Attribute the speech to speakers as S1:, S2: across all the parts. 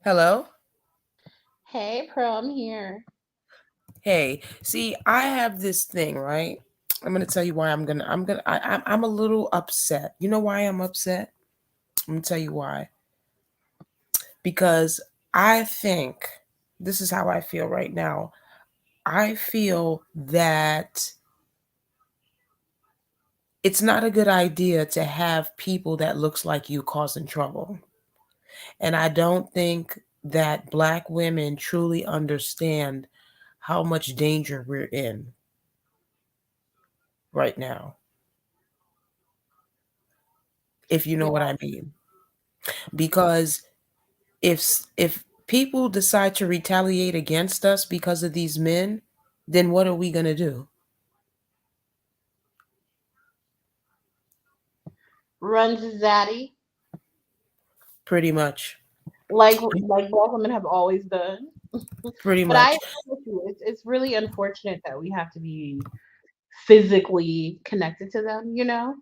S1: Hello?
S2: Hey, Pro, I'm here.
S1: Hey, see, I have this thing, right? I'm gonna tell you why I'm a little upset. You know why I'm upset? I'm gonna tell you why. Because I think this is how I feel right now. I feel that it's not a good idea to have people that looks like you causing trouble. And I don't think that black women truly understand how much danger we're in right now, if you know what
S2: Yeah.
S1: I mean. Because if people decide to retaliate against us because of these men, then what are we going to do?
S2: Run to Zaddy,
S1: Pretty much.
S2: like black women have always done.
S1: Pretty
S2: But I
S1: much.
S2: agree with you. It's really unfortunate that we have to be physically connected to them, you know?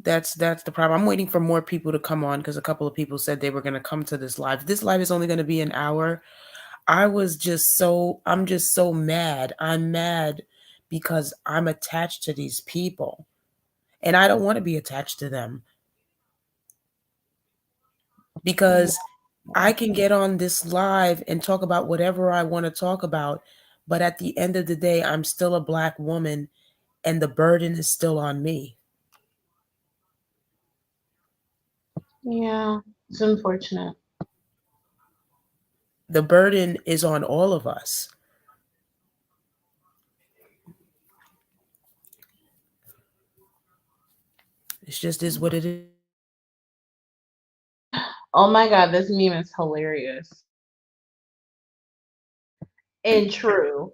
S1: That's the problem. I'm waiting for more people to come on because a couple of people said they were going to come to this live. This live is only going to be an hour. I'm just so mad. I'm mad because I'm attached to these people and I don't want to be attached to them
S2: Yeah.
S1: because I can get on this live and talk about whatever I want to talk about, but at the end of the day, I'm still a black woman and the burden is still on me.
S2: Yeah. It's unfortunate.
S1: The burden is on all of us. It's just is what it is.
S2: Oh my god, this meme is hilarious and true.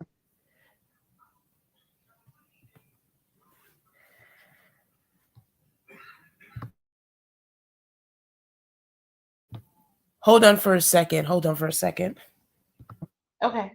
S1: Hold on for a second. Hold on for a second.
S2: Okay.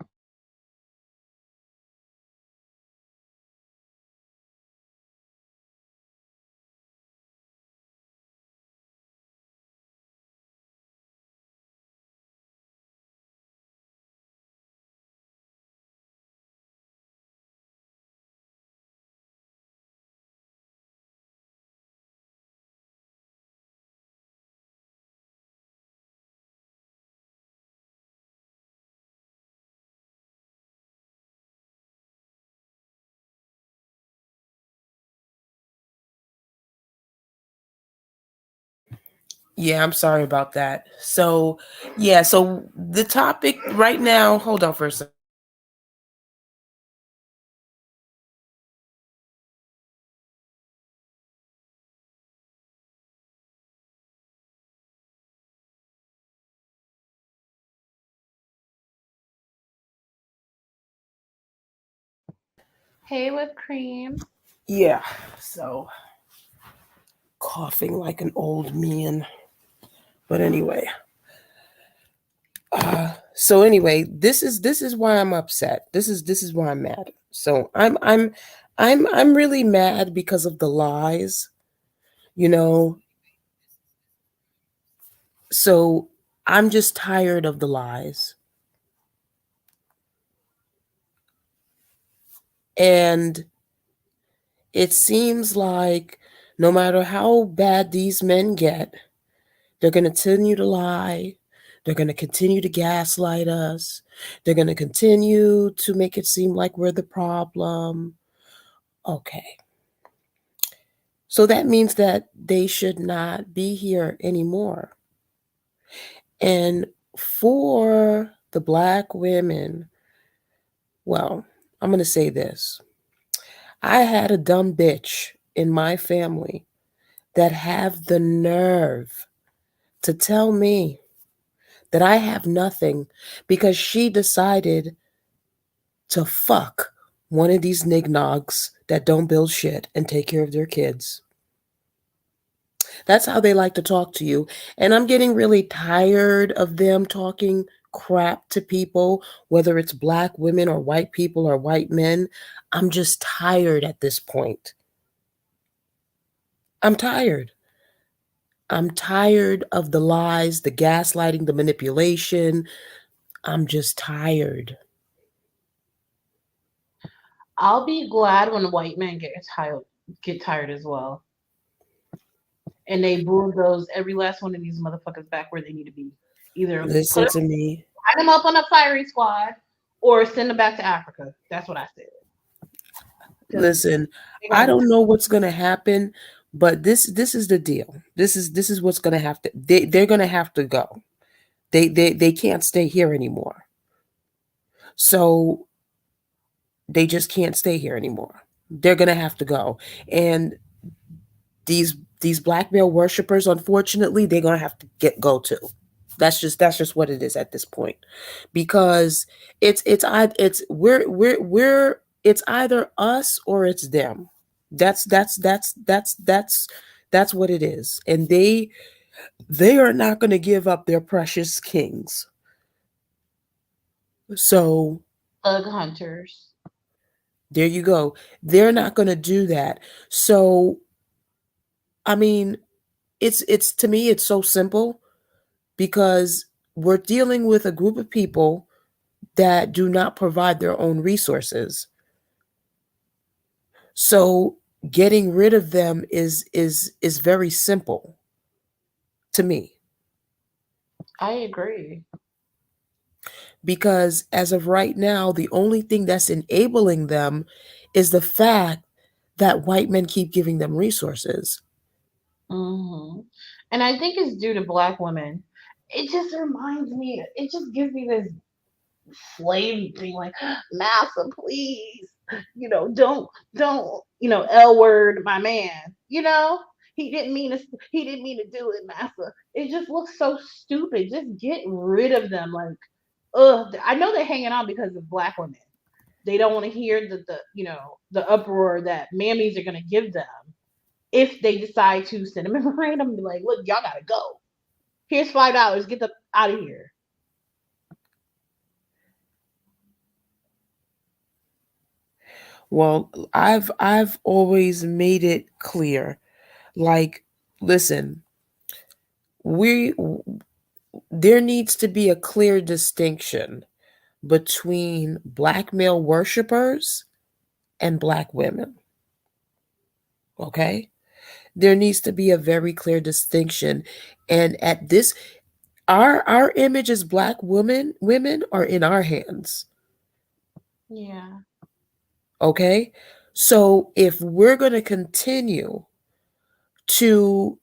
S1: Yeah, I'm sorry about that. So, yeah, so the topic right now, hold on for a second.
S2: Hey with cream.
S1: Yeah, so coughing like an old man. But anyway, this is why I'm upset. This is why I'm mad. So I'm really mad because of the lies, you know. So I'm just tired of the lies. And it seems like no matter how bad these men get, they're going to continue to lie. They're going to continue to gaslight us. They're going to continue to make it seem like we're the problem. Okay. So that means that they should not be here anymore. And for the black women, well, I'm going to say this. I had a dumb bitch in my family that have the nerve to tell me that I have nothing because she decided to fuck one of these nignogs that don't build shit and take care of their kids. That's how they like to talk to you. And I'm getting really tired of them talking crap to people, whether it's black women or white people or white men. I'm just tired at this point. I'm tired. I'm tired of the lies, the gaslighting, the manipulation. I'm just tired.
S2: I'll be glad when white men get tired as well, and they bulldoze every last one of these motherfuckers back where they need to be. Either
S1: Listen to me.
S2: line them up on a firing squad, or send them back to Africa. That's what I said. Because
S1: Listen,
S2: they're
S1: I
S2: gonna be
S1: don't know what's going to happen, but this is the deal. This is what's going to have to they're going to have to go. They can't stay here anymore. So they just can't stay here anymore. They're going to have to go. And these these black male worshipers, unfortunately, they're going to have to go to. That's just what it is at this point, because it's we're it's either us or it's them. That's what it is, and they are not going to give up their precious kings. So
S2: thug hunters.
S1: there you go. They're not going to do that. So I mean, it's to me it's so simple, because we're dealing with a group of people that do not provide their own resources. So getting rid of them is very simple to me,
S2: I agree.
S1: because as of right now the only thing that's enabling them is the fact that white men keep giving them resources.
S2: hmm And I think it's due to black women. It just reminds me. It just gives me this slave thing, like Massa, please, don't, L word my man. He didn't mean to do it, Massa. It just looks so stupid. Just get rid of them. Like, ugh. I know they're hanging on because of black women. They don't want to hear the uproar that mammies are gonna give them if they decide to send them a memorandum and be like, look, y'all gotta go. Here's $5. Get the out of here.
S1: Well, I've always made it clear, like, listen, we there needs to be a clear distinction between black male worshipers and black women. Okay? There needs to be a very clear distinction. And at this, our image as black women are in our hands.
S2: Yeah.
S1: Okay? So if we're going to continue to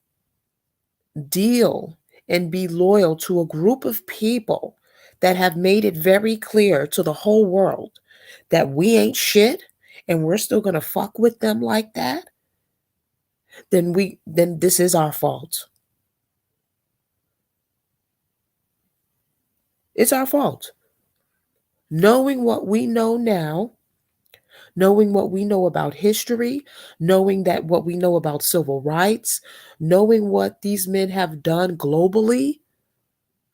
S1: deal and be loyal to a group of people that have made it very clear to the whole world that we ain't shit, and we're still going to fuck with them like that, then this is our fault. It's our fault. Knowing what we know now, knowing what we know about history, knowing that what we know about civil rights, knowing what these men have done globally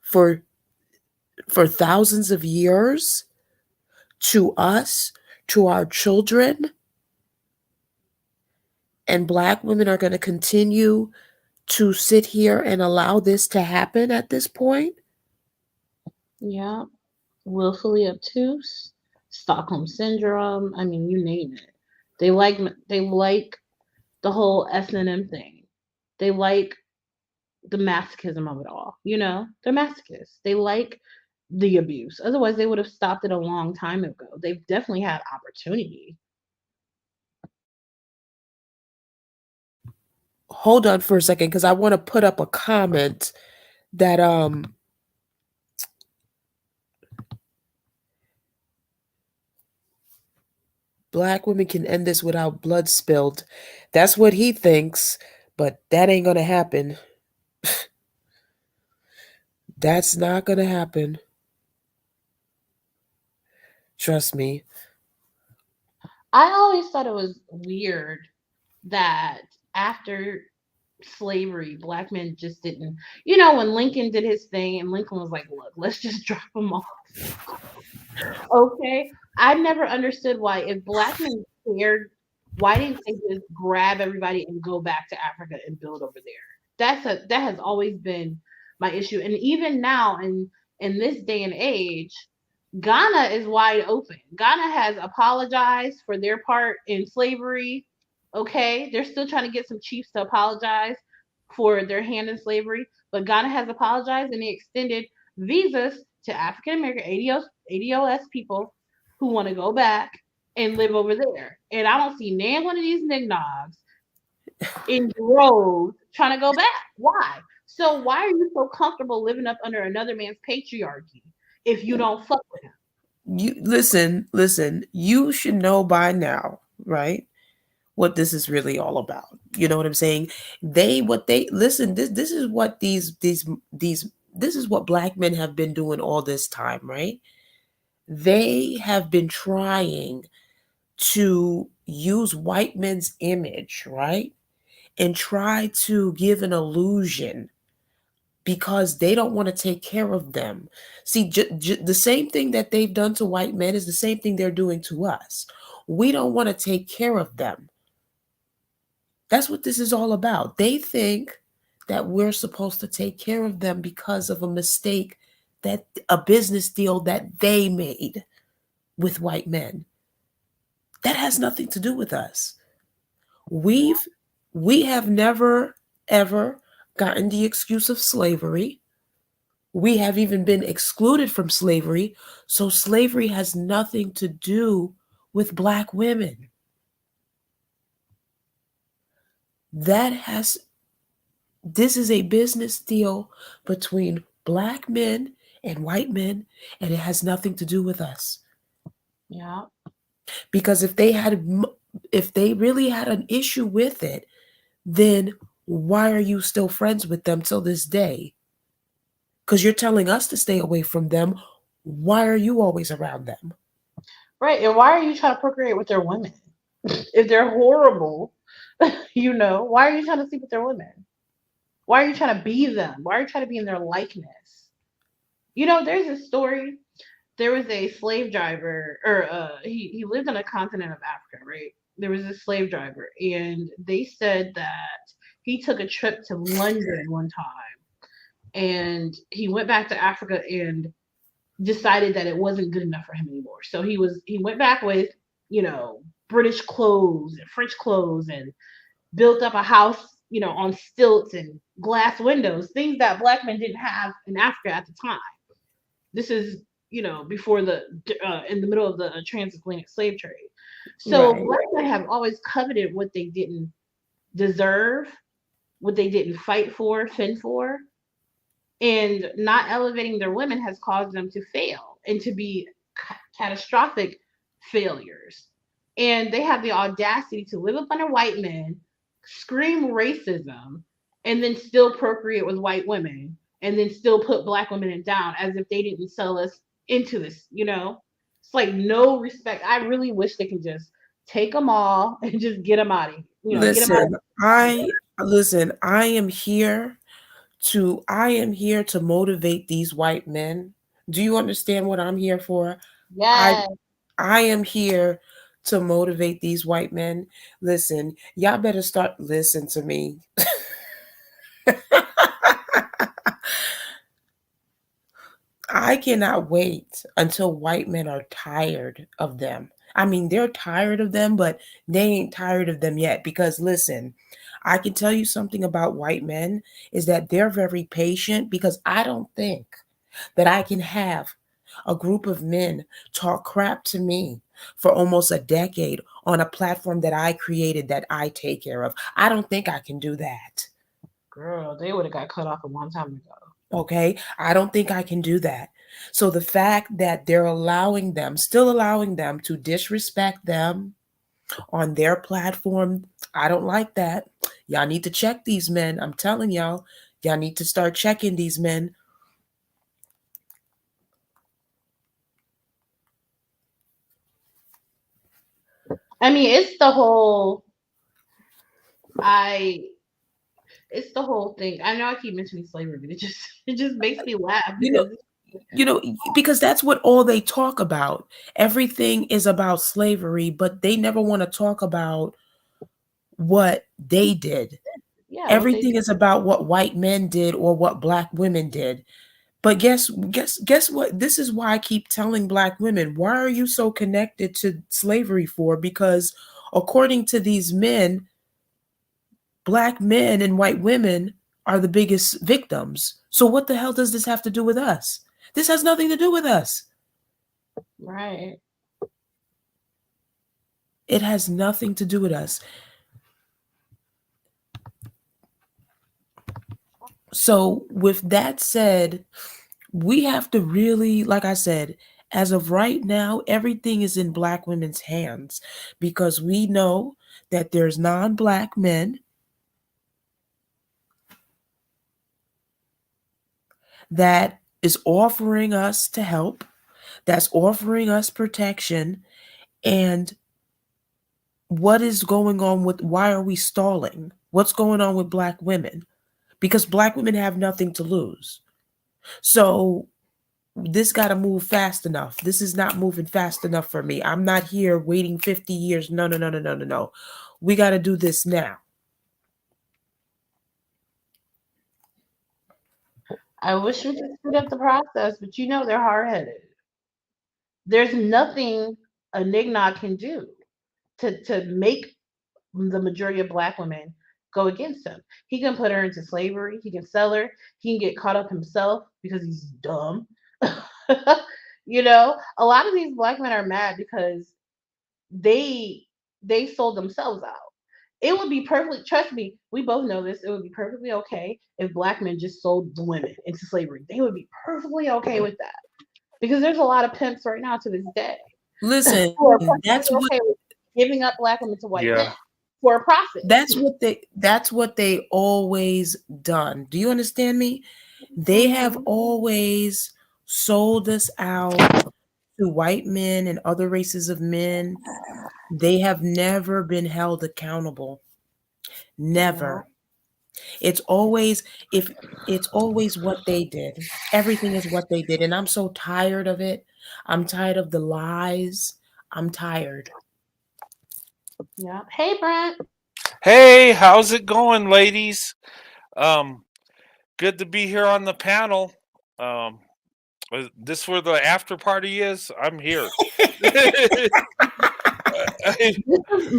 S1: for thousands of years to us, to our children, and black women are going to continue to sit here and allow this to happen at this point.
S2: Yeah. Willfully obtuse, Stockholm syndrome. I mean, you name it. They like the whole S&M thing. They like the masochism of it all. They're masochists. They like the abuse. Otherwise, they would have stopped it a long time ago. They've definitely had opportunity.
S1: Hold on for a second, because I want to put up a comment that black women can end this without blood spilled. That's what he thinks, but that ain't gonna happen. That's not gonna happen. Trust me.
S2: I always thought it was weird that after slavery, black men just didn't. When Lincoln did his thing, and Lincoln was like, "Look, let's just drop them off." Okay, I never understood why, if black men cared, why didn't they just grab everybody and go back to Africa and build over there? That has always been my issue. And even now in this day and age, Ghana is wide open. Ghana has apologized for their part in slavery. Okay, they're still trying to get some chiefs to apologize for their hand in slavery, but Ghana has apologized and they extended visas to African American ADOS people who want to go back and live over there. And I don't see nan one of these nignogs in droves trying to go back. Why? So why are you so comfortable living up under another man's patriarchy if you don't fuck with him?
S1: You listen, you should know by now, right? What this is really all about. You know what I'm saying? What they listen, this is what these this is what black men have been doing all this time, right? They have been trying to use white men's image, right? And try to give an illusion because they don't want to take care of them. See, the same thing that they've done to white men is the same thing they're doing to us. We don't want to take care of them. That's what this is all about. They think that we're supposed to take care of them because of a mistake, that a business deal that they made with white men. That has nothing to do with us. We've we have never ever gotten the excuse of slavery. We have even been excluded from slavery, so slavery has nothing to do with black women. That has This is a business deal between black men and white men, and it has nothing to do with us.
S2: Yeah.
S1: Because if they really had an issue with it, then why are you still friends with them till this day? Because you're telling us to stay away from them. Why are you always around them?
S2: Right. And why are you trying to procreate with their women? If they're horrible, why are you trying to sleep with their women? Why are you trying to be them? Why are you trying to be in their likeness? There's a story. There was a slave driver, or he lived on a continent of Africa, right? There was a slave driver, and they said that he took a trip to London one time, and he went back to Africa and decided that it wasn't good enough for him anymore. So he went back with, you know, British clothes and French clothes and built up a house, on stilts and glass windows, things that black men didn't have in Africa at the time. This is, before in the middle of the transatlantic slave trade. So
S1: Right.
S2: black men have always coveted what they didn't deserve, what they didn't fight for, fend for, and not elevating their women has caused them to fail and to be catastrophic failures. And they have the audacity to live up under white men, scream racism, and then still procreate with white women, and then still put black women in down as if they didn't sell us into this. It's like no respect. I really wish they could just take them all and just get them out of get them out
S1: Listen,
S2: of
S1: I am here I am here to motivate these white men. Do you understand what I'm here for? I
S2: Yes.
S1: I am here to motivate these white men. Listen, y'all better start listen to me. I cannot wait until white men are tired of them. I mean, they're tired of them, but they ain't tired of them yet. Because listen, I can tell you something about white men is that they're very patient because I don't think that I can have a group of men talk crap to me for almost a decade on a platform that I created that I take care of. I don't think I can do that.
S2: Girl, they would have got cut off a long time ago.
S1: Okay. I don't think I can do that. So the fact that they're still allowing them to disrespect them on their platform, I don't like that. Y'all need to check these men. I'm telling y'all need to start checking these men.
S2: I mean, I it's the whole thing. I know I keep mentioning slavery, but it just makes me laugh
S1: You know,
S2: because
S1: because that's what all they talk about. Everything is about slavery, but they never want to talk about what they did.
S2: Yeah, what they
S1: Everything
S2: do.
S1: is about what white men did or what black women did. But guess what? This is why I keep telling black women, why are you so connected to slavery for? Because according to these men, black men and white women are the biggest victims. So what the hell does this have to do with us? This has nothing to do with us.
S2: Right.
S1: It has nothing to do with us. So with that said, we have to really, like I said, as of right now, everything is in black women's hands because we know that there's non-black men that is offering us to help, that's offering us protection. And what is going on with, why are we stalling? What's going on with black women? Because black women have nothing to lose. So this got to move fast enough. This is not moving fast enough for me. I'm not here waiting 50 years. No, no, no, no, no, no, no. We got to do this now.
S2: I wish we could speed up the process, but they're hard headed. There's nothing a Nigna can do to make the majority of black women go against him. He can put her into slavery. He can sell her. He can get caught up himself because he's dumb. A lot of these black men are mad because they they sold themselves out. It would be perfectly, trust me, we both know this. It would be perfectly okay if black men just sold the women into slavery. They would be perfectly okay with that because there's a lot of pimps right now to this day
S1: Listen,
S2: who are
S1: that's what
S2: perfectly okay with giving up black women to white men
S3: Yeah.
S2: for a profit.
S1: that's what they always done. Do you understand me? They have
S2: Hmm.
S1: always sold us out to white men and other races of men. They have never been held accountable.
S2: Yeah,
S1: Never. It's always, if it's always what they did. Everything is what they did. And I'm so tired of it. I'm tired of the lies. I'm tired.
S2: yeah. Hey, Brent.
S3: Hey, how's it going, ladies? Um, Good to be here on the panel. Um, is this where the after party is? I'm here.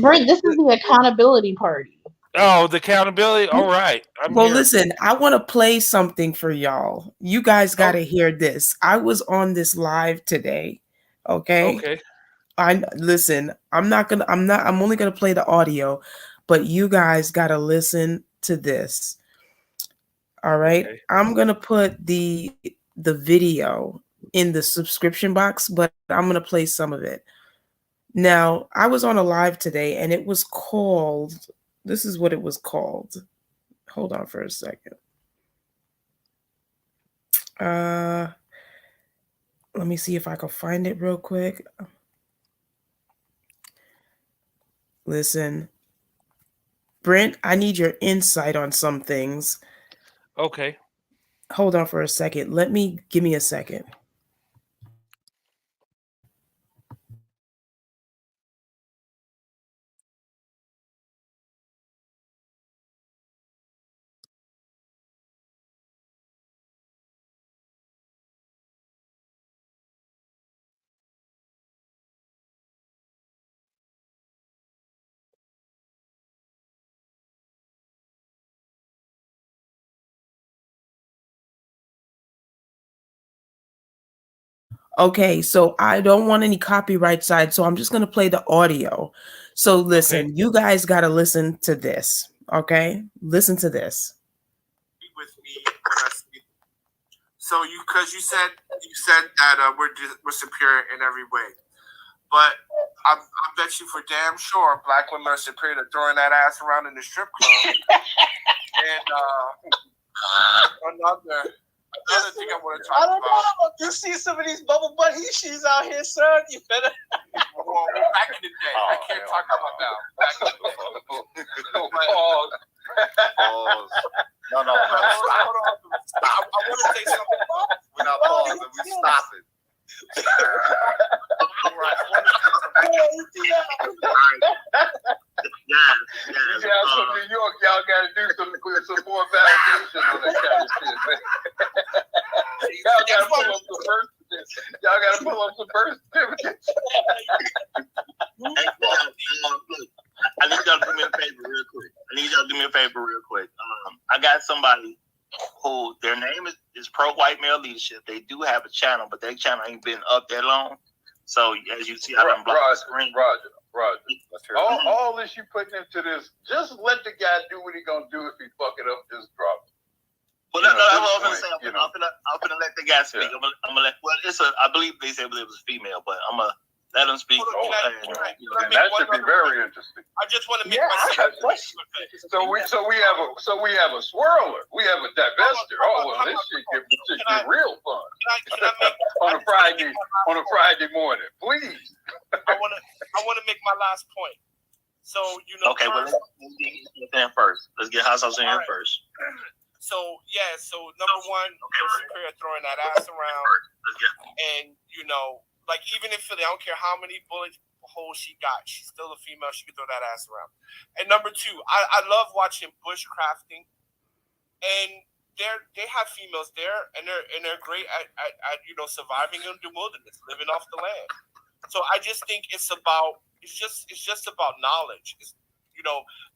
S2: Brent. This is the accountability party.
S3: Oh, the accountability. All right, I'm
S1: Well,
S3: here.
S1: listen, I want to play something for y'all. You guys got
S3: Oh,
S1: to hear this. I was on this live today. Okay?
S3: okay,
S1: I listen, I'm only going to play the audio, but you guys got to listen to this. All right?
S3: okay,
S1: I'm going to put the video in the subscription box, but I'm going to play some of it. Now, I was on a live today and it was called, this is what it was called. Hold on for a second. Uh, Let me see if I can find it real quick. Listen, Brent, I need your insight on some things.
S3: okay.
S1: Hold on for a second. Give me a second. Okay, so I don't want any copyright side, so I'm just going to play the audio. So
S3: Okay.
S1: listen, you guys got to listen to this, okay? Listen to this.
S4: With me when I see. So because you said that we're superior in every way, but I bet you for damn sure black women are superior to throwing that ass around in the strip club. And another thing I want to talk about.
S5: Know. You see some of these bubble butt she's out here, son. You better.
S4: Well, back in the day, I can't talk about now. Back in the day.
S5: No.
S4: Hold on. I want to say something.
S5: We're not pausing. We stopping.
S4: All right, I want to say something.
S5: Yeah. From New York, y'all gotta do something. Y'all gotta pull up the birth certificate. Y'all gotta pull up the birth certificate.
S6: Look, I need y'all to do me a favor real quick. I got somebody who their name is Pro White Male Leadership. They do have a channel, but their channel ain't been up that long. So as you see, I done blocked the screen.
S5: Roger. All this you putting into this, just let the guy do what he gonna do. If he fuck it up, just drop it.
S6: Well, that's what I'm gonna say. I'm gonna let the guy speak.
S5: Yeah.
S6: I'm gonna let. Well, I believe they said it was a female, but I'm gonna let him speak.
S5: And that should be very interesting.
S4: I just want to make
S5: I
S4: myself.
S5: have a question. So we have a swirler. We have a divester. Oh well, this shit get real fun
S4: Can I make
S5: on a Friday morning, please.
S4: I want to make my last point. So
S6: Okay, well, let's get first. Let's get hot sauce in here first.
S4: So number one, Superior throwing that ass around, and like even in Philly, I don't care how many bullet holes she got, she's still a female. She can throw that ass around. And number two, I love watching bushcrafting, and they have females there, and they're great at surviving in the wilderness, living off the land. So I just think it's just about knowledge,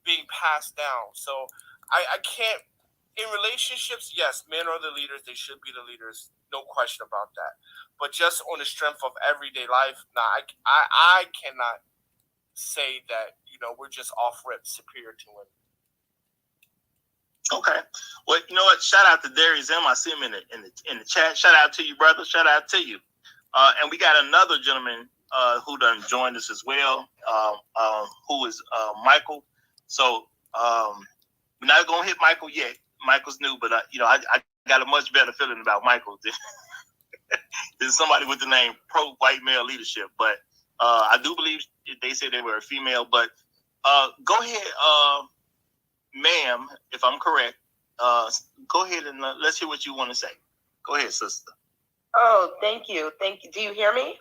S4: being passed down. So I can't. In relationships, yes, men are the leaders. They should be the leaders. No question about that. But just on the strength of everyday life, I cannot say that, we're just off rip superior to women.
S6: Okay. Well, you know what? Shout out to Darius M. I see him in the chat. Shout out to you, brother. Shout out to you. And we got another gentleman who done joined us as well, who is Michael. So we're not going to hit Michael yet. Michael's new, but I got a much better feeling about Michael than somebody with the name Pro White Male Leadership. But I do believe they said they were a female. But go ahead, ma'am, if I'm correct. Go ahead and let's hear what you want to say. Go ahead, sister.
S7: Oh, thank you. Do you hear me?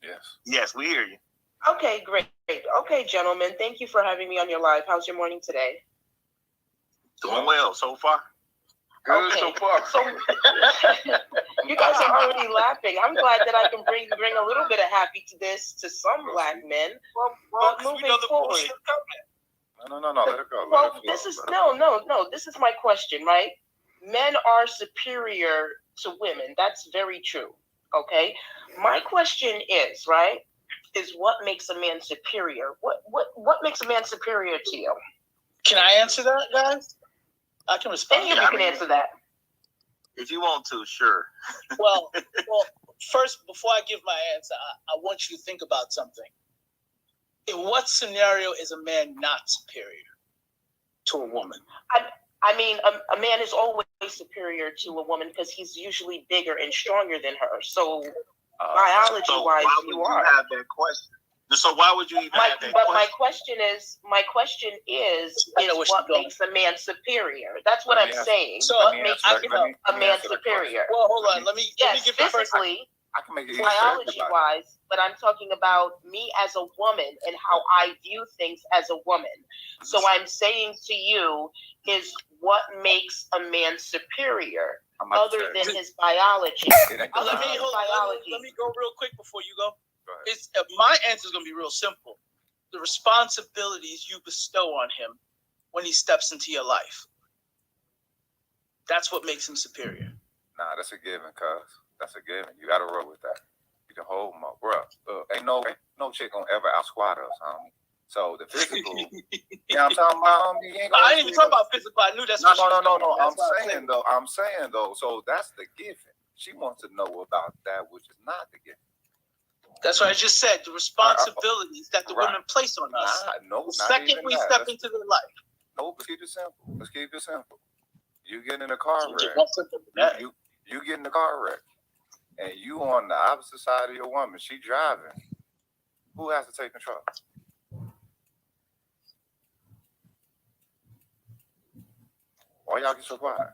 S5: Yes.
S6: Yes, we hear you.
S7: Okay, great. Okay, gentlemen, thank you for having me on your live. How's your morning today?
S6: Doing well so far.
S5: Good so far.
S7: So, you guys are already laughing. I'm glad that I can bring a little bit of happy to this to some black men. But moving forward.
S5: No. Let it go.
S7: Well, this is my question, right? Men are superior to women. That's very true. Okay. My question is, right, is what makes a man superior? What makes a man superior to you?
S5: Can I answer that, guys? I can respond.
S7: Any of you can answer that.
S6: If you want to, sure.
S8: Well, first, before I give my answer, I want you to think about something. In what scenario is a man not superior to a woman?
S7: I mean, a man is always superior to a woman because he's usually bigger and stronger than her. So, biology-wise, you are.
S6: Have that question? So why would you even have that question?
S7: My question is what makes a man superior? That's what I'm saying.
S8: So
S7: what makes a man superior?
S8: Well, hold on. Let me give you first.
S7: Physically, biology-wise, but I'm talking about me as a woman and how I view things as a woman. So I'm saying to you is what makes a man superior other than his biology.
S8: Let me go real quick before you go. My answer is going to be real simple. The responsibilities you bestow on him when he steps into your life. That's what makes him superior.
S9: Nah, that's a given, cuz. That's a given. You got to roll with that. You can hold them up. Bro, ain't no chick gonna ever out-squat us, homie. So the physical, you know what I'm talking about, homie?
S8: I didn't even talk about physical. I knew that's what
S9: No. I'm saying though. So that's the given. She wants to know about that, which is not the given.
S8: That's what I just said. The responsibilities that the women place on us. The second we step into their life.
S9: No, let's keep it simple. You get in a car wreck. You get in the car wreck, and you on the opposite side of your woman. She driving. Who has to take control? Why y'all get so quiet?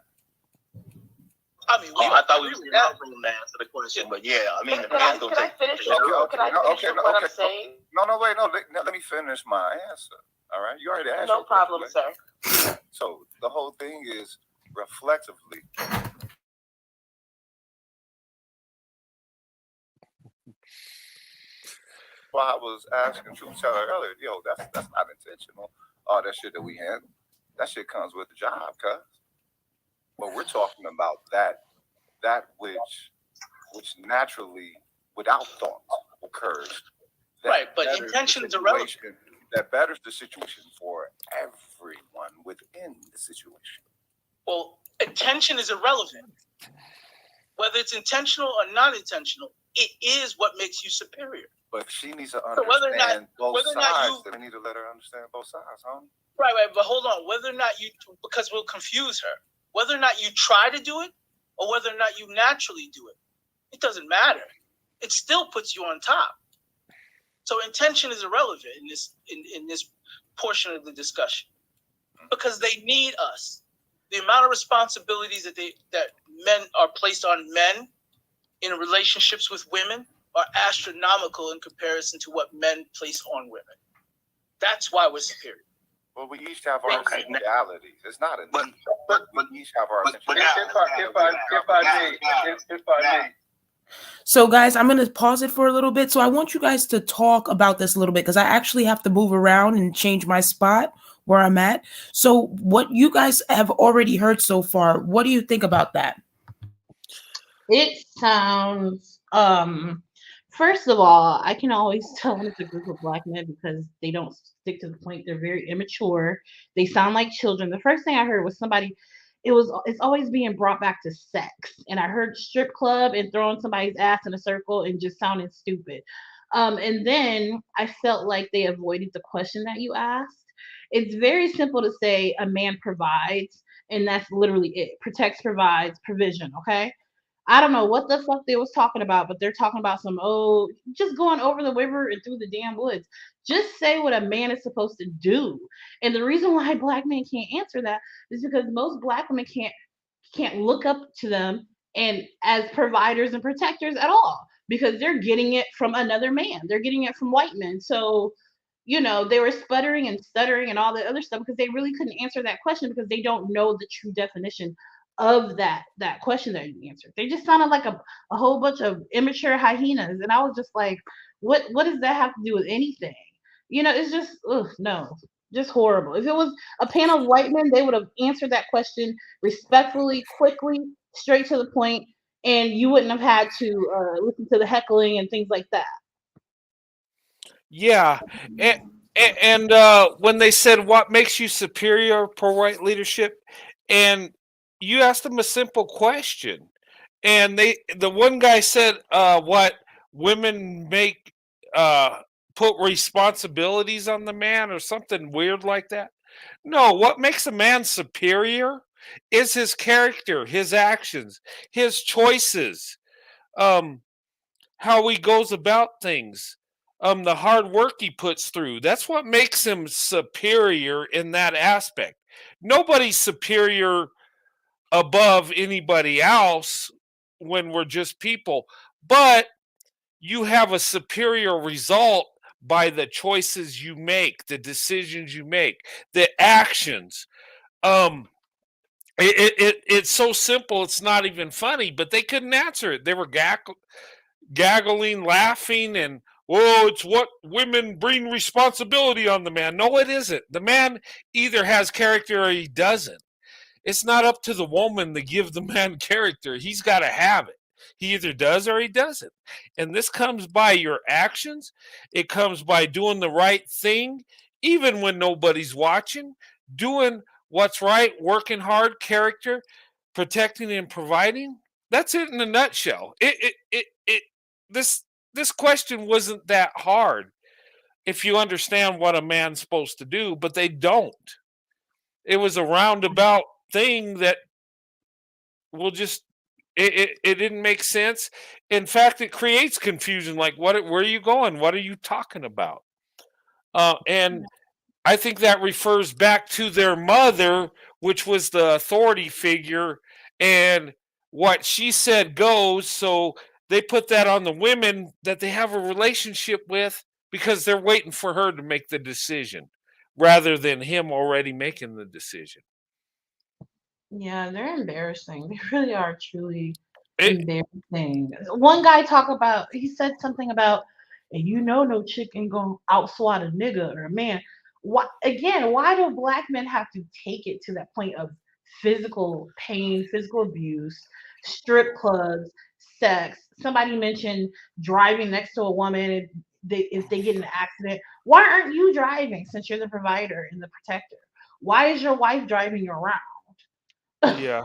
S6: I mean, I thought we were in our room to answer the question, but yeah, I mean,
S7: Can I finish what I'm saying?
S9: No, wait, let me finish my answer. All right, you already asked.
S7: No problem, sir.
S9: So the whole thing is reflexively Well, I was asking Truth Teller earlier, yo, that's not intentional. All that shit that we handle, that shit comes with the job, cuz. But we're talking about that which naturally, without thought, occurs.
S8: Right, but intention is irrelevant.
S9: That betters the situation for everyone within the situation.
S8: Well, intention is irrelevant. Whether it's intentional or not intentional, it is what makes you superior.
S9: But she needs to understand both sides. We need to let her understand both sides, huh?
S8: Right, but hold on. Whether or not you, because we'll confuse her, whether or not you try to do it or whether or not you naturally do it, it doesn't matter. It still puts you on top. So intention is irrelevant in this portion of the discussion because they need us. The amount of responsibilities that men are placed on men in relationships with women are astronomical in comparison to what men place on women. That's why we're superior.
S9: Well, we each have our realities. It's not a need, but we each have our.
S5: If I may.
S1: So, guys, I'm going to pause it for a little bit. So I want you guys to talk about this a little bit because I actually have to move around and change my spot where I'm at. So what you guys have already heard so far, what do you think about that?
S2: It sounds, first of all, I can always tell when it's a group of black men because they don't stick to the point. They're very immature. They sound like children. The first thing I heard was somebody, it's always being brought back to sex. And I heard strip club and throwing somebody's ass in a circle and just sounding stupid. And then I felt like they avoided the question that you asked. It's very simple to say a man provides, and that's literally it. Protects, provides, provision, okay? I don't know what the fuck they was talking about, but they're talking about some, just going over the river and through the damn woods. Just say what a man is supposed to do. And the reason why black men can't answer that is because most black women can't look up to them and as providers and protectors at all because they're getting it from another man. They're getting it from white men. So, they were sputtering and stuttering and all the other stuff because they really couldn't answer that question because they don't know the true definition of that question that you answered. They just sounded like a whole bunch of immature hyenas. And I was just like, what does that have to do with anything? It's just, no, just horrible. If it was a panel of white men, they would have answered that question respectfully, quickly, straight to the point, and you wouldn't have had to listen to the heckling and things like that.
S3: Yeah, and when they said what makes you superior for white leadership, and you asked them a simple question, and the one guy said, "What women make put responsibilities on the man or something weird like that." No, what makes a man superior is his character, his actions, his choices. How he goes about things, the hard work he puts through. That's what makes him superior in that aspect. Nobody's superior above anybody else when we're just people, but you have a superior result by the choices you make, the decisions you make, the actions. It's so simple, it's not even funny, but they couldn't answer it. They were gaggling, laughing, and it's what women bring responsibility on the man. No, it isn't. The man either has character or he doesn't. It's not up to the woman to give the man character. He's got to have it. He either does or he doesn't. And this comes by your actions. It comes by doing the right thing, even when nobody's watching, doing what's right, working hard, character, protecting and providing. That's it in a nutshell. This question wasn't that hard if you understand what a man's supposed to do, but they don't. It was a roundabout thing that will just it didn't make sense. In fact, it creates confusion. Like, where are you going? What are you talking about? And I think that refers back to their mother, which was the authority figure, and what she said goes. So they put that on the women that they have a relationship with because they're waiting for her to make the decision rather than him already making the decision.
S2: Yeah, they're embarrassing. They really are truly Embarrassing. One guy he said something about, and no chick ain't gonna outswat a nigga or a man. Why do black men have to take it to that point of physical pain, physical abuse, strip clubs, sex? Somebody mentioned driving next to a woman if they get in an accident. Why aren't you driving since you're the provider and the protector? Why is your wife driving you around?
S3: Yeah.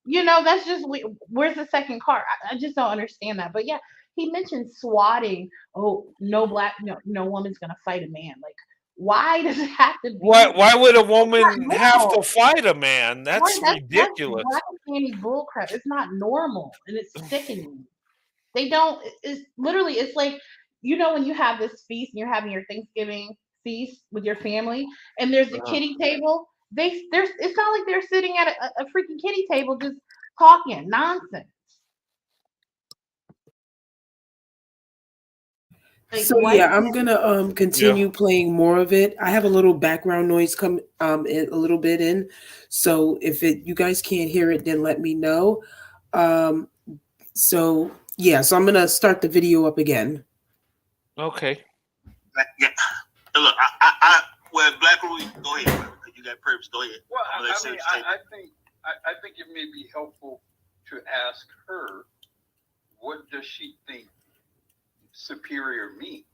S2: That's just where's the second car? I just don't understand that. But yeah, he mentioned swatting. Oh, no woman's gonna fight a man. Like, why does it have to be?
S3: Why would a woman
S2: normal.
S3: have to fight a man? That's ridiculous.
S2: That's black candy bullcrap. It's not normal and it's sickening. They don't. It's literally. It's like when you have this feast and you're having your Thanksgiving feast with your family, and there's a kiddie table. It's not like they're sitting at a freaking kiddie table just talking nonsense. Like,
S1: So yeah, I'm gonna continue playing more of it. I have a little background noise come a little bit in, so if you guys can't hear it, then let me know. So yeah, so I'm gonna start the video up again.
S3: Okay.
S6: Yeah. Look, well, Black Rui, go ahead, brother. You got purpose. Go ahead.
S5: Well, I think it may be helpful to ask her, what does she think superior mean?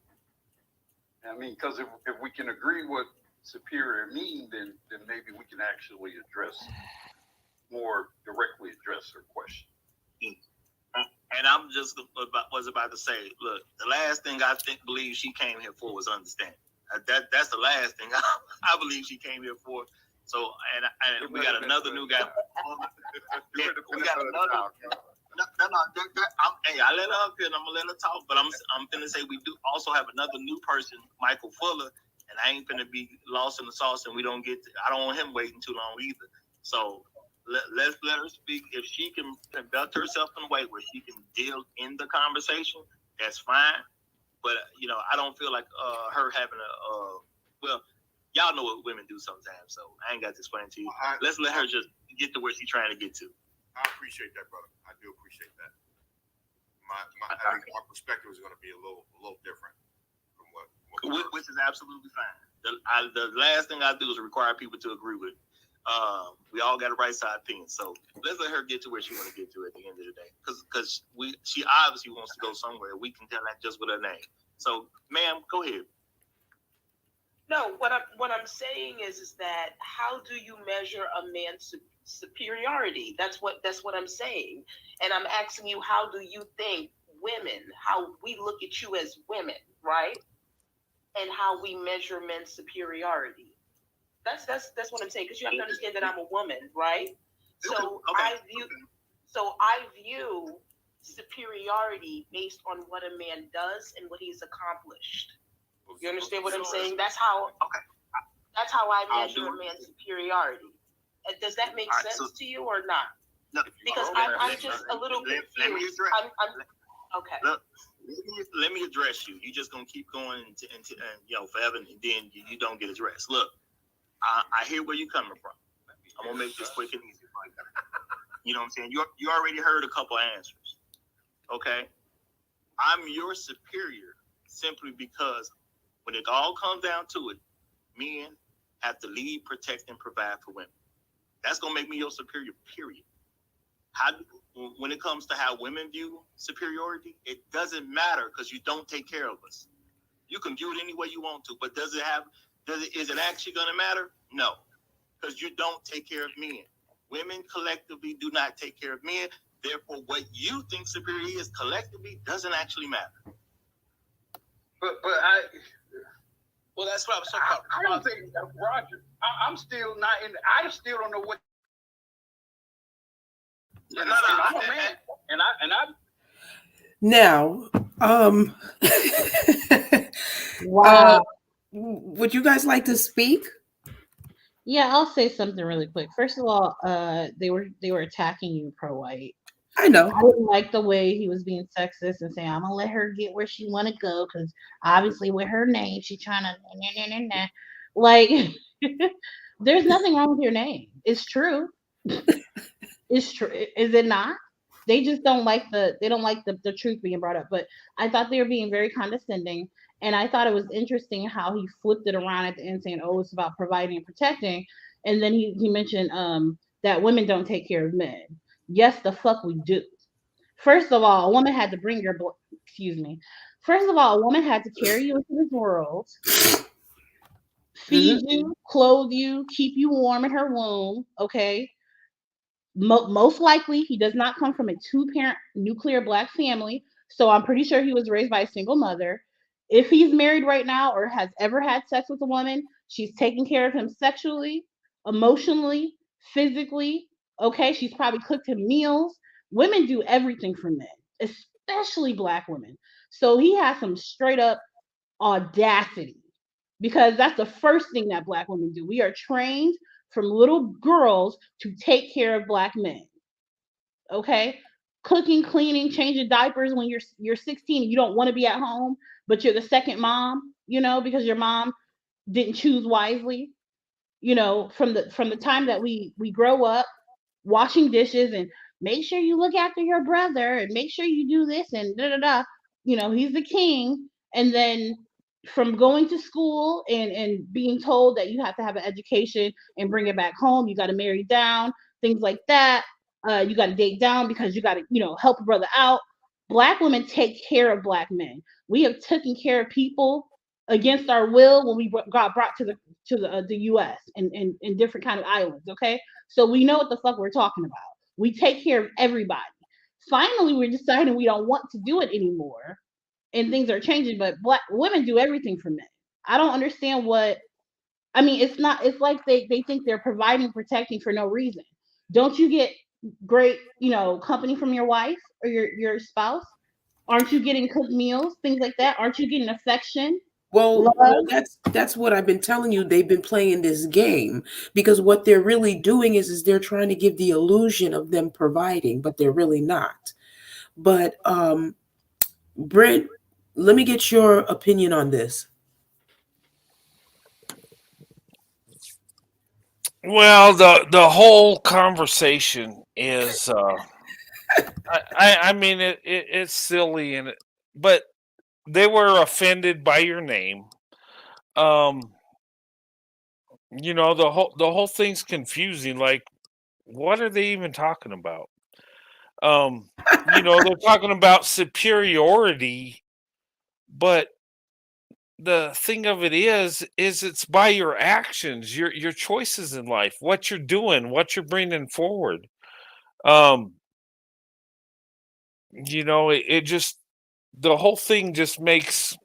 S5: I mean, because if we can agree what superior mean, then maybe we can actually more directly address her question.
S6: And I'm just was about to say, look, the last thing I believe she came here for was understanding. That's the last thing I believe she came here for. So, and we got another new guy. We got another. Hey, I let her up here and I'm gonna let her talk, but I'm gonna say we do also have another new person, Michael Fuller, and I ain't gonna be lost in the sauce, and I don't want him waiting too long either. So let's let her speak. If she can conduct herself in a way where she can deal in the conversation, that's fine. But I don't feel like her having well, y'all know what women do sometimes, so I ain't got to explain to you. Let's let her just get to where she's trying to get to.
S4: I appreciate that, brother. I do appreciate that. I think my perspective is going to be a little different from
S6: which is absolutely fine. The last thing I do is require people to agree with. We all got a right side opinion, so let's let her get to where she want to get to at the end of the day. Because she obviously wants to go somewhere. We can tell that just with her name. So, ma'am, go ahead.
S7: No, what I'm saying is that how do you measure a man's superiority? That's what I'm saying, and I'm asking you, how do you think women, how we look at you as women, right, and how we measure men's superiority? That's what I'm saying, because you have to understand that I'm a woman, right? So okay. I view superiority based on what a man does and what he's accomplished. You understand what I'm saying? That's how I measure a man's superiority. Does that make sense to you or not?
S6: No,
S7: because I'm just a little confused. Okay.
S6: Look, let me address you. You just gonna keep going into forever, and then you don't get addressed. Look, I hear where you're coming from. I'm gonna make this quick and easy for you. You know what I'm saying? You already heard a couple answers. Okay, I'm your superior simply because when it all comes down to it, men have to lead, protect, and provide for women. That's gonna make me your superior. Period. When it comes to how women view superiority, it doesn't matter because you don't take care of us. You can view it any way you want to, but is it actually going to matter? No, because you don't take care of men. Women collectively do not take care of men. Therefore, what you think superior is collectively doesn't actually matter.
S5: But
S8: well, that's what I was talking about.
S5: I don't think, Roger, I'm still not in. I still don't know what. I'm a man, and I.
S1: Now,
S2: wow.
S1: Would you guys like to speak?
S2: Yeah, I'll say something really quick. First of all, they were attacking you, pro-white.
S1: I know.
S2: I didn't like the way he was being sexist and saying, I'm gonna let her get where she wanna go, because obviously with her name, she's trying to like there's nothing wrong with your name. It's true. It's true. Is it not? They just don't like the truth being brought up. But I thought they were being very condescending, and I thought it was interesting how he flipped it around at the end, saying, "Oh, it's about providing and protecting," and then he mentioned that women don't take care of men. Yes, the fuck we do. First of all, a woman had to bring excuse me. First of all, a woman had to carry you into this world, feed you, clothe you, keep you warm in her womb. Okay, most likely he does not come from a two-parent nuclear black family, so I'm pretty sure he was raised by a single mother. If he's married right now or has ever had sex with a woman, she's taking care of him sexually, emotionally, physically. Okay, she's probably cooked him meals. Women do everything for men, especially black women. So he has some straight up audacity, because that's the first thing that black women do. We are trained from little girls to take care of black men. Okay, cooking, cleaning, changing diapers when you're 16 and you don't want to be at home, but you're the second mom, because your mom didn't choose wisely. From the time that we grow up, washing dishes and make sure you look after your brother and make sure you do this and da da da. He's the king. And then from going to school and being told that you have to have an education and bring it back home, you got to marry down, things like that. You got to date down because you got to, help a brother out. Black women take care of black men. We have taken care of people against our will when we got brought to the U.S. and in different kind of islands. Okay, so we know what the fuck we're talking about. We take care of everybody. Finally, we're deciding we don't want to do it anymore, and things are changing. But black women do everything for men. I don't understand what. I mean, it's not. It's like they think they're providing, protecting for no reason. Don't you get great, company from your wife or your spouse? Aren't you getting cooked meals, things like that? Aren't you getting affection?
S1: Well,
S2: Love?
S1: that's what I've been telling you. They've been playing this game because what they're really doing is they're trying to give the illusion of them providing, but they're really not. But Brent, let me get your opinion on this.
S3: Well, the whole conversation is, I mean, it's silly but they were offended by your name. The whole thing's confusing. Like, what are they even talking about? They're talking about superiority, but the thing of it is it's by your actions, your choices in life, what you're doing, what you're bringing forward. Um, it just the whole thing just makes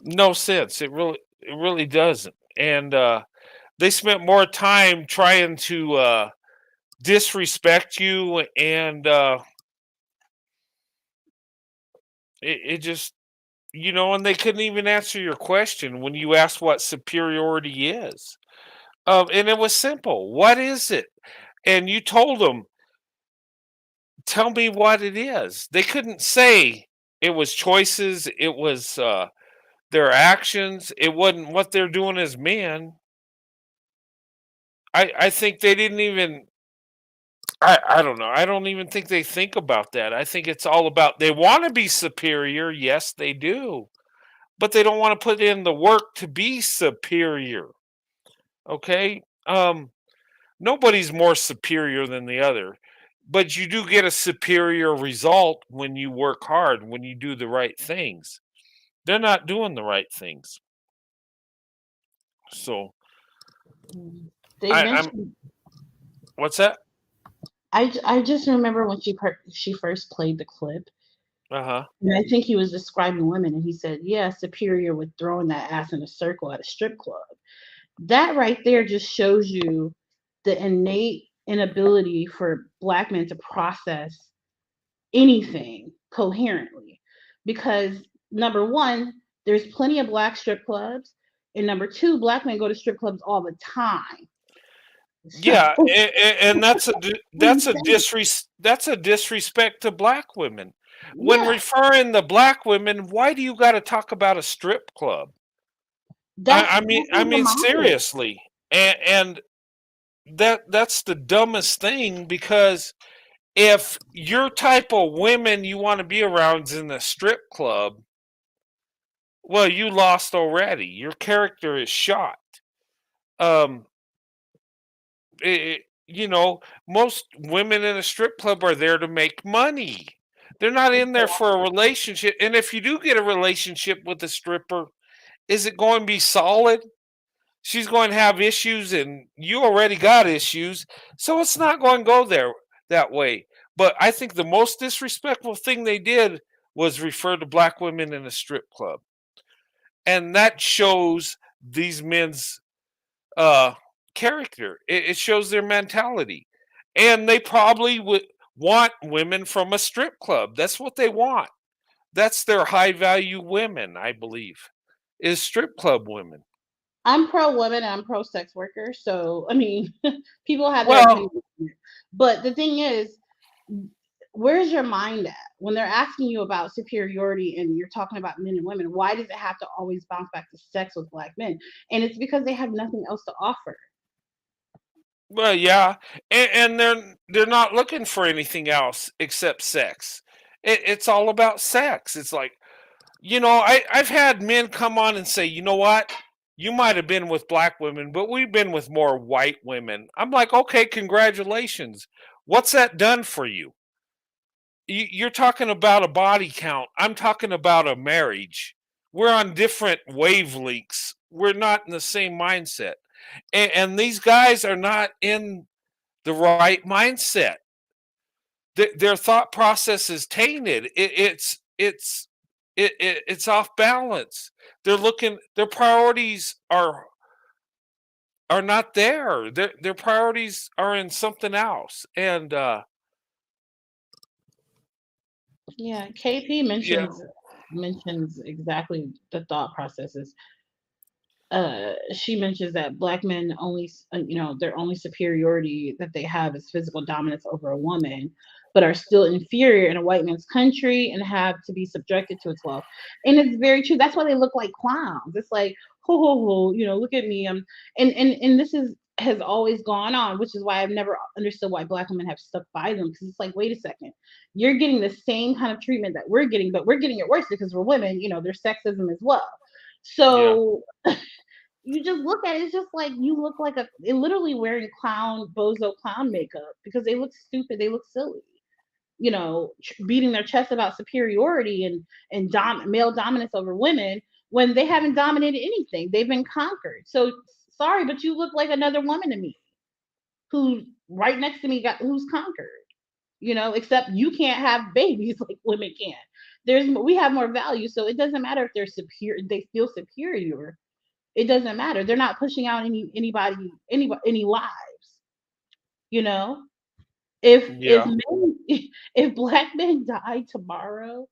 S3: no sense. It really doesn't. And they spent more time trying to disrespect you, and it just and they couldn't even answer your question when you asked what superiority is. And it was simple. What is it? And you told them, tell me what it is. They couldn't say it was choices, it was their actions, it wasn't what they're doing as men. I think they didn't even, I don't know. I don't even think they think about that. I think it's all about they want to be superior. Yes, they do. But they don't want to put in the work to be superior. Okay? Nobody's more superior than the other, but you do get a superior result when you work hard, when you do the right things. They're not doing the right things. So
S2: They
S3: I'm
S2: mentioned.
S3: what's that?
S2: I just remember when she first played the clip,
S3: Uh-huh.
S2: and I think he was describing women, and he said, "Yeah, superior with throwing that ass in a circle at a strip club." That right there just shows you the innate inability for black men to process anything coherently, because number one, there's plenty of black strip clubs, and number two, black men go to strip clubs all the time.
S3: Yeah,
S2: So
S3: and that's
S2: what are you
S3: that's a
S2: saying?
S3: disrespect to black women. When
S2: Yeah,
S3: referring to black women, why do you got to talk about a strip club? I,
S2: that's
S3: I mean,
S2: where your mind is.
S3: seriously, and that's the dumbest thing, because if your type of women you want to be around is in a strip club, well, you lost already. Your character is shot. Um, most women in a strip club are there to make money. They're not in there for a relationship. And if you do get a relationship with a stripper, is it going to be solid? She's going to have issues, and you already got issues, so it's not going to go there that way. But I think the most disrespectful thing they did was refer to black women in a strip club, and that shows these men's uh, character. It shows their mentality, and they probably would want women from a strip club. That's what they want. That's their high value women, I believe, is strip club women.
S2: I'm pro women and I'm pro sex workers. So I mean, people have their
S3: Well,
S2: opinions. But the thing is, where's your mind at when they're asking you about superiority and you're talking about men and women? Why does it have to always bounce back to sex with black men? And it's because they have nothing else to offer.
S3: Well, yeah, and they're not looking for anything else except sex. It's all about sex. It's like, I've had men come on and say, you know what, you might have been with black women, but we've been with more white women. I'm like, okay, congratulations. What's that done for you? You're talking about a body count. I'm talking about a marriage. We're on different wavelengths. We're not in the same mindset, and these guys are not in the right mindset. Their thought process is tainted. It's off balance. They're looking. Their priorities are not there. Their priorities are in something else. And
S2: Yeah, KP
S3: yeah,
S2: mentions exactly the thought processes. She mentions that black men only, their only superiority that they have is physical dominance over a woman, but are still inferior in a white man's country and have to be subjected to its wealth. And it's very true. That's why they look like clowns. It's like, ho ho ho, look at me. And this has always gone on, which is why I've never understood why black women have stuck by them, because it's like, wait a second, you're getting the same kind of treatment that we're getting, but we're getting it worse because we're women. There's sexism as well.
S3: yeah,
S2: So you just look at it, it's just like you look like they're literally wearing bozo clown makeup because they look stupid, they look silly, beating their chest about superiority and male dominance over women when they haven't dominated anything. They've been conquered. So sorry, but you look like another woman to me who right next to me who's conquered. Except you can't have babies like women can. We have more value, so it doesn't matter if they're superior. They feel superior. It doesn't matter. They're not pushing out any lives. You know, if
S3: yeah,
S2: men, if black men died tomorrow,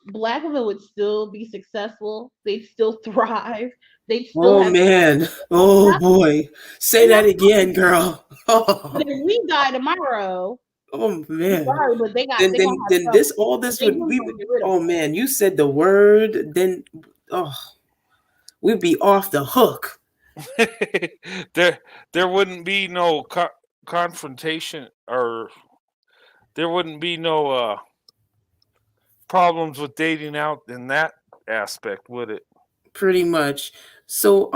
S2: black women would still be successful. They'd still thrive. They'd still
S1: Oh
S2: have.
S1: man. Oh boy. Say
S2: And
S1: that
S2: that's
S1: again, girl.
S2: but if we die tomorrow,
S1: Oh
S2: I'm
S1: man.
S2: sorry, but
S1: Then
S2: they gonna
S1: then
S2: have
S1: then this
S2: trouble.
S1: all this
S2: They
S1: would
S2: really
S1: we
S2: gonna
S1: would
S2: get rid of
S1: oh
S2: us.
S1: man, you said the word, then oh we'd be off the hook.
S3: there wouldn't be no confrontation, or there wouldn't be no problems with dating out in that aspect, would it?
S1: Pretty much. So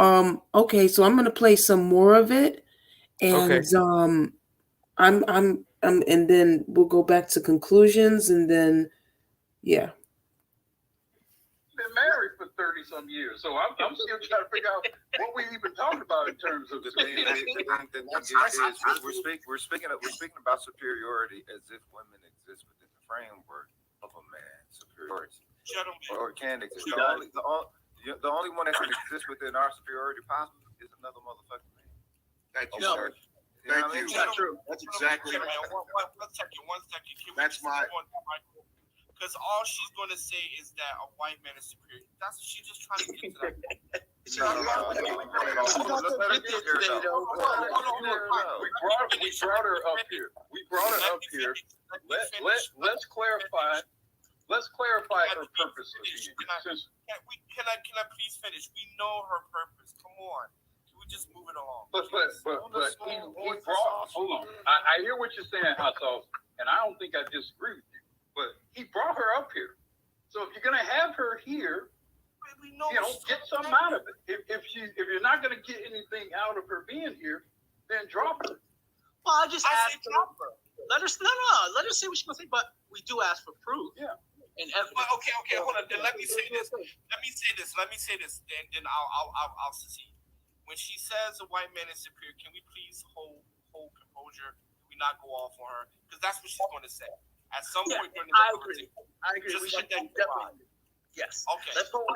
S1: okay, so I'm gonna play some more of it,
S3: Okay.
S1: and and then we'll go back to conclusions, and then yeah.
S5: Been married for 30 some years, so I'm still trying to figure out what we even talking about in terms of
S9: The thing is, we're speaking about superiority as if women exist within the framework of a man's superiority, or can exist. The only one that can exist within our superiority possibly is another motherfucking man.
S4: Thank you,
S8: No.
S4: sir.
S9: You know what I mean?
S8: That's not true. That's exactly
S4: One second.
S8: That's my.
S4: Because all she's going to say is that a white man is superior. That's she's just trying to get to that.
S5: We brought her up here. Let's clarify. Let's clarify her purpose of being.
S4: Can I please finish? We know her purpose. Come on. Can we just move it along?
S5: But he brought. Hold on. I hear what you're saying, Hot Sauce. and I don't think I disagree with you, but he brought her up here. So if you're gonna have her here, get something out of it. If you're not gonna get anything out of her being here, then drop her.
S8: Well, I just asked her. Let her see what she's gonna say. But we do ask for proof.
S5: Yeah.
S8: And evidence.
S4: Well, okay, hold on. Then let me say this. Then I'll secede. When she says a white man is superior, can we please hold composure? Can we not go off on her? Because that's what she's going to say. At some point during the conversation.
S8: I agree.
S4: Just let that
S8: definitely. Yes.
S4: Okay.
S8: Let's hold.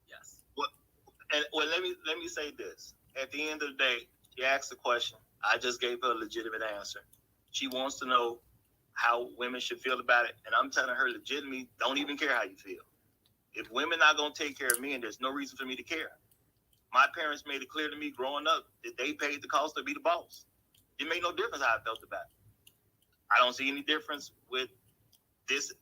S8: Yes.
S6: Well, let me say this. At the end of the day, you asked the question. I just gave her a legitimate answer. She wants to know how women should feel about it, and I'm telling her legitimately, don't even care how you feel. If women not gonna take care of me, and there's no reason for me to care. My parents made it clear to me growing up that they paid the cost to be the boss. It made no difference how I felt about it. I don't see any difference with this.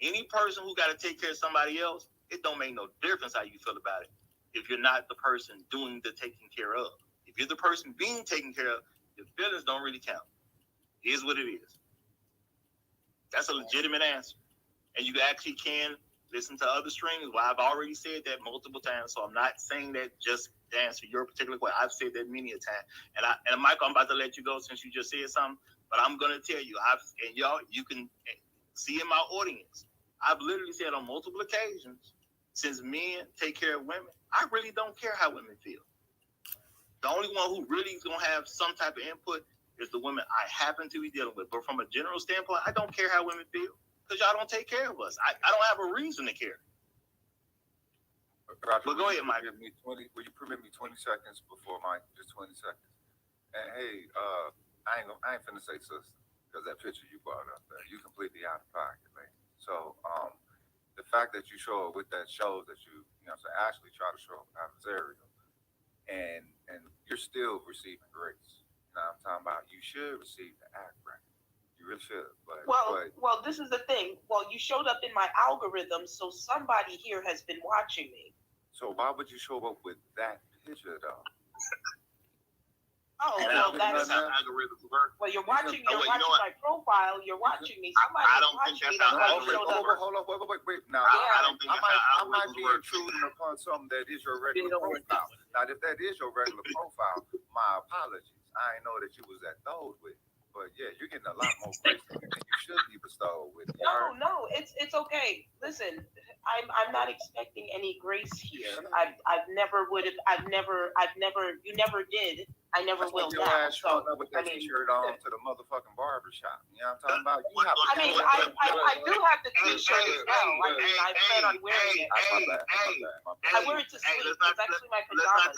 S6: Any person who got to take care of somebody else, it don't make no difference how you feel about it. If you're not the person doing the taking care of, if you're the person being taken care of, your feelings don't really count. It is what it is. That's a legitimate answer. And you actually can listen to other streams. Well, I've already said that multiple times, so I'm not saying that just to answer your particular question. I've said that many a time. And Michael, I'm about to let you go since you just said something, but I'm gonna tell you, and y'all, you can see in my audience, I've literally said on multiple occasions, since men take care of women, I really don't care how women feel. The only one who really is gonna have some type of input is the women I happen to be dealing with. But from a general standpoint, I don't care how women feel because y'all don't take care of us. I don't have a reason to care.
S9: Roger,
S6: but go ahead, Mike.
S9: Will you permit me 20 seconds before Mike? Just 20 seconds. And hey, I ain't finna say sister because that picture you brought up there, you completely out of pocket, man. So the fact that you show up with that shows that you actually try to show up adversarial, and you're still receiving grace. You know what I'm talking about? You should receive the act right. You really should.
S7: Well, this is the thing. Well, you showed up in my algorithm, so somebody here has been watching me.
S9: So why would you show up with that picture, though?
S7: Oh, well, that's
S6: how algorithms work.
S7: Well, you're watching my profile. You're watching me. Somebody
S6: I don't think that's how algorithms work.
S9: Hold on, wait. Now,
S6: I don't think
S9: I might be intruding upon something that is your regular profile. Now, if that is your regular profile, my apologies. I didn't know that you was at those with. But yeah, you're getting a lot more grace than you should be bestowed with.
S7: No, it's okay. Listen, I'm not expecting any grace here. You never did. I never will now.
S9: Your ass showing up with that t-shirt on to the motherfucking barber shop. You know what I'm talking about?
S7: I do have the t-shirt now. I plan on wearing it. I wear it to sleep. It's actually my pajamas.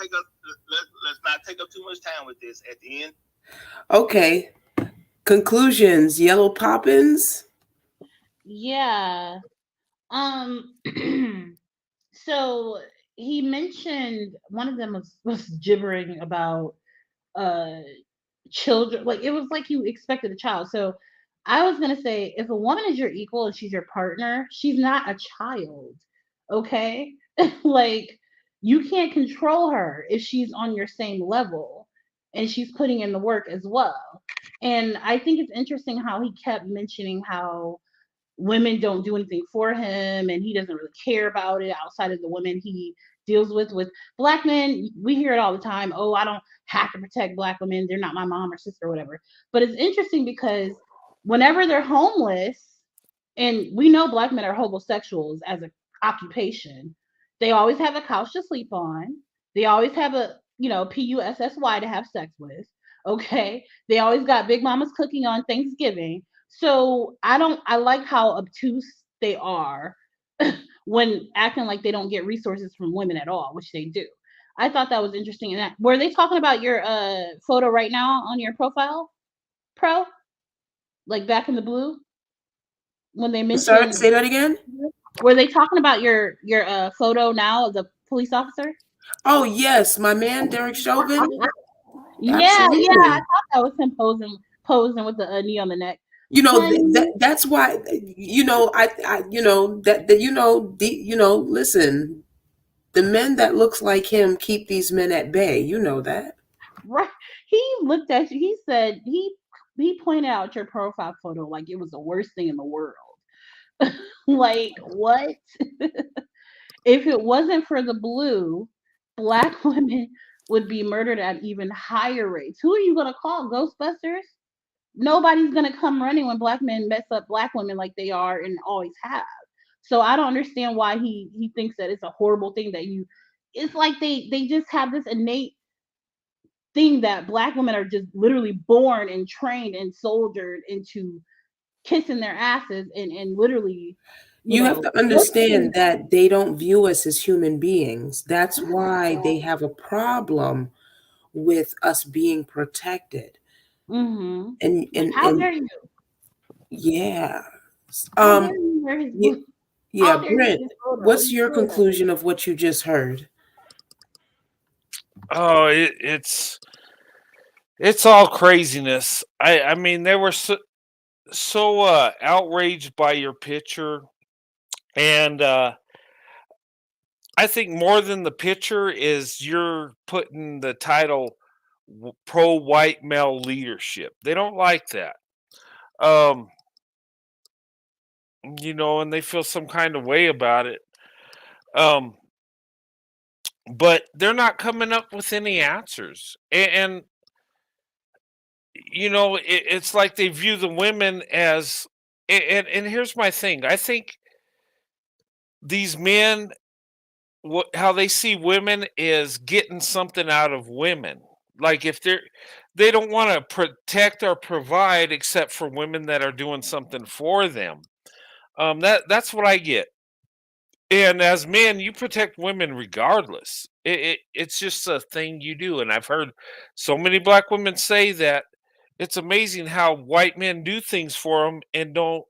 S6: Let's not take up too much time with this. At the end.
S1: Okay. Conclusions, Yellow Poppins.
S2: Yeah. So he mentioned one of them was gibbering about children. Like it was like you expected a child. So I was gonna say, if a woman is your equal and she's your partner, she's not a child. Okay? Like you can't control her if she's on your same level and she's putting in the work as well. And I think it's interesting how he kept mentioning how women don't do anything for him and he doesn't really care about it outside of the women he deals with black men. We hear it all the time. Oh, I don't have to protect black women. They're not my mom or sister or whatever. But it's interesting because whenever they're homeless, and we know black men are homosexuals as an occupation, they always have a couch to sleep on. They always have a, PUSSY to have sex with. Okay. They always got Big Mama's cooking on Thanksgiving. So I like how obtuse they are when acting like they don't get resources from women at all, which they do. I thought that was interesting. And were they talking about your photo right now on your profile, Pro? Like back in the blue? When they mentioned,
S1: sorry, say that again.
S2: Were they talking about your photo now of the police officer?
S1: Oh yes, my man Derek Chauvin.
S2: Yeah, I thought that was him posing with the knee on the neck.
S1: That's why listen, the men that looks like him keep these men at bay. You know that.
S2: Right. He looked at you. He said he he pointed out your profile photo like it was the worst thing in the world. Like, what? If it wasn't for the blue, black women would be murdered at even higher rates. Who are you gonna call? Ghostbusters? Nobody's gonna come running when black men mess up black women like they are and always have. So I don't understand why he thinks that it's a horrible thing that you. It's like they just have this innate thing that black women are just literally born and trained and soldiered into kissing their asses and literally,
S1: You have to understand
S2: working.
S1: that they don't view us as human beings. That's why they have a problem with us being protected.
S2: Mm-hmm.
S1: And
S2: How dare you?
S1: yeah.
S2: How dare you wear his
S1: Yeah,
S2: blue?
S1: yeah,
S2: How dare you
S1: Brent,
S2: his photo?
S1: what's
S2: He's
S1: your
S2: Florida.
S1: conclusion of what you just heard?
S3: Oh, it's all craziness. I mean, they were so outraged by your picture, and I think more than the picture is you're putting the title pro white male leadership. They don't like that. Um, and they feel some kind of way about it. Um, but they're not coming up with any answers. And it's like they view the women as and here's my thing. I think these men how they see women is getting something out of women. Like if they don't want to protect or provide except for women that are doing something for them. That's what I get. And as men, you protect women regardless. It's just a thing you do. And I've heard so many black women say that it's amazing how white men do things for them and don't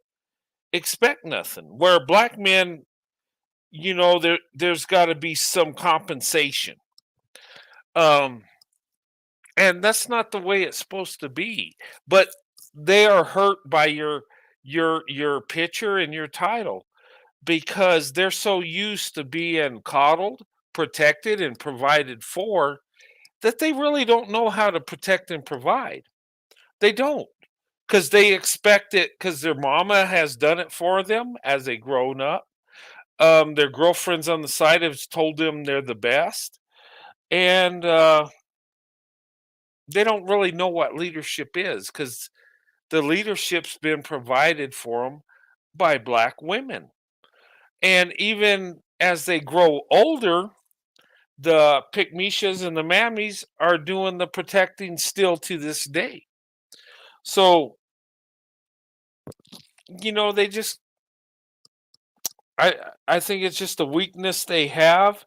S3: expect nothing. Where black men, there's got to be some compensation. Um, and that's not the way it's supposed to be. But they are hurt by your picture and your title because they're so used to being coddled, protected, and provided for that they really don't know how to protect and provide. They don't because they expect it because their mama has done it for them as they grown up. Their girlfriends on the side have told them they're the best, and they don't really know what leadership is because the leadership's been provided for them by black women. And even as they grow older, the Pygmishas and the Mammies are doing the protecting still to this day. So, they just I I think it's just a weakness they have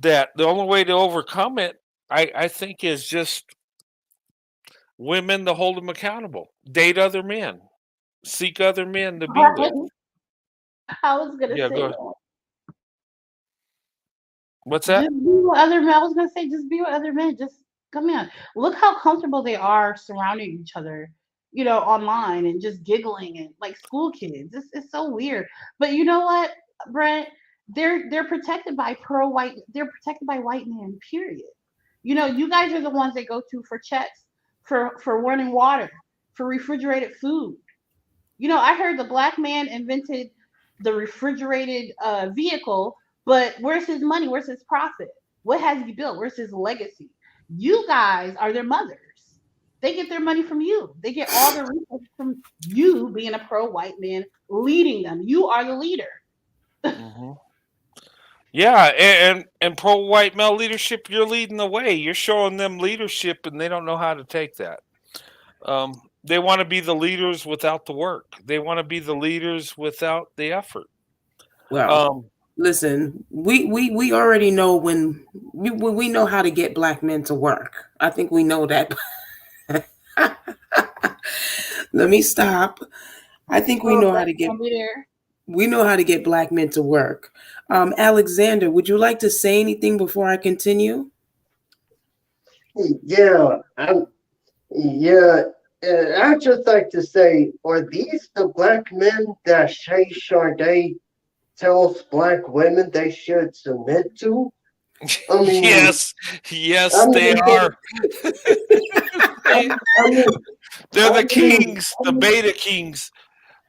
S3: that the only way to overcome it, I think, is just women to hold them accountable. Date other men. Seek other men to be with.
S2: I was gonna
S3: Yeah,
S2: say
S3: go.
S2: that.
S3: What's
S2: Just
S3: that?
S2: be with other men. I was gonna say just be with other men. Just come in. Look how comfortable they are surrounding each other, online and just giggling and like school kids. It's so weird. But you know what, Brent? They're protected by pro white. They're protected by white men. Period. You guys are the ones that go to for checks, for running water, for refrigerated food. I heard the black man invented the refrigerated vehicle, but where's his money? Where's his profit? What has he built? Where's his legacy? You guys are their mothers. They get their money from you. They get all their resources from you being a pro white man leading them. You are the leader.
S3: Hmm. Yeah, and pro white male leadership, you're leading the way. You're showing them leadership, and they don't know how to take that. They want to be the leaders without the work. They want to be the leaders without the effort.
S1: Well,
S3: Um,
S1: listen, we already know we know how to get black men to work. I think we know that. Let me stop. I think we
S2: Oh,
S1: know how
S2: that's
S1: to get
S2: gonna be there.
S1: we know how to get black men to work. Alexander, would you like to say anything before I continue?
S10: Yeah, yeah. I'd just like to say, are these the black men that Shay Sade tells black women they should submit to? I mean,
S3: yes,
S10: I
S3: they
S10: mean,
S3: are.
S10: I mean,
S3: They're the
S10: I mean,
S3: kings, the beta kings.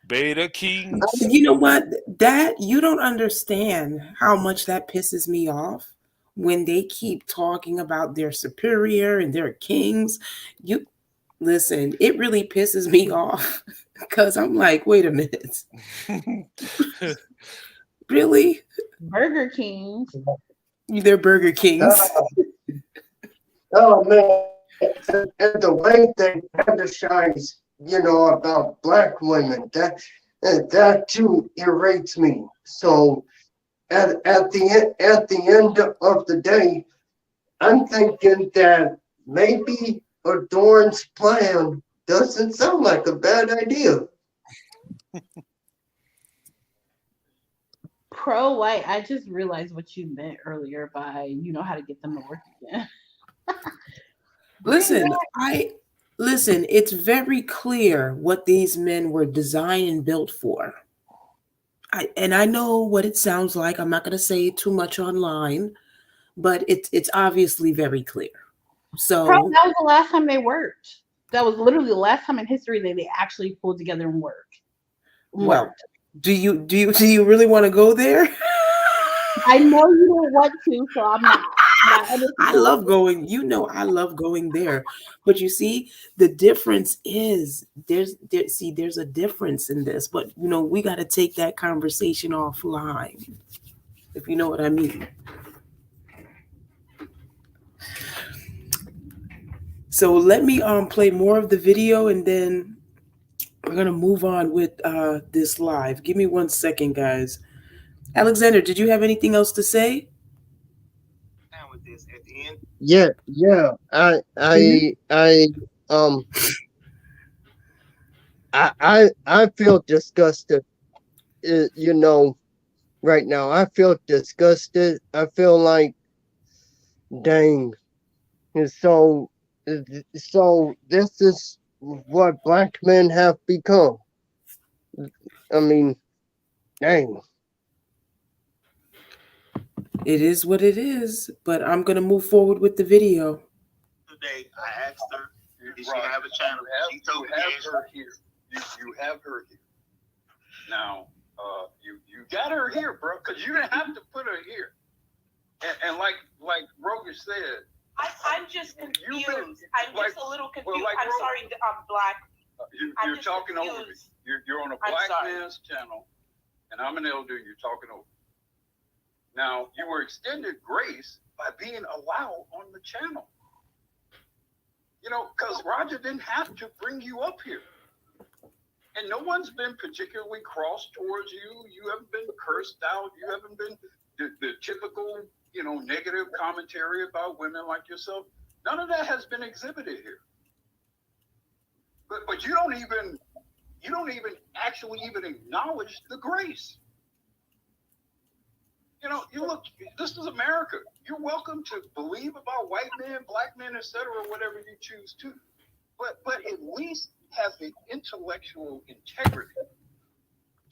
S3: Beta kings.
S1: You know what? That you don't understand how much that pisses me off when they keep talking about their superior and their kings. You listen, it really pisses me off because I'm like, wait a minute, really?
S2: Burger Kings.
S1: They're Burger Kings.
S10: oh man, and the way they fetishize, about black women, that too irritates me. So at the end of the day, I'm thinking that maybe Adorn's plan doesn't sound like a bad idea.
S2: Pro-white. I just realized what you meant earlier by you know how to get them to work again.
S1: Listen, it's very clear what these men were designed and built for. I know what it sounds like. I'm not going to say too much online, but it's obviously very clear. So
S2: that was the last time they worked. That was literally the last time in history they actually pulled together and worked.
S1: Well, do you really want to go there?
S2: I know you don't want to, so I'm not.
S1: I love going, I love going there. But you see, the difference is there's a difference in this, but we got to take that conversation offline, if you know what I mean. So let me play more of the video and then we're gonna move on with this live. Give me 1 second, guys. Alexander, did you have anything else to say?
S10: Yeah. I feel disgusted. Right now I feel disgusted. I feel like, dang. And so this is what black men have become. I mean, dang.
S1: It is what it is, but I'm gonna move forward with the video.
S6: Today, I asked her, did she have a channel? She told me
S5: her here. You have her here. Now, you got her here, bro, because you didn't have to put her here. And like Roger said,
S7: I'm just confused. I'm just a little confused. Well, I'm sorry, I'm black.
S5: You're talking over me. You're on a black man's channel, and I'm an elder, and you're talking over me. Now, you were extended grace by being allowed on the channel. Because Roger didn't have to bring you up here. And no one's been particularly cross towards you. You haven't been cursed out. You haven't been the typical, negative commentary about women like yourself. None of that has been exhibited here. But you don't even actually even acknowledge the grace. You look, this is America. You're welcome to believe about white men, black men, etc., whatever you choose to. But at least have the intellectual integrity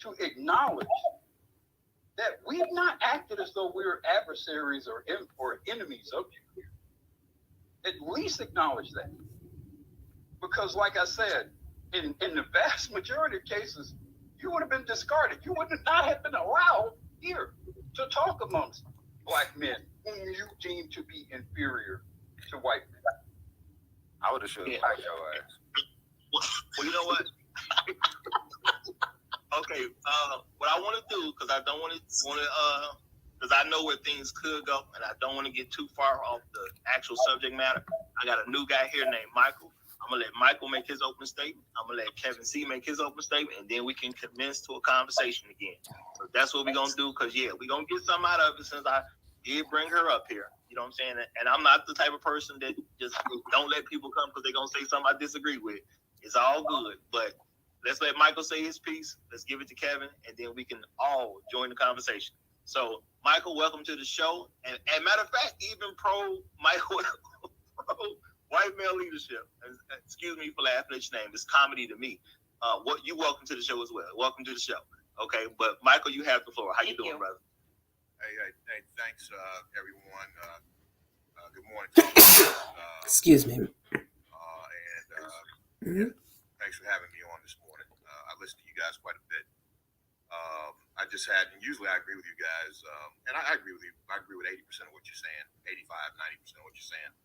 S5: to acknowledge that we've not acted as though we're adversaries or enemies of you. At least acknowledge that. Because like I said, in the vast majority of cases, you would have been discarded. You would not have been allowed here to talk amongst black men whom you deem to be inferior to white men.
S9: I would have should have liked your ass.
S6: Well, you know what? Okay, what I want to do, because I don't want to, because I know where things could go, and I don't want to get too far off the actual subject matter. I got a new guy here named Michael. I'm gonna let Michael make his opening statement. I'm gonna let Kevin C make his opening statement, and then we can commence to a conversation again. So that's what we're gonna do, because we're gonna get something out of it since I did bring her up here. You know what I'm saying? And I'm not the type of person that just don't let people come because they're gonna say something I disagree with. It's all good, but let's let Michael say his piece. Let's give it to Kevin, and then we can all join the conversation. So, Michael, welcome to the show. And matter of fact, even pro-Michael, white male leadership. Excuse me for laughing at your name. It's comedy to me. You welcome to the show as well. Welcome to the show. Okay, but Michael, you have the floor. How you doing, brother?
S11: Hey, thanks, everyone. Good morning to you guys.
S1: Excuse me.
S11: Yeah, thanks for having me on this morning. I listen to you guys quite a bit. I just had, and usually I agree with you guys, and I agree with you. I agree with 80% of what you're saying, 85, 90% of what you're saying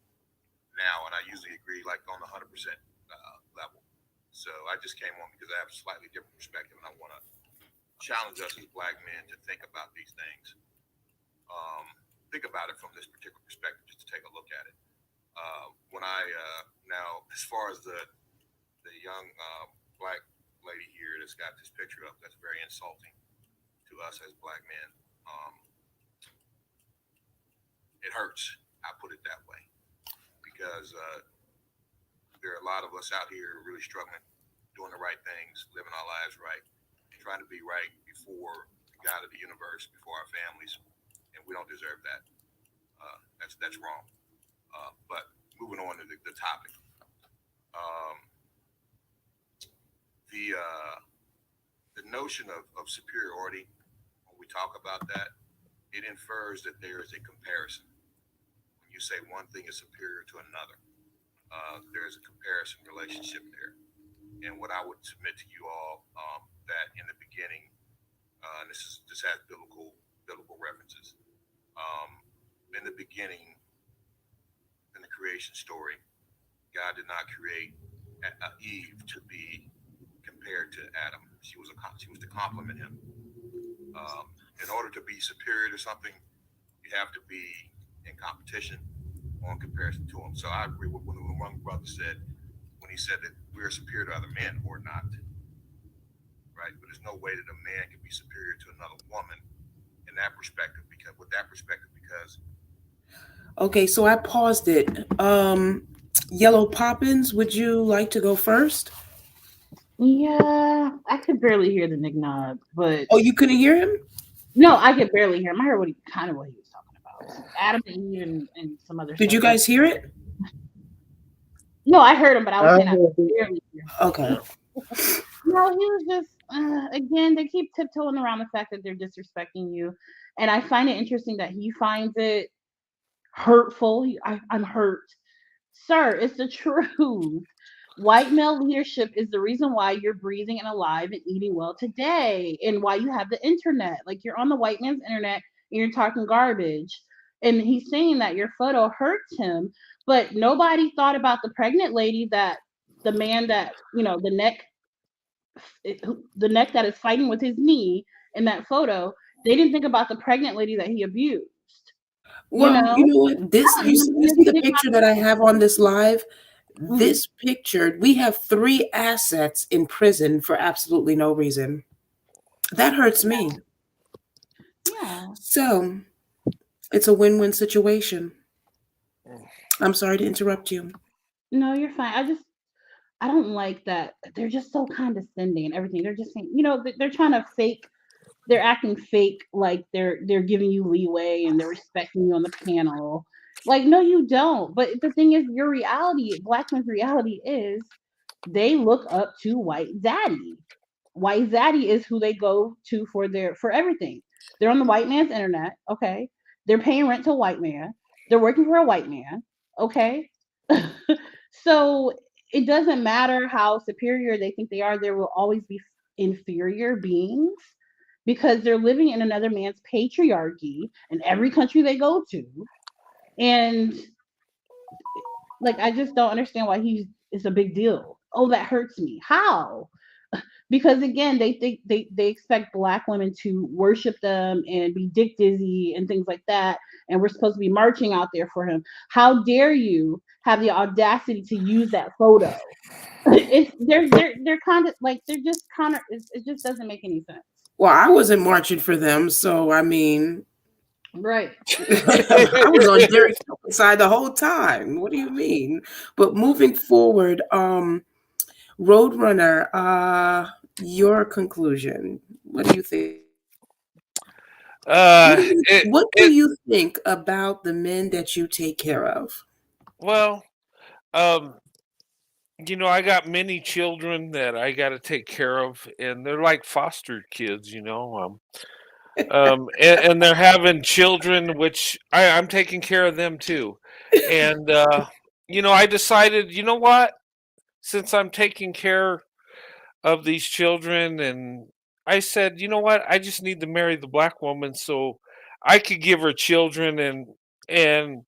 S11: now, and I usually agree like on the 100% level. So I just came on because I have a slightly different perspective, and I want to challenge us as black men to think about these things. Think about it from this particular perspective, just to take a look at it. When I now, as far as the young black lady here that's got this picture up, that's very insulting to us as black men. It hurts. I put it that way because there are a lot of us out here really struggling, doing the right things, living our lives right, trying to be right before the God of the universe, before our families, and we don't deserve that. That's wrong. But moving on to the topic, the notion of superiority, when we talk about that, it infers that there is a comparison. When you say one thing is superior to another, there is a comparison relationship there. And what I would submit to you all, that in the beginning, this has biblical references. In the beginning, in the creation story, God did not create Eve to be compared to Adam. She was to complement him. In order to be superior to something, you have to be in competition or in comparison to him. So I agree with what one brother said when he said that we're superior to other men or not, right? But there's no way that a man can be superior to another woman in that perspective, because
S1: Okay, so I paused it. Yellow Poppins, would you like to go first?
S2: Yeah, I could barely hear the Nignog, but
S1: Oh, you couldn't hear him?
S2: no, I could barely hear him. I heard what he was talking about. Adam and Eve and some other
S1: Did
S2: stuff.
S1: you guys hear it?
S2: No, I heard him, but I was
S10: I
S2: saying I
S10: heard
S2: could
S10: it.
S2: barely hear him.
S1: Okay.
S2: No, he was just again. They keep tiptoeing around the fact that they're disrespecting you, and I find it interesting that he finds it hurtful. I'm hurt, sir. It's the truth. White male leadership is the reason why you're breathing and alive and eating well today, and why you have the internet. Like you're on the white man's internet and you're talking garbage. And he's saying that your photo hurts him, but nobody thought about the pregnant lady that the man that the neck that is fighting with his knee in that photo. They didn't think about the pregnant lady that he abused. You
S1: Well, you
S2: know,
S1: know what? This
S2: I
S1: you
S2: don't
S1: see,
S2: even
S1: you
S2: hear
S1: see
S2: the
S1: the
S2: stigma.
S1: picture that I have on this live.
S2: Mhm.
S1: This picture, we have 3 assets in prison for absolutely no reason. That hurts me.
S2: Yeah.
S1: So it's a win-win situation. I'm sorry to interrupt you.
S2: No, you're fine. I don't like that they're just so condescending and everything. They're just saying, they're trying to fake. They're acting fake, like they're giving you leeway and they're respecting you on the panel. Like, no, you don't. But the thing is, your reality, black men's reality, is they look up to white daddy. White zaddy is who they go to for everything. They're on the white man's internet, okay? They're paying rent to a white man. They're working for a white man, okay? So it doesn't matter how superior they think they are, there will always be inferior beings because they're living in another man's patriarchy in every country they go to. And like I just don't understand why it's a big deal. Oh, that hurts me. How? Because again they think they expect black women to worship them and be dick dizzy and things like that, and we're supposed to be marching out there for him. How dare you have the audacity to use that photo? It's they're kind of like they're just kind of it just doesn't make any sense.
S1: Well, I wasn't marching for them, so I mean,
S2: Right.
S1: I was on Derek's side the whole time. What do you mean? But moving forward, Roadrunner, your conclusion. What do you think?
S3: It
S1: What do
S3: it
S1: you think about the men that you take care of?
S3: well, um, I got many children that I got to take care of, and they're like foster kids. And they're having children, which I'm taking care of them too. And I decided, you know what? Since I'm taking care of these children, and I said, you know what? I just need to marry the black woman so I could give her children and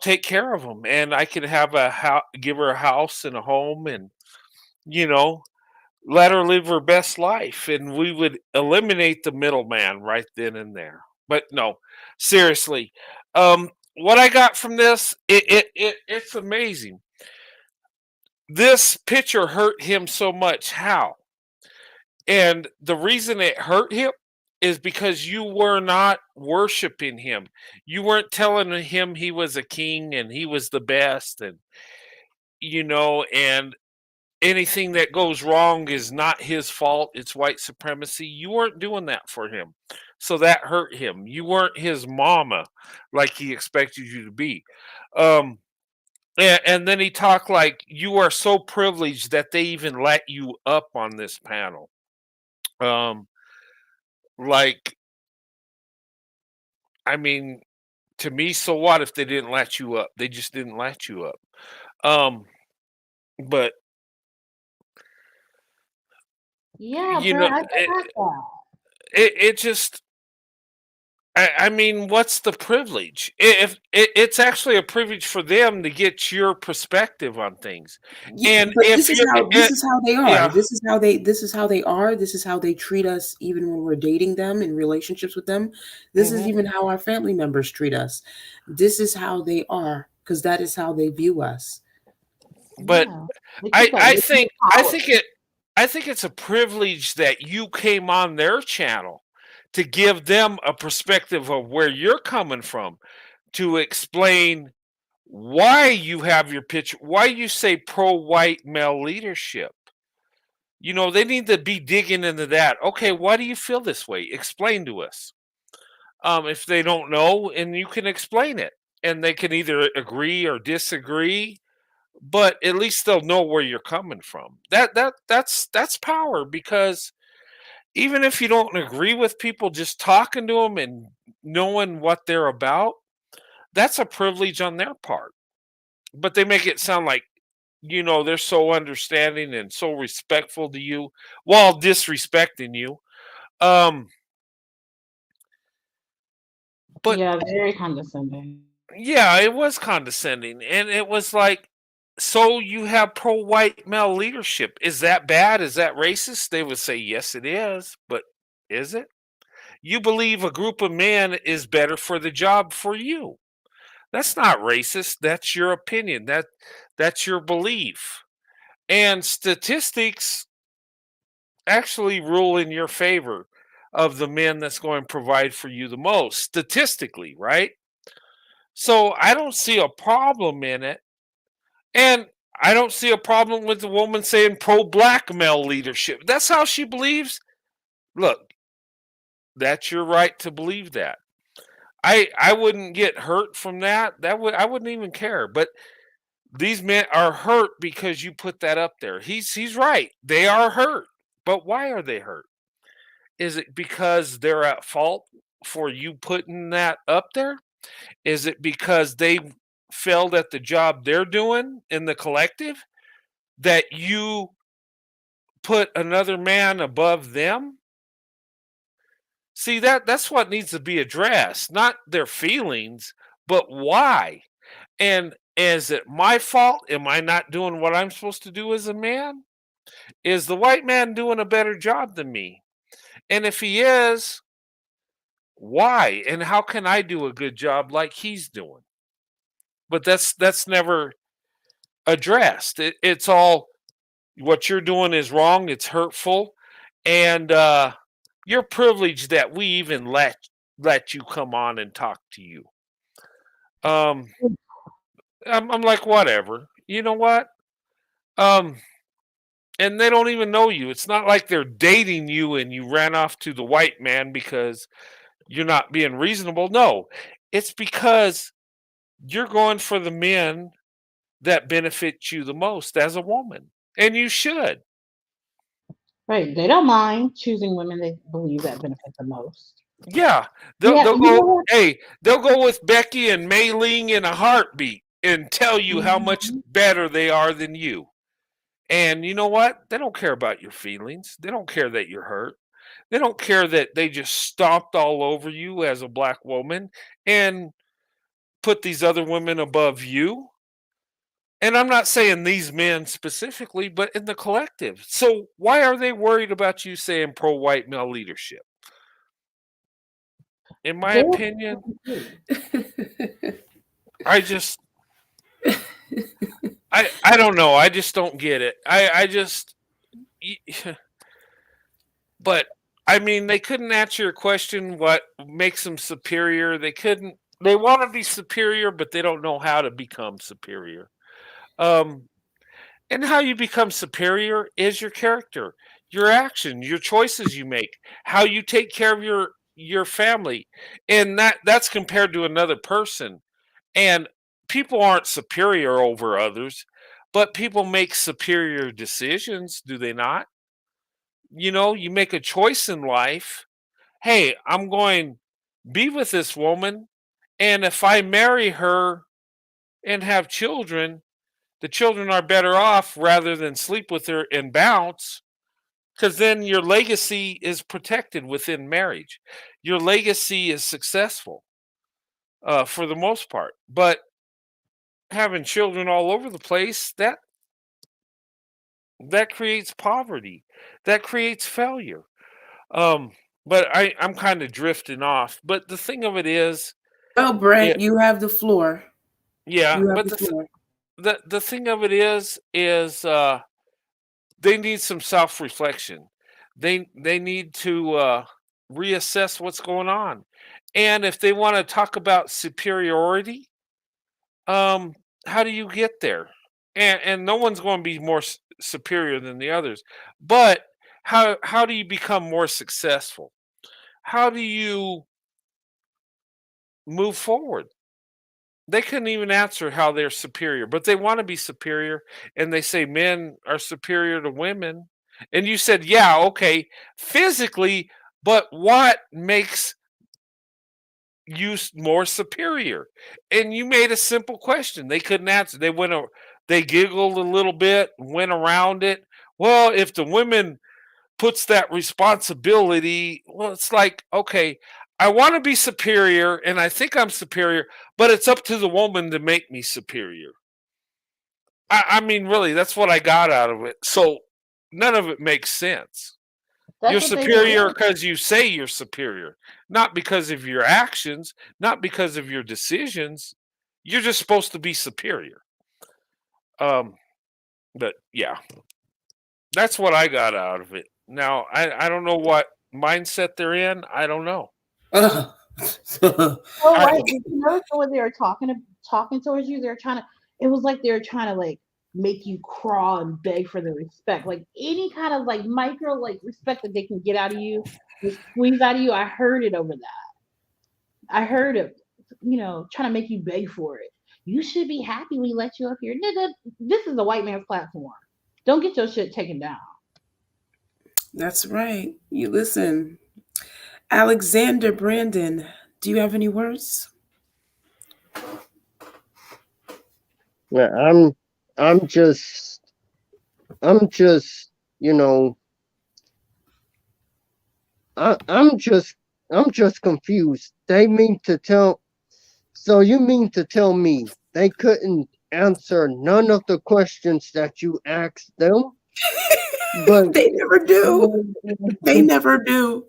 S3: take care of them, and I could have give her a house and a home, and you know let her live her best life, and we would eliminate the middleman right then and there. But no, seriously, what I got from this, it's amazing. This picture hurt him so much. How? And the reason it hurt him is because you were not worshiping him. You weren't telling him he was a king and he was the best, and anything that goes wrong is not his fault. It's white supremacy. You weren't doing that for him. So that hurt him. You weren't his mama like he expected you to be. And then he talked like you are so privileged that they even let you up on this panel. Like, I mean, to me, so what if they didn't let you up? They just didn't let you up. But
S2: Yeah,
S3: you
S2: Brett,
S3: know,
S2: I got that.
S3: it just I mean, what's the privilege? If it's actually a privilege for them to get your perspective on things,
S1: Yeah,
S3: and
S1: but
S3: if you're,
S1: this is how they are.
S3: yeah,
S1: This is how they are. This is how they treat us even when we're dating them in relationships with them. This is even how our family members treat us. This is how they are because that is how they view us.
S3: but
S2: Yeah. They
S3: I
S2: keep that
S3: I
S2: liquid
S3: think I
S2: power.
S3: think it I think it's a privilege that you came on their channel to give them a perspective of where you're coming from, to explain why you have your picture, why you say pro-white male leadership. They need to be digging into that. Okay, why do you feel this way? Explain to us. If they don't know, and you can explain it, and they can either agree or disagree, but at least they'll know where you're coming from. That's power, because even if you don't agree with people, just talking to them and knowing what they're about, that's a privilege on their part. But they make it sound like they're so understanding and so respectful to you while disrespecting you. Um, but
S2: Yeah, very condescending.
S3: yeah, it was condescending, and it was like, so you have pro-white male leadership. Is that bad? Is that racist? They would say, yes, it is. But is it? You believe a group of men is better for the job for you. That's not racist. That's your opinion. That's your belief. And statistics actually rule in your favor of the men that's going to provide for you the most, statistically, right? So I don't see a problem in it. And I don't see a problem with the woman saying pro-black male leadership. That's how she believes. Look, that's your right to believe that. I wouldn't get hurt from that. I wouldn't even care. But these men are hurt because you put that up there. He's right. They are hurt. But why are they hurt? Is it because they're at fault for you putting that up there? Is it because they failed at the job they're doing in the collective that you put another man above them? See, that's what needs to be addressed, not their feelings, but why. And is it my fault? Am I not doing what I'm supposed to do as a man? Is the white man doing a better job than me? And if he is, why? And how can I do a good job like he's doing? But that's never addressed. It's all, what you're doing is wrong. It's hurtful, and you're privileged that we even let you come on and talk to you. Um, I'm like, whatever. You know what? Um, and they don't even know you. It's not like they're dating you and you ran off to the white man because you're not being reasonable. No, it's because you're going for the men that benefit you the most as a woman, and you should.
S2: Right. They don't mind choosing women they believe that benefit the most.
S3: Yeah,
S2: Yeah,
S3: they'll
S2: you know
S3: go.
S2: what?
S3: Hey, they'll go with Becky and Mei Ling in a heartbeat and tell you how much
S2: Mhm.
S3: better they are than you. And you know what? They don't care about your feelings. They don't care that you're hurt. They don't care that they just stomped all over you as a black woman and put these other women above you. And I'm not saying these men specifically, but in the collective. So why are they worried about you saying pro white male leadership? In my
S2: They're
S3: opinion,
S2: confused.
S3: I just I don't know. I just don't get it. I just but I mean they couldn't answer your question what makes them superior. They couldn't they want to be superior but they don't know how to become superior. Um and how you become superior is your character, your action, your choices you make, how you take care of your family. And that's compared to another person. And people aren't superior over others, but people make superior decisions, do they not? You make a choice in life. Hey, I'm going be with this woman, and if I marry her and have children, the children are better off rather than sleep with her and bounce, because then your legacy is protected within marriage. Your legacy is successful for the most part. But having children all over the place, that creates poverty, that creates failure. um but I'm kind of drifting off, but the thing of it is,
S1: Oh, Brent,
S3: it
S1: you have the floor.
S3: yeah
S1: You have
S3: but
S1: the floor.
S3: the thing of it is they need some self-reflection. They need to reassess what's going on. And if they want to talk about superiority, um how do you get there? And no one's going to be more superior than the others, but how do you become more successful? How do you move forward? They couldn't even answer how they're superior, but they want to be superior, and they say men are superior to women. And you said, yeah, okay, physically, but what makes you more superior? And you made a simple question. They couldn't answer. They giggled a little bit, went around it. Well, if the women puts that responsibility, well, it's like, okay, I want to be superior and I think I'm superior, but it's up to the woman to make me superior. I mean, really, that's what I got out of it. So none of it makes sense. You're
S2: That's what they
S3: superior
S2: want.
S3: because you say you're superior, not because of your actions, not because of your decisions. You're just supposed to be superior. Um, but yeah, that's what I got out of it. Now, I don't know what mindset they're in. I don't know.
S1: Ugh.
S2: Oh,
S3: I
S2: right. Did you notice the way they were talking towards you? They're trying to. It was like they were trying to like make you crawl and beg for the respect, like any kind of like micro like respect that they can get out of you, or squeeze out of you. I heard it over that. I heard it. Trying to make you beg for it. You should be happy we let you up here, nigga. This is a white man's platform. Don't get your shit taken down.
S1: That's right. You listen. Alexander Brandon, do you have any words?
S10: Yeah, I'm just, I'm just, you know, I'm just, I'm just confused. They mean to tell, so you mean to tell me they couldn't answer none of the questions that you asked them? But,
S1: They never do. They never do.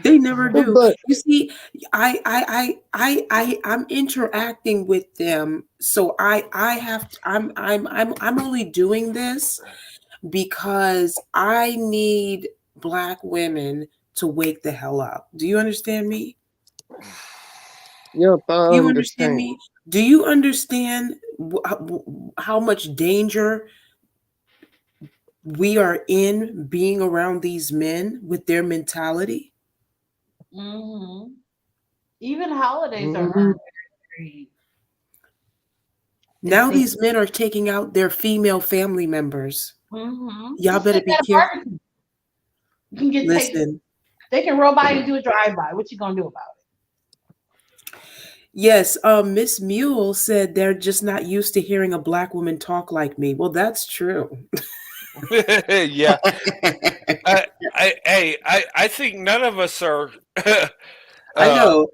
S1: They never do.
S10: but
S1: You see, I'm interacting with them, so I have to, I'm only doing this because I need black women to wake the hell up. Do you understand me?
S10: yep, I
S1: Do you understand
S10: understand.
S1: me? Do you understand how much danger we are in being around these men with their mentality?
S2: Hmm. Even holidays are
S10: Mhm.
S2: earned very
S1: Now
S2: they
S1: these men are taking out their female family members.
S2: Mm-hmm.
S1: Y'all better be careful.
S2: You can get taken.
S1: Listen.
S2: They can roll by and do a drive-by. What you gonna do about it?
S1: Yes, Miss Mule said they're just not used to hearing a black woman talk like me. Well, that's true.
S3: Yeah. I think none of us are
S1: I know.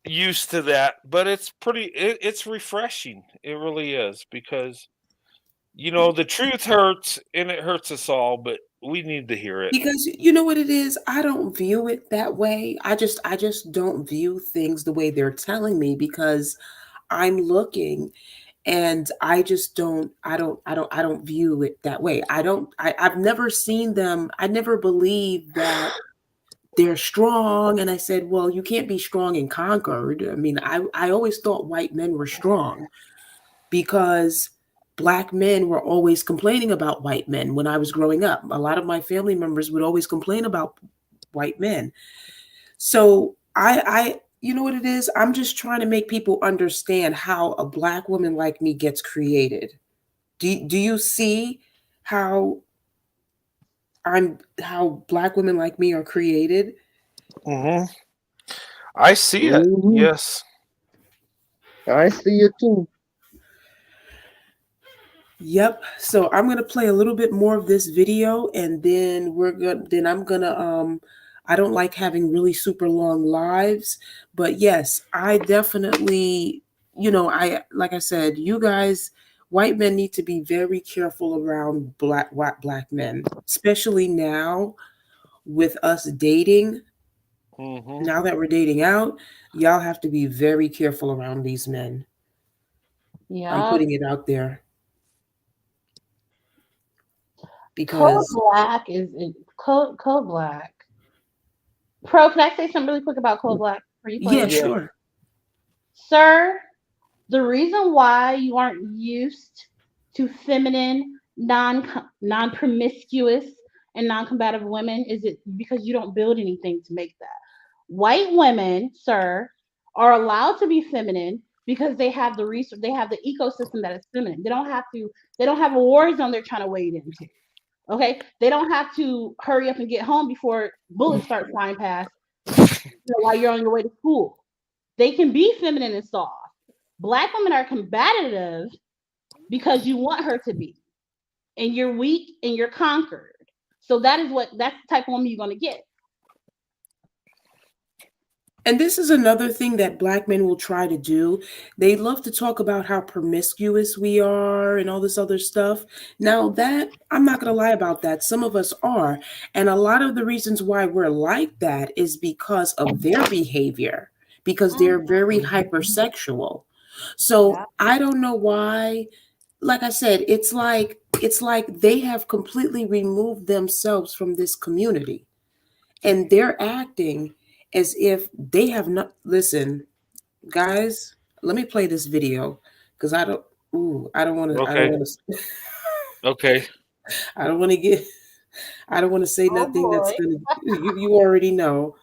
S3: used to that, but it's it's refreshing. It really is, because the truth hurts and it hurts us all, but we need to hear it.
S1: Because you know what it is? I don't view it that way. I just don't view things the way they're telling me, because I'm looking and I don't view it that way. I've never seen them. I never believed that they're strong. And I said, well, you can't be strong and conquered. I mean, I always thought white men were strong, because black men were always complaining about white men when I was growing up. A lot of my family members would always complain about white men. So you know what it is? I'm just trying to make people understand how a black woman like me gets created. Do you see how how black women like me are created?
S3: Mm-hmm. I see it.
S10: Mhm.
S3: Yes.
S10: I see it too.
S1: Yep. So I'm gonna play a little bit more of this video, and then I'm gonna I don't like having really super long lives, but yes, I definitely, I like I said, you guys, white men need to be very careful around black men, especially now with us dating.
S3: Mm-hmm.
S1: Now that we're dating out, y'all have to be very careful around these men. I'm
S2: Yeah.
S1: putting it out there
S2: Code
S1: because
S2: Black is Code Black. Pro, can I say something really quick about Code Black before you play
S1: yeah,
S2: it?
S10: Yeah.
S1: sure.
S2: Sir, the reason why you aren't used to feminine, non promiscuous, and non combative women is it because you don't build anything to make that. White women, sir, are allowed to be feminine because they have the resource, they have the ecosystem that is feminine. They don't have a war zone they're trying to wade into. Okay, they don't have to hurry up and get home before bullets start flying past while you're on your way to school. They can be feminine and soft. Black women are combative because you want her to be, and you're weak and you're conquered. So that's the type of woman you're gonna get.
S1: And this is another thing that black men will try to do. They love to talk about how promiscuous we are and all this other stuff. Now, that, I'm not going to lie about that. Some of us are. And a lot of the reasons why we're like that is because of their behavior, because they're very hypersexual. So I don't know why. Like I said, it's like they have completely removed themselves from this community, and they're acting as if they have not. Listen, guys, let me play this video, because I don't want to, I don't
S3: Okay.
S1: want to,
S3: Okay.
S1: I don't want to get, I don't want to say
S2: Oh
S1: nothing that's
S2: boy.
S1: gonna, you already know.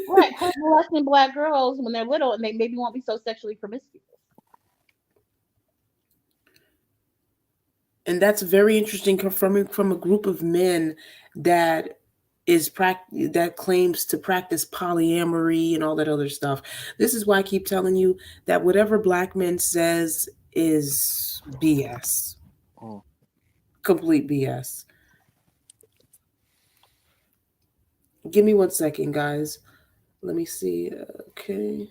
S2: Right, quit molesting black girls when they're little and they maybe won't be so sexually promiscuous.
S1: And that's very interesting, confirming from a group of men that that claims to practice polyamory and all that other stuff. This is why I keep telling you that whatever black men says is BS.
S3: Mm.
S1: Complete BS. Give me 1 second, guys. Let me see. Okay.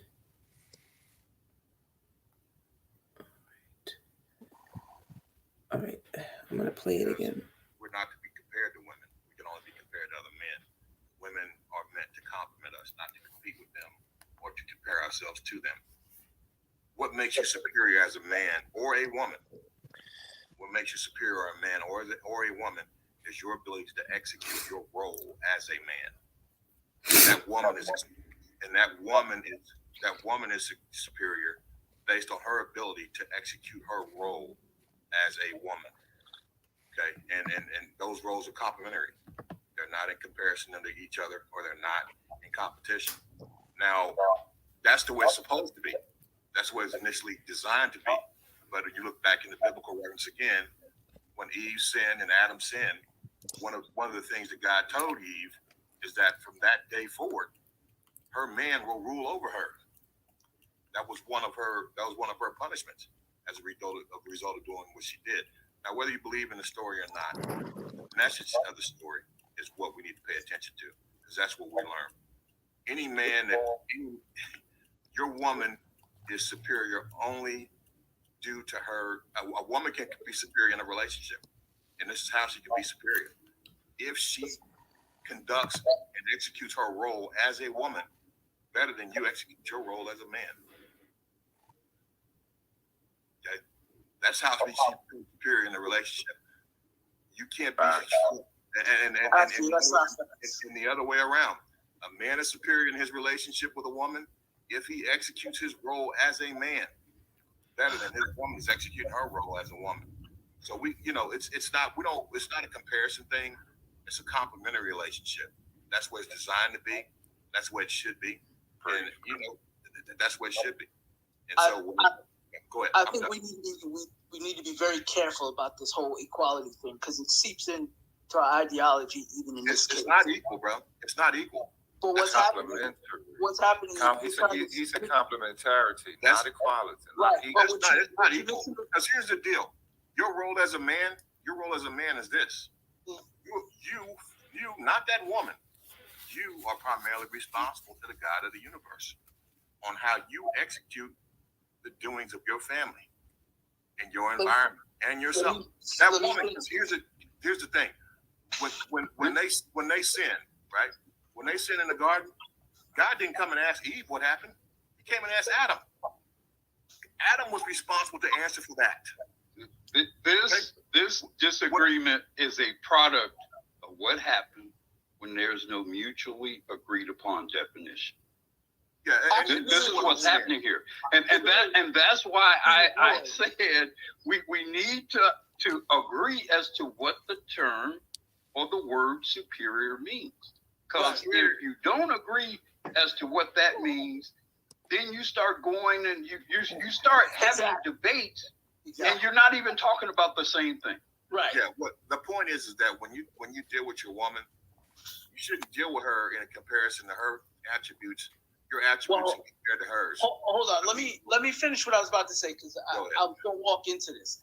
S1: All right. I'm going to play it again.
S11: We're not to be compared to women. We can only be compared to other men. Women are meant to complement us, not to compete with them or to compare ourselves to them. What makes you superior as a man or a woman? What makes you superior as a man or a woman is your ability to execute your role as a man. That woman is superior based on her ability to execute her role as a woman. Okay, and those roles are complementary. They're not in comparison to each other, or they're not in competition. Now, that's the way it's supposed to be. That's the way it's initially designed to be. But if you look back in the biblical reference again, when Eve sinned and Adam sinned, one of the things that God told Eve is that from that day forward, her man will rule over her. That was one of her punishments as a result of doing what she did. Now, whether you believe in the story or not, the message of the story is what we need to pay attention to, because that's what we learn. Any man your woman is superior only due to her. A woman can be superior in a relationship, and this is how she can be superior: if she conducts and executes her role as a woman better than you execute your role as a man. Okay, that's how she's superior in a relationship. You can't be, and the other way around. A man is superior in his relationship with a woman if he executes his role as a man better than his woman is executing her role as a woman. So it's not a comparison thing. It's a complementary relationship. That's what it's designed to be. That's what it should be. And that's what it should be. And so go ahead.
S8: I think we need to be very careful about this whole equality thing, because it seeps into our ideology even in this case.
S11: It's not equal, bro. It's not equal.
S8: But what's happening?
S9: He said complementarity,
S11: that's
S9: not equality.
S8: Right.
S11: It's not equal. Because here's the deal: your role as a man is this. You, not that woman. You are primarily responsible to the God of the universe on how you execute the doings of your family and your environment and yourself. That woman. Here's the thing: when they sin, right? When they sinned in the garden, God didn't come and ask Eve what happened. He came and asked Adam. Adam was responsible to answer for that.
S5: This disagreement is a product of what happened when there's no mutually agreed upon definition.
S11: Yeah,
S5: this is what's happening here, and that's why I said we need to agree as to what the term or the word superior means. Because if you don't agree as to what that means, then you start going and you start having debates, and you're not even talking about the same thing.
S8: Right.
S11: Yeah. What the point is that when you deal with your woman, you shouldn't deal with her in a comparison to her attributes. Your attributes compared to hers.
S8: Hold on. Let me finish what I was about to say, because I'm going to walk into this.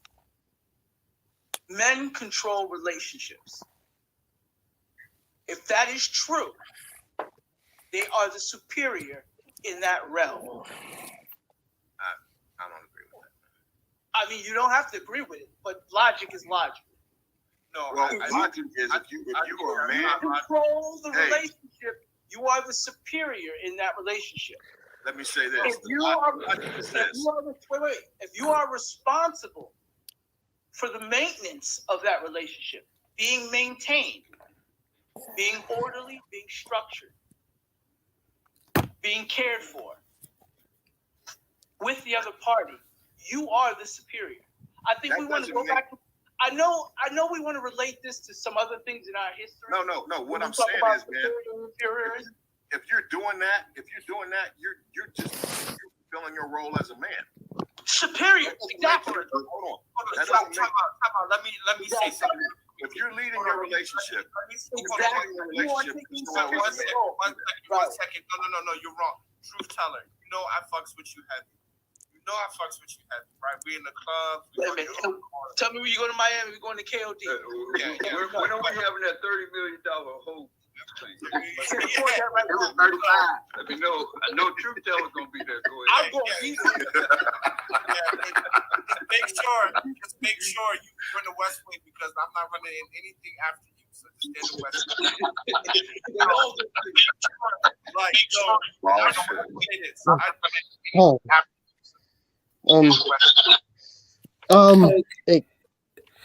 S8: Men control relationships. If that is true, they are the superior in that realm.
S11: I don't agree with that.
S8: I mean, you don't have to agree with it, but logic is logic.
S11: No, logic is if you are a man,
S8: control the relationship, you are the superior in that relationship.
S11: Let me say this.
S8: If you are responsible for the maintenance of that relationship, being maintained, being orderly, being structured, being cared for with the other party, you are the superior. I think we want to go back to, I know we want to relate this to some other things in our history.
S11: No. What I'm saying is, man, if you're doing that, you're just fulfilling your role as a man.
S8: Superior, exactly.
S11: Hold on.
S4: Time out. Let me say something.
S11: If you're leading your relationship,
S4: One second. No, you're wrong. Truth teller. You know I fucks with you heavy. Right? We in the club.
S8: Tell me when you go to Miami, we're going to KOD.
S5: When are we having that $30 million hope?
S8: Let
S5: me know. I know truth teller's gonna be there. Go ahead.
S8: I'm going to be there.
S4: Just make sure you run the West Wing, because I'm not running in anything after you. So just stay in the West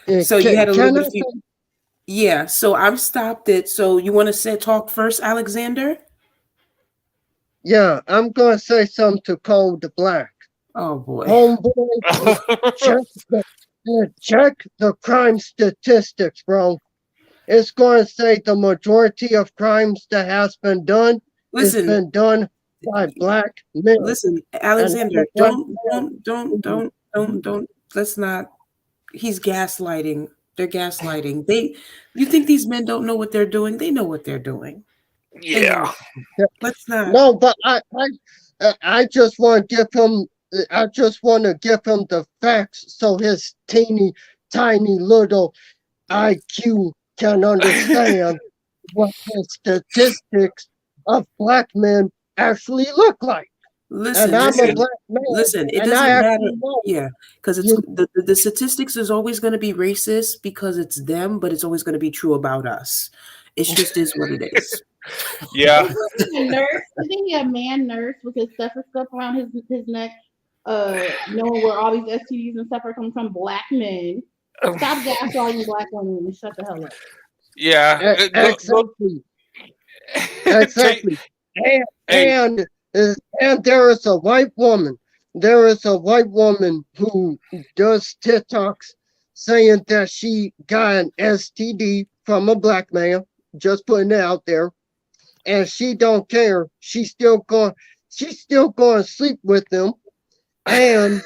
S1: Wing. So you had a little bit. Yeah, so I've stopped it. So you want to talk first, Alexander?
S10: Yeah, I'm going to say something to Cole the Black.
S1: Oh, boy.
S10: Homeboy, check the crime statistics, bro. It's going to say the majority of crimes that has been done has been done by black men.
S1: Listen, Alexander, don't. Let's not. He's gaslighting They're gaslighting. You think these men don't know what they're doing? They know what they're doing. They know.
S3: Yeah.
S1: Let's not.
S10: No, but I just want to give him. I just want to give him the facts so his teeny tiny little IQ can understand what the statistics of black men actually look like.
S1: Listen,
S10: And I'm a
S1: listen,
S10: black man,
S1: listen. It
S10: and I
S1: doesn't matter.
S10: actually know.
S1: Yeah, because it's
S10: You,
S1: the statistics is always going to be racist because it's them, but it's always going to be true about us. It just is what it is.
S3: Yeah.
S2: Isn't he a nurse? Isn't he a man nurse with his stethoscope around his neck, knowing where all these STDs and stuff are coming from? Black men. Stop gaslighting black women and shut the hell up.
S3: Yeah.
S10: exactly,
S3: Take,
S10: exactly. And
S3: hey,
S10: and and there is a white woman. There is a white woman who does TikToks saying that she got an STD from a black man. Just putting it out there, and she don't care. She's still going. She's still going to sleep with them, and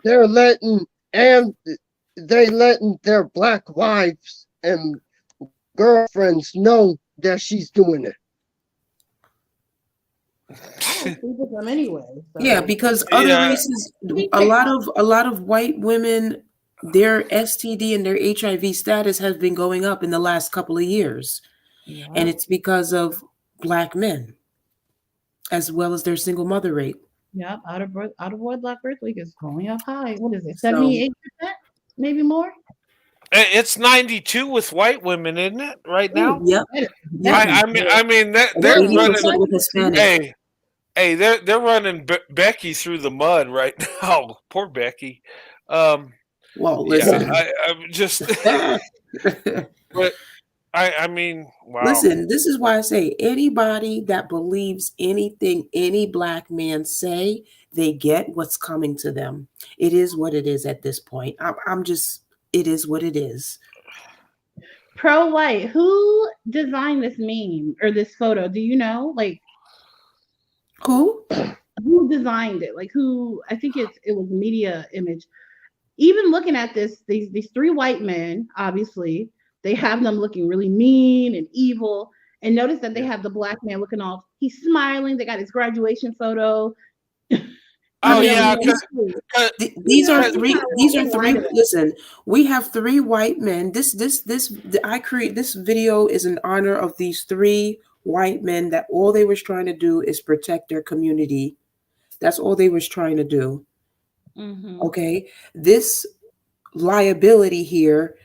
S10: they're letting and they letting their black wives and girlfriends know that she's doing it.
S2: I don't sleep with them anyway. So.
S1: Yeah, because other
S3: yeah.
S1: races, a lot of white women, their STD and their HIV status has been going up in the last couple of years, and it's because of black men, as well as their single mother rate.
S2: Yep, out of wedlock birth rate is going up high. What is it?
S1: So
S2: 78%, maybe more.
S3: It's 92 with white women, isn't it? Right now.
S1: yep, yep.
S3: I mean that
S1: And
S3: they're
S1: 80%
S3: running.
S1: with Hispanic.
S3: Hey, they're running Becky through the mud right now. Poor Becky.
S1: Well,
S3: Yeah,
S1: listen.
S3: I'm just. But I mean, wow.
S1: Listen, this is why I say anybody that believes anything any black man say, they get what's coming to them. It is what it is at this point. I'm just, it is what it is.
S2: Pro white. Who designed this meme or this photo? Do you know? Like,
S1: who
S2: designed it? Like, who? I think it was media image. Even looking at this, these three white men, obviously, they have them looking really mean and evil. And notice that they have the black man looking off. He's smiling. They got his graduation photo.
S3: Oh yeah,
S1: these are three. Listen, we have three white men. I create this video is in honor of these three white men that all they was trying to do is protect their community. That's all they was trying to do.
S2: Mm-hmm.
S1: Okay, this liability here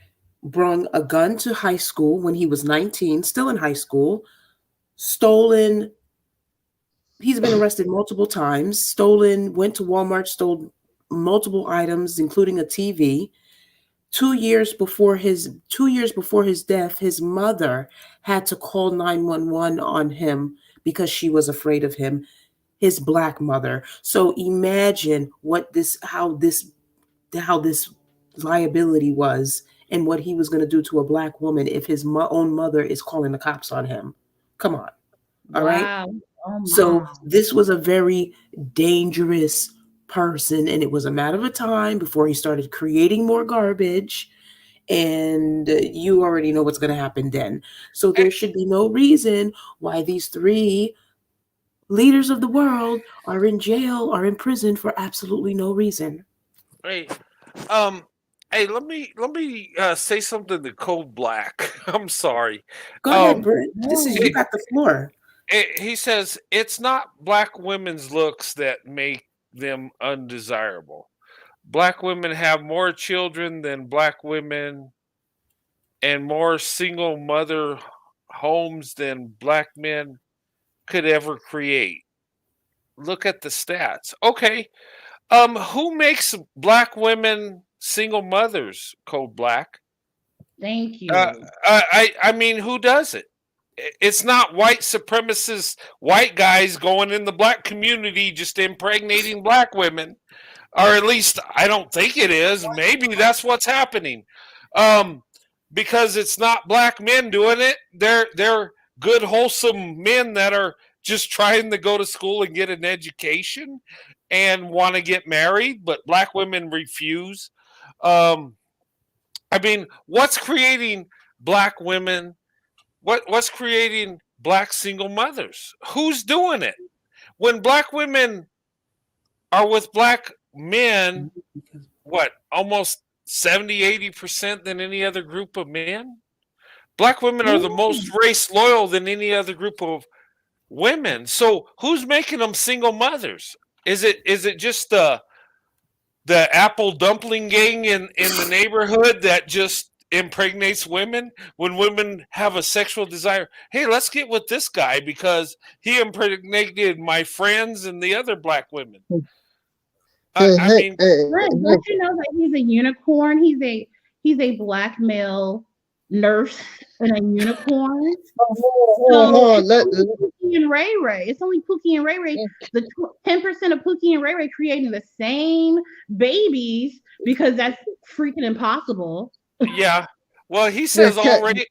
S1: brought a gun to high school when he was 19, still in high school, stolen. He's been arrested multiple times, stolen, went to Walmart, stole multiple items, including a TV. 2 years before his death, his mother had to call 911 on him because she was afraid of him, his black mother. So imagine how this liability was and what he was going to do to a black woman if his own mother is calling the cops on him. Come on. All right.
S2: Oh,
S1: so this was a very dangerous person, and it was a matter of time before he started creating more garbage, and you already know what's going to happen then. So there should be no reason why these three leaders of the world are in jail or in prison for absolutely no reason.
S3: Hey, let me say something to Cold Black. I'm sorry.
S1: Go ahead, Brent. You got the floor.
S3: He says it's not black women's looks that make them undesirable. Black women have more children than black women and more single mother homes than black men could ever create. Look at the stats. Okay. Who makes black women single mothers, Cold Black?
S2: Thank you.
S3: I mean, who does it? It's not white supremacist white guys going in the black community just impregnating black women, or at least I don't think it is. Maybe that's what's happening, because it's not black men doing it. They're good, wholesome men that are just trying to go to school and get an education and want to get married, but black women refuse. I mean, what's creating black women? What's creating black single mothers? Who's doing it? When black women are with black men, what, almost 70-80% than any other group of men? Black women are the most race loyal than any other group of women. So who's making them single mothers? Is it just the apple dumpling gang in the neighborhood that just impregnates women when women have a sexual desire? Hey, let's get with this guy because he impregnated my friends and the other black women. I mean,
S2: Right, don't you know that he's a unicorn? He's a black male nurse and a unicorn. So it's only Pookie and Ray Ray. It's only Pookie and Ray Ray. The 10% of Pookie and Ray Ray creating the same babies because that's freaking impossible.
S3: yeah. Well, he says already.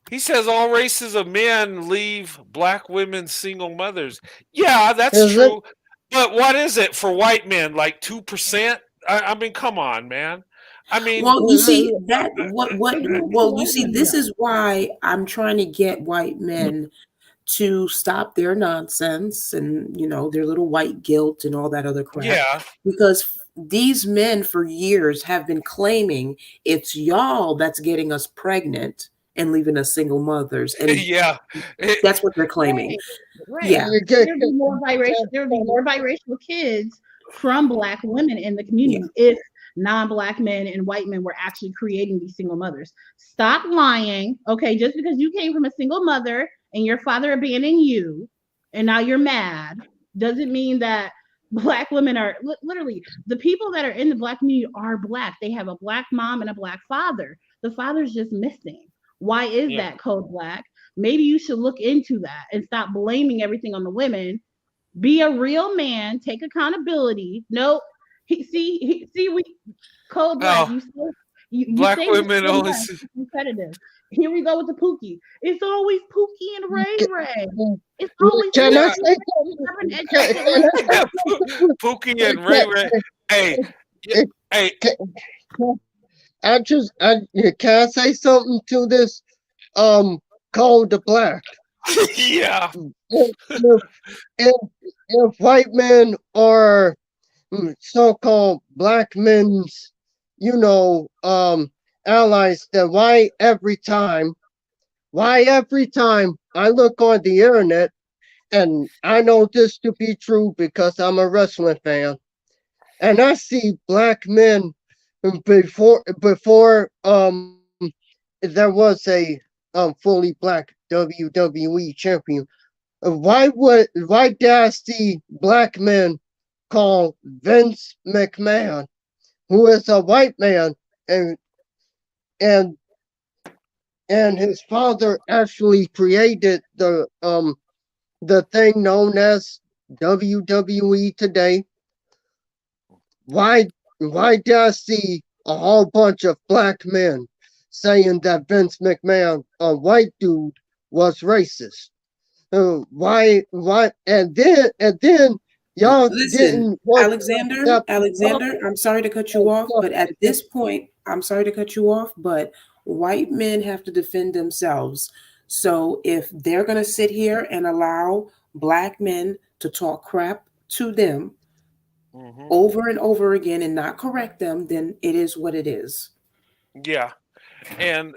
S3: He says all races of men leave black women single mothers. Yeah, that's true. But what is it for white men? Like 2%? I mean, come on, man. I mean,
S1: well, you see that you see, this is why I'm trying to get white men to stop their nonsense and their little white guilt and all that other crap.
S3: Yeah.
S1: Because these men for years have been claiming it's y'all that's getting us pregnant and leaving us single mothers, and
S3: yeah,
S1: that's what they're claiming.
S2: Right.
S1: Yeah,
S2: there would be more biracial kids from black women in the community if non-black men and white men were actually creating these single mothers. Stop lying, okay? Just because you came from a single mother and your father abandoned you, and now you're mad, doesn't mean that black women are literally the people that are in the black community are black. They have a black mom and a black father. The father's just missing. Why is that code black? Maybe you should look into that and stop blaming everything on the women. Be a real man. Take accountability. No, we code black. You
S3: black
S2: say
S3: women only
S2: competitive. Here we go with the Pookie. It's always Pookie and Ray Ray. It's always
S3: Pookie and Ray Ray. Hey.
S10: Can I say something to this? Code the black.
S3: Yeah.
S10: If white men are so-called black men's, allies, then why every time I look on the internet, and I know this to be true because I'm a wrestling fan, and I see black men before there was a fully black WWE champion. Why did I see black men call Vince McMahon, who is a white man, and his father actually created the thing known as WWE today? Why did I see a whole bunch of black men saying that Vince McMahon, a white dude, was racist? Why? And then y'all
S1: listen,
S10: didn't want
S1: Alexander, I'm sorry to cut you off, but at this point, I'm sorry to cut you off, but white men have to defend themselves. So if they're going to sit here and allow black men to talk crap to them over and over again and not correct them, then it is what it is.
S3: Yeah. And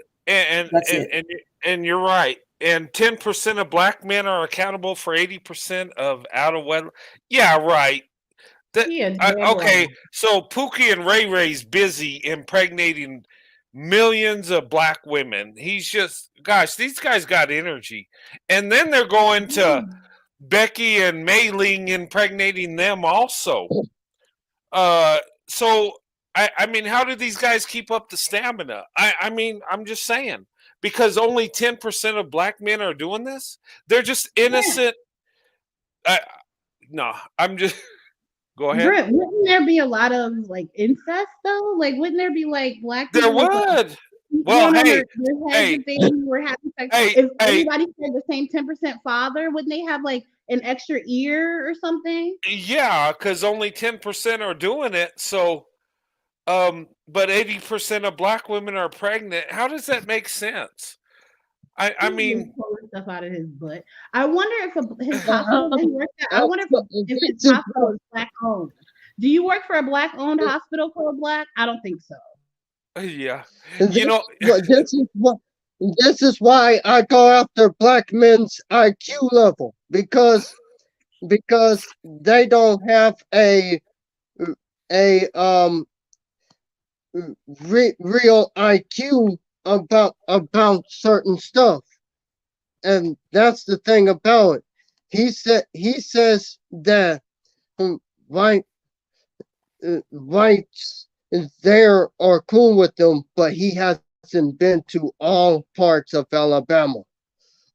S3: you're right. And 10% of black men are accountable for 80% of out of wedlock. Yeah, right. Okay, so Pookie and Ray Ray's busy impregnating millions of black women. He's just, gosh, these guys got energy. And then they're going to Becky and Mei-Ling impregnating them also. So I mean, how do these guys keep up the stamina? I mean, I'm just saying, because only 10% of black men are doing this. They're just innocent. No, I'm just. Go ahead.
S2: Britt, wouldn't there be a lot of like incest though? Like, wouldn't there be like black
S3: there
S2: people?
S3: Would. Well, hey,
S2: were having sex. If everybody said the same 10% father, wouldn't they have like an extra ear or something?
S3: Yeah, because only 10% are doing it. So, But 80% of black women are pregnant. How does that make sense? I mean,
S2: pulling stuff out of his butt. I wonder if his hospital that he works at. I
S10: I'm
S2: wonder if his
S10: this is
S2: hospital is black owned. Do you work for a black owned hospital called Black? I don't think so.
S3: yeah,
S10: this
S3: you know,
S10: this is why I go after black men's IQ level because they don't have a real IQ about certain stuff, and that's the thing about it. He says that white whites there are cool with them, but he hasn't been to all parts of Alabama.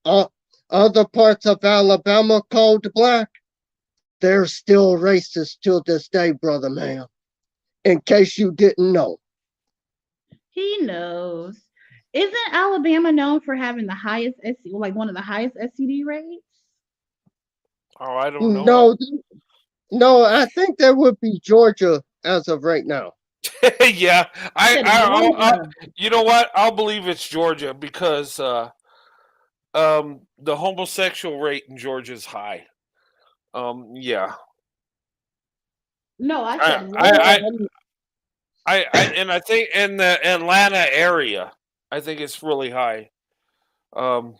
S10: All other parts of Alabama called black, they're still racist till this day, brother man. In case you didn't know.
S2: He knows. Isn't Alabama known for having the highest like one of the highest STD rates?
S3: oh, I don't know.
S10: No, no, I think that would be Georgia as of right now.
S3: Yeah,
S2: Said Georgia.
S3: you know what? I'll believe it's Georgia because the homosexual rate in Georgia is high. Yeah,
S2: No, I
S3: I
S2: said
S3: I
S2: Georgia.
S3: and I think in the Atlanta area, I think it's really high. Um,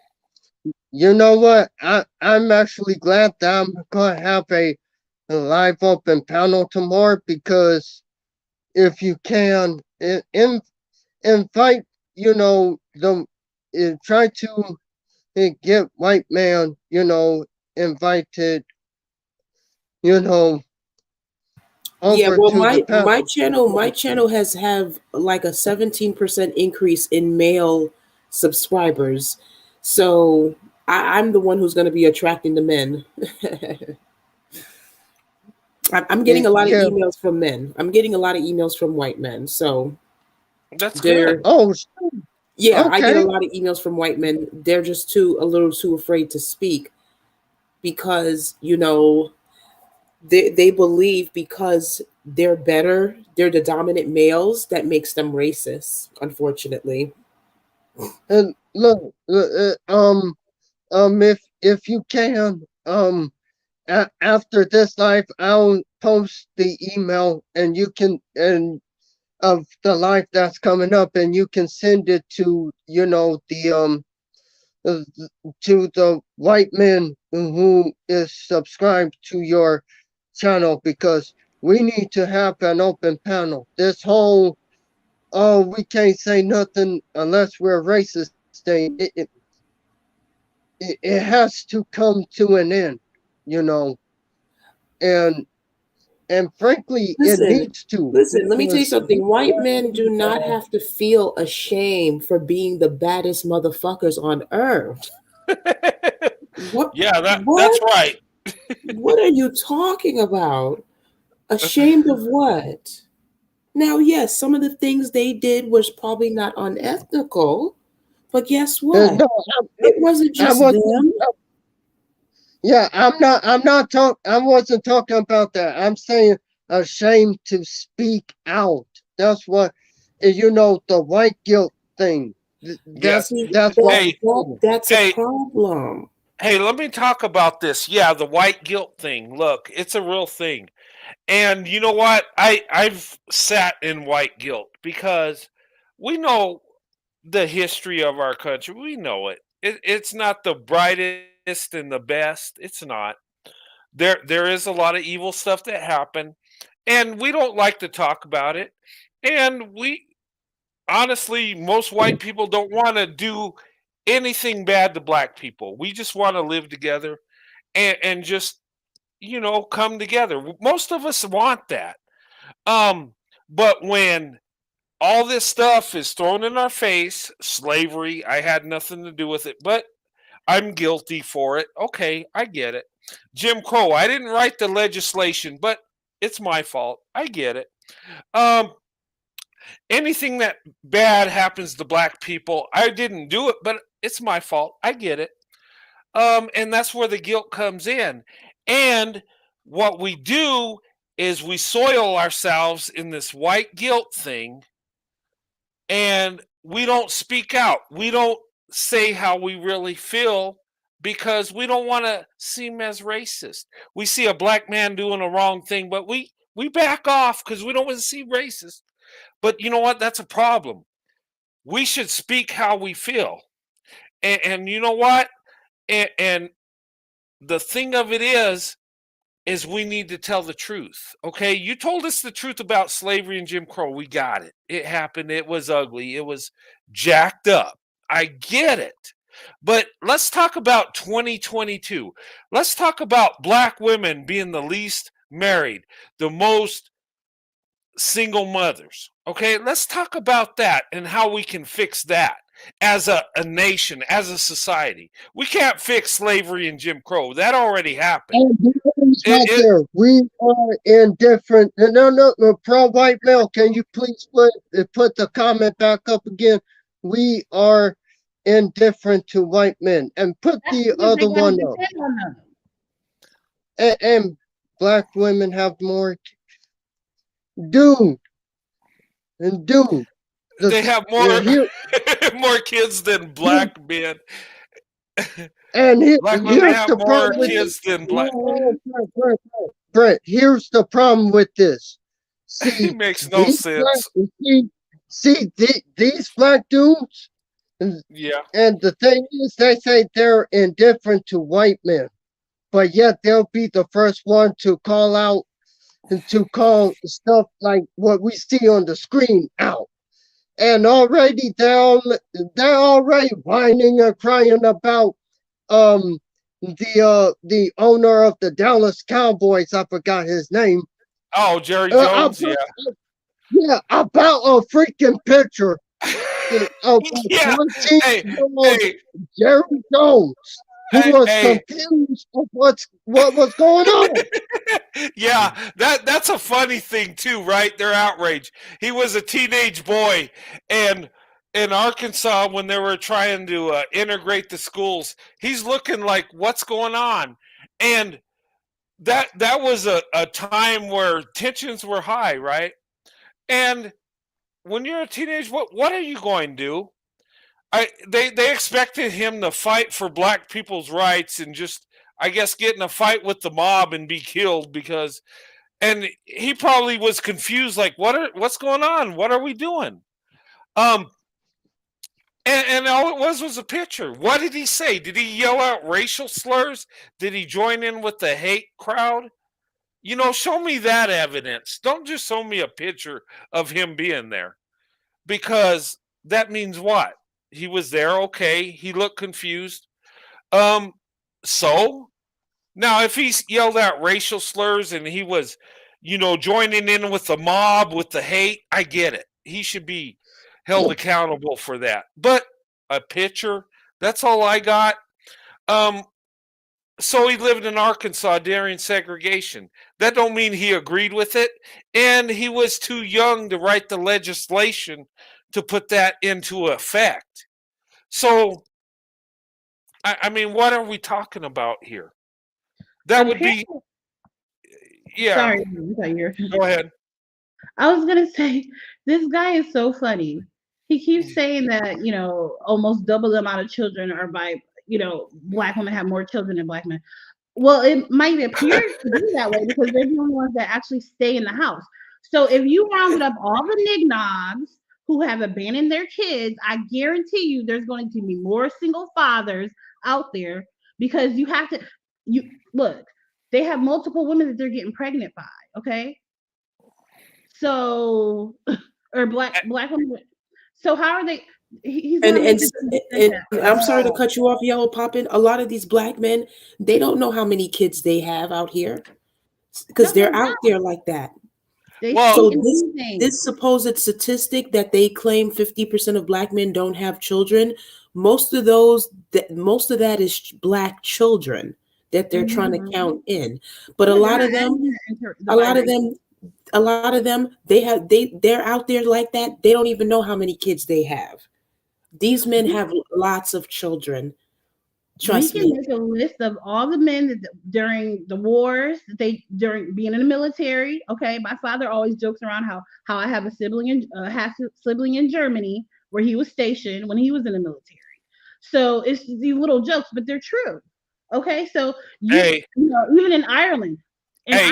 S10: You know what? I'm actually glad that I'm gonna have a live open panel tomorrow because if you can invite, you know, try to get white man, you know, invited, you know,
S1: Yeah,
S10: over
S1: well,
S10: to the
S1: my
S10: panel.
S1: channel has have like a 17% increase in male subscribers, so I'm the one who's going to be attracting the men. I'm getting a lot of
S10: Yeah.
S1: emails from men. I'm getting a lot of emails from white men. So
S3: that's
S1: they're
S3: good.
S10: Oh,
S1: yeah, I get a
S10: okay.
S1: lot of emails from white men. They're just a little too afraid to speak because they believe because they're better, they're the dominant males that makes them racist. Unfortunately,
S10: And look, if you can, after this live, I'll post the email, and you can of the live that's coming up, and you can send it to uh, to the white man who is subscribed to your channel because we need to have an open panel. This whole oh we can't say nothing unless we're racist thing, it has to come to an end, you know, and frankly it
S1: listen,
S10: needs to
S1: listen. Let me tell you
S10: because
S1: something. White men do not have to feel ashamed for being the baddest motherfuckers on earth. What?
S3: Yeah, that's
S1: What?
S3: right.
S1: What are you talking about? Ashamed of what? Now, yes, some of the things they did was probably not unethical, but guess what?
S10: no,
S1: It wasn't
S10: I
S1: just
S10: wasn't.
S1: them.
S10: Yeah, I'm not talk. I wasn't talking about that. I'm saying ashamed to speak out. That's what, you know, the white guilt thing.
S3: Yes.
S1: See,
S10: That's what I'm
S3: Hey,
S10: saying.
S1: that's a
S3: hey,
S1: problem.
S3: hey. Let me talk about this. Yeah, the white guilt thing. Look, it's a real thing. And you know what? I've sat in white guilt because we know the history of our country. We know it's not the brightest and the best. It's not. There is a lot of evil stuff that happened, and we don't like to talk about it. And we honestly, most white people don't want to do anything bad to black people. We just want to live together and just come together. Most of us want that. Um, but when all this stuff is thrown in our face, slavery, I had nothing to do with it, but I'm guilty for it. Okay, I get it. Jim Crow, I didn't write the legislation, but it's my fault. I get it. Um, anything that bad happens to black people, I didn't do it, but it's my fault. I get it. And that's where the guilt comes in. And what we do is we soil ourselves in this white guilt thing, and we don't speak out. We don't say how we really feel because we don't want to seem as racist. We see a black man doing a wrong thing, but we back off because we don't want to seem racist. But you know what? That's a problem. We should speak how we feel. And you know what? And the thing of it is we need to tell the truth. Okay, you told us the truth about slavery and Jim Crow. We got it. It happened. It was ugly. It was jacked up. I get it. But let's talk about 2022. Let's talk about black women being the least married, the most single mothers. Okay, let's talk about that and how we can fix that as a nation, as a society. We can't fix slavery and Jim Crow. That already happened.
S10: And there. We are indifferent. No, pro-white male, can you please put the comment back up again? We are indifferent to white men. And put the other one up. And black women have more. Dude.
S3: They have more more kids than black men.
S10: And
S3: black
S10: here's
S3: women have
S10: the
S3: more
S10: problem
S3: kids than black.
S10: Brett, here's the problem with this. See,
S3: it makes no sense.
S10: These black dudes.
S3: Yeah.
S10: And the thing is, they say they're indifferent to white men, but yet they'll be the first one to call out and to call stuff like what we see on the screen out. And already they're already whining and crying about the owner of the Dallas Cowboys. I forgot his name.
S3: Oh, Jerry Jones.
S10: Yeah, about a freaking picture of
S3: yeah.
S10: Jerry Jones, who was confused of what was going on.
S3: Yeah, that's a funny thing too, right? They're outraged. He was a teenage boy, and in Arkansas, when they were trying to integrate the schools, he's looking like, what's going on? And that was a time where tensions were high, right? And when you're a teenager, what are you going to do? They expected him to fight for black people's rights and just, I guess, get in a fight with the mob and be killed because, and he probably was confused, like, what's going on? What are we doing? And all it was a picture. What did he say? Did he yell out racial slurs? Did he join in with the hate crowd? You know, show me that evidence. Don't just show me a picture of him being there. Because that means what? He was there, okay. He looked confused. So now if he yelled out racial slurs and he was, joining in with the mob, with the hate, I get it. He should be held accountable for that. But a picture, that's all I got. So he lived in Arkansas during segregation. That don't mean he agreed with it. And he was too young to write the legislation to put that into effect. So, I mean, what are we talking about here? That would be, yeah.
S2: Sorry,
S3: go ahead.
S2: I was going to say, this guy is so funny. He keeps saying that, almost double the amount of children are by, black women have more children than black men. Well, it might appear to be that way because they're the only ones that actually stay in the house. So if you rounded up all the nignogs who have abandoned their kids, I guarantee you there's going to be more single fathers out there because look, they have multiple women that they're getting pregnant by, okay? So, or black women. So how are they?
S1: And I'm sorry to cut you off, Yellow Poppin'. A lot of these black men, they don't know how many kids they have out here because they're out there like that. So this supposed statistic that they claim 50% of black men don't have children, most of that is black children that they're trying to count in. But a lot of them, they're out there like that. They don't even know how many kids they have. These men have lots of children. Trust
S2: can
S1: me.
S2: make a list of all the men that during the wars that they during being in the military. Okay, my father always jokes around how I have a sibling in Germany where he was stationed when he was in the military. So it's these little jokes, but they're true. Okay, so
S3: Hey,
S2: even in Ireland,
S3: hey,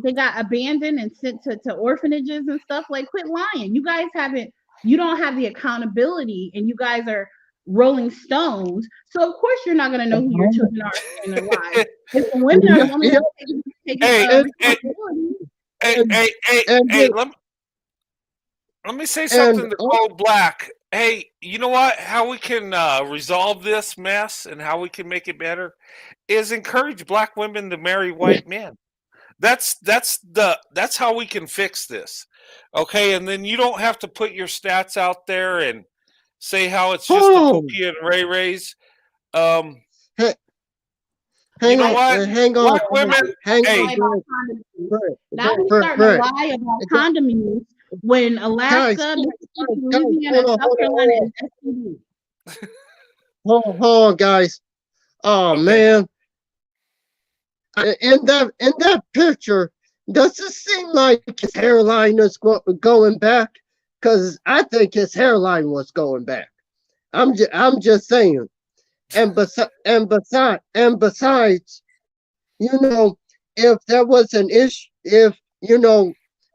S2: they got abandoned and sent to orphanages and stuff. Like, quit lying. You guys haven't. You don't have the accountability, and you guys are Rolling Stones. So of course you're not going to know who your children are in their lives. If the women are the ones that are taking
S3: hey,
S2: responsibility.
S3: hey, let me say something to Cold Black. Hey, you know what? How we can resolve this mess and how we can make it better is encourage black women to marry white men. That's how we can fix this. Okay, and then you don't have to put your stats out there and say how it's just the Pookie and Ray Rays. You know what?
S10: Hang on.
S3: Black women. Hey,
S2: Now he's starting to lie about condom use when Alaska, Mississippi, Louisiana, South Carolina is STD.
S10: Hold on, guys. Oh man. In that picture, does it seem like his hairline is going back? Because I think his hairline was going back. I'm just saying. And besides, if there was an issue, if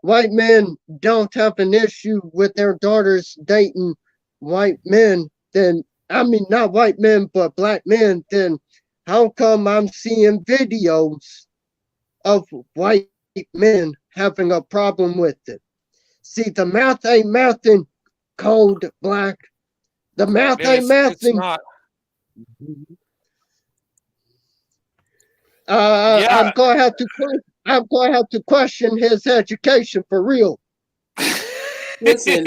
S10: white men don't have an issue with their daughters dating white men, then I mean not white men but black men, then how come I'm seeing videos of white men having a problem with it? See, the math ain't mathing, Cold Black. The math ain't mathing.
S3: It's not.
S10: I'm gonna have to question his education for real.
S1: Listen,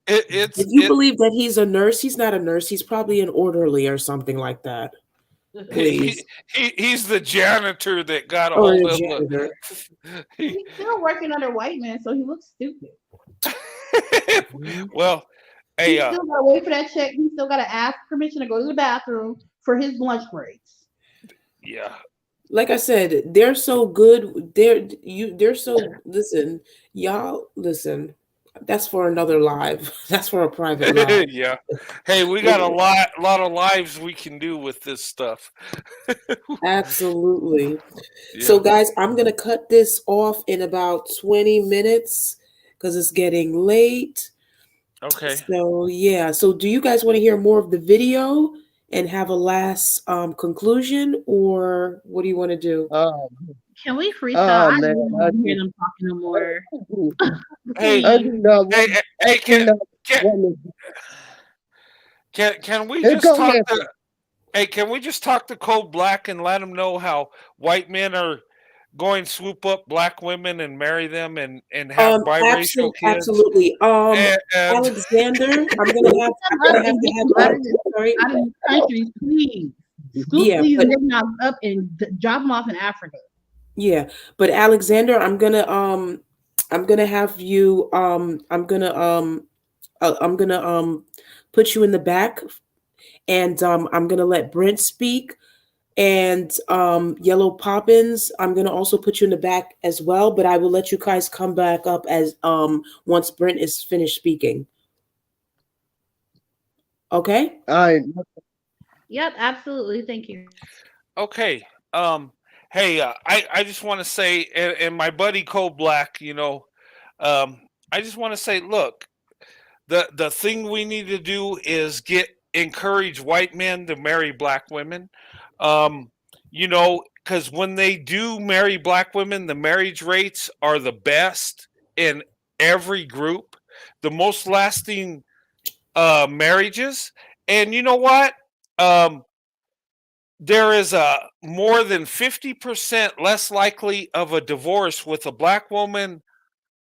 S1: if you believe that he's a nurse, he's not a nurse. He's probably an orderly or something like that. Please.
S3: He's the janitor that got a hold of him.
S2: He's still working under white men, so he looks stupid.
S3: Well, hey,
S2: he's still gotta wait for that check. He's still gotta ask permission to go to the bathroom for his lunch breaks.
S3: Yeah.
S1: Like I said, they're so good. They're so listen, y'all listen. That's for another live. That's for a private live.
S3: Yeah. Hey, we got a lot of lives we can do with this stuff.
S1: Absolutely. Yeah. So guys, I'm gonna cut this off in about 20 minutes because it's getting late.
S3: Okay.
S1: So yeah. So do you guys want to hear more of the video and have a last conclusion, or what do you want to do?
S2: Can we freestyle? I don't want to hear them talking no more.
S3: Can we just talk to? Hey, can we just talk to Cold Black and let him know how white men are going to swoop up black women and marry them and have biracial kids?
S1: Absolutely. Alexander, I'm gonna have to have
S2: sorry. Out of the country, please. Scoop these niggas up and drop them off in Africa.
S1: Yeah, but Alexander, I'm gonna have you I'm gonna put you in the back, and I'm gonna let Brent speak, and Yellow Poppins, I'm gonna also put you in the back as well, but I will let you guys come back up as once Brent is finished speaking. Okay?
S2: Yep, absolutely. Thank you.
S3: Okay. Hey, I just want to say, and my buddy Cold Black, I just want to say, look, the thing we need to do is encourage white men to marry black women. Because when they do marry black women, the marriage rates are the best in every group, the most lasting marriages. And you know what? There is a more than 50% less likely of a divorce with a black woman,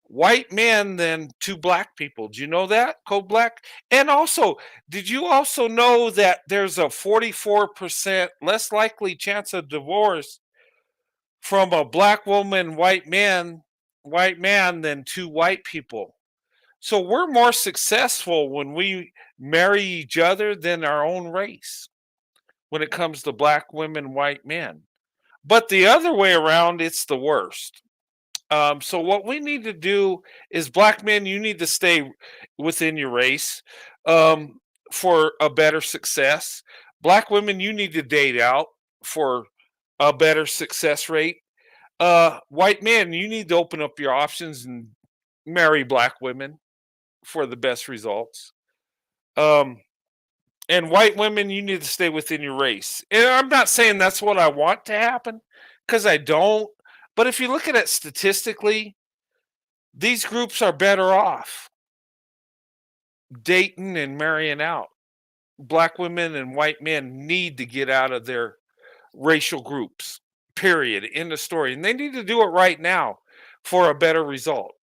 S3: white man than two black people. Do you know that, Cold Black? And also, did you also know that there's a 44% less likely chance of divorce from a black woman, white man than two white people? So we're more successful when we marry each other than our own race. when it comes to black women, white men. But the other way around, it's the worst. So what we need to do is, black men, you need to stay within your race for a better success. Black women, you need to date out for a better success rate. White men, you need to open up your options and marry black women for the best results. Um, and white women, you need to stay within your race. And I'm not saying that's what I want to happen, because I don't. But if you look at it statistically, these groups are better off dating and marrying out. Black women and white men need to get out of their racial groups, period. End of story. And they need to do it right now for a better result.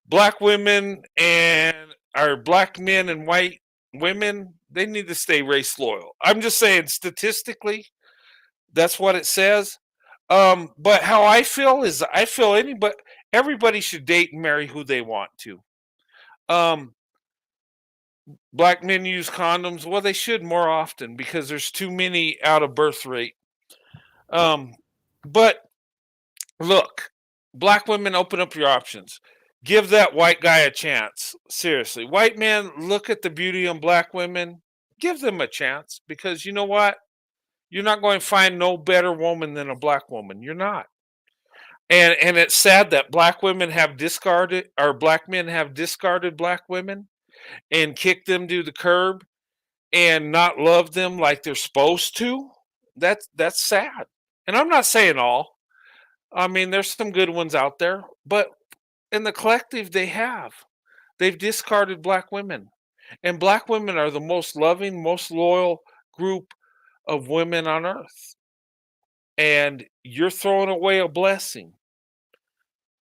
S3: Black women and or black men and white women, they need to stay race loyal. I'm just saying, statistically, that's what it says. But how I feel is, I feel everybody should date and marry who they want to. Black men use condoms. Well, they should more often, because there's too many out of birth rate. But look, black women, open up your options. Give that white guy a chance. Seriously, white men, look at the beauty in black women. Give them a chance, because you know what? You're not going to find no better woman than a black woman. You're not. And it's sad that black women have discarded, or black men have discarded black women and kicked them to the curb and not love them like they're supposed to. That's sad. And I'm not saying all. I mean, there's some good ones out there, but in the collective, they've discarded black women. And black women are the most loving, most loyal group of women on earth. And you're throwing away a blessing.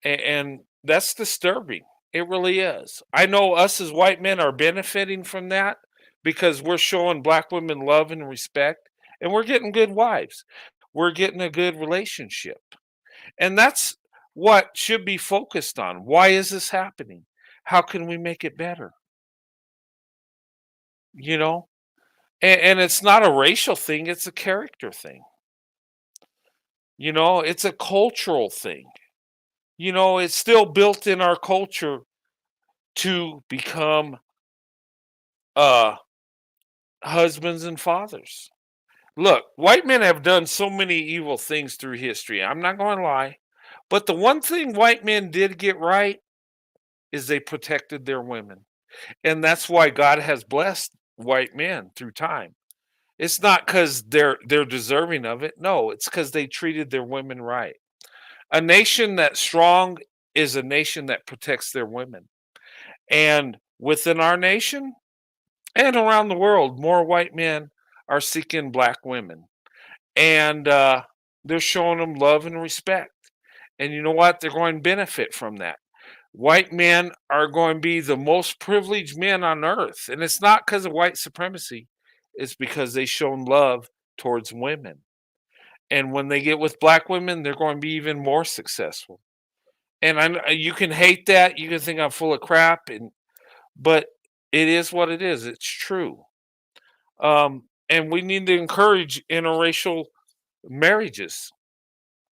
S3: And that's disturbing. It really is. I know us as white men are benefiting from that, because we're showing black women love and respect, and we're getting good wives. We're getting a good relationship. And that's what should be focused on. Why is this happening? How can we make it better? You know? And it's not a racial thing, it's a character thing. You know, it's a cultural thing. You know, it's still built in our culture to become husbands and fathers. Look, white men have done so many evil things through history. I'm not going to lie. But the one thing white men did get right is they protected their women. And that's why God has blessed white men through time. It's not because they're deserving of it. No, it's because they treated their women right. A nation that's strong is a nation that protects their women. And within our nation and around the world, more white men are seeking black women. And they're showing them love and respect. And you know what? They're going to benefit from that. White men are going to be the most privileged men on earth. And it's not because of white supremacy. It's because they've shown love towards women. And when they get with black women, they're going to be even more successful. And you can hate that. You can think I'm full of crap. But it is what it is. It's true. And we need to encourage interracial marriages.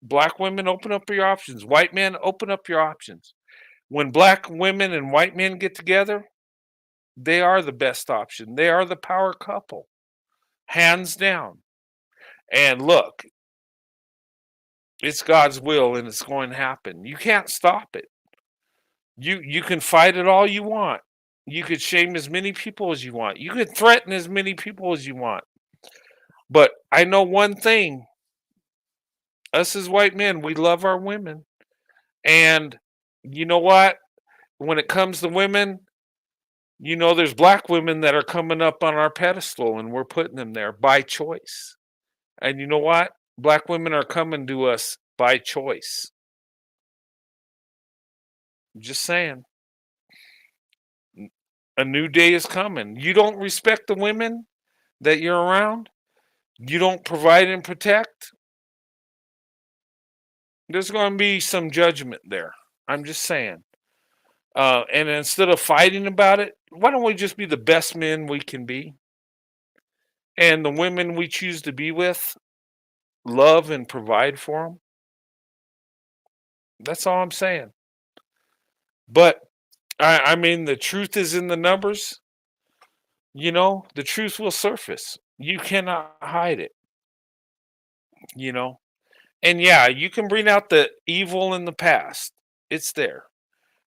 S3: Black women, open up your options. White men, open up your options. When black women and white men get together, they are the best option. They are the power couple, hands down. And look, it's God's will, and it's going to happen. You can't stop it. You can fight it all you want. You could shame as many people as you want. You could threaten as many people as you want. But I know one thing. Us as white men, we love our women. And you know what? When it comes to women, you know, there's black women that are coming up on our pedestal, and we're putting them there by choice. And you know what? Black women are coming to us by choice. Just saying. A new day is coming. You don't respect the women that you're around, you don't provide and protect, there's going to be some judgment there. I'm just saying. And instead of fighting about it, why don't we just be the best men we can be? and the women we choose to be with love and provide for them. That's all I'm saying. But I mean, the truth is in the numbers. The truth will surface. You cannot hide it. You know, and yeah, you can bring out the evil in the past. It's there,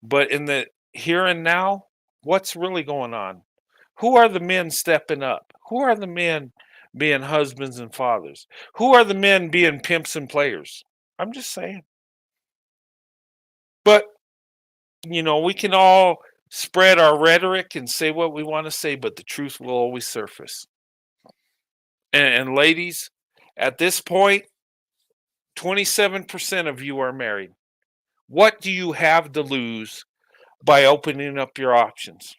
S3: but in the here and now, what's really going on? Who are the men stepping up? Who are the men being husbands and fathers? Who are the men being pimps and players? I'm just saying. But, we can all spread our rhetoric and say what we want to say, but the truth will always surface. And ladies, at this point, 27% of you are married. What do you have to lose by opening up your options?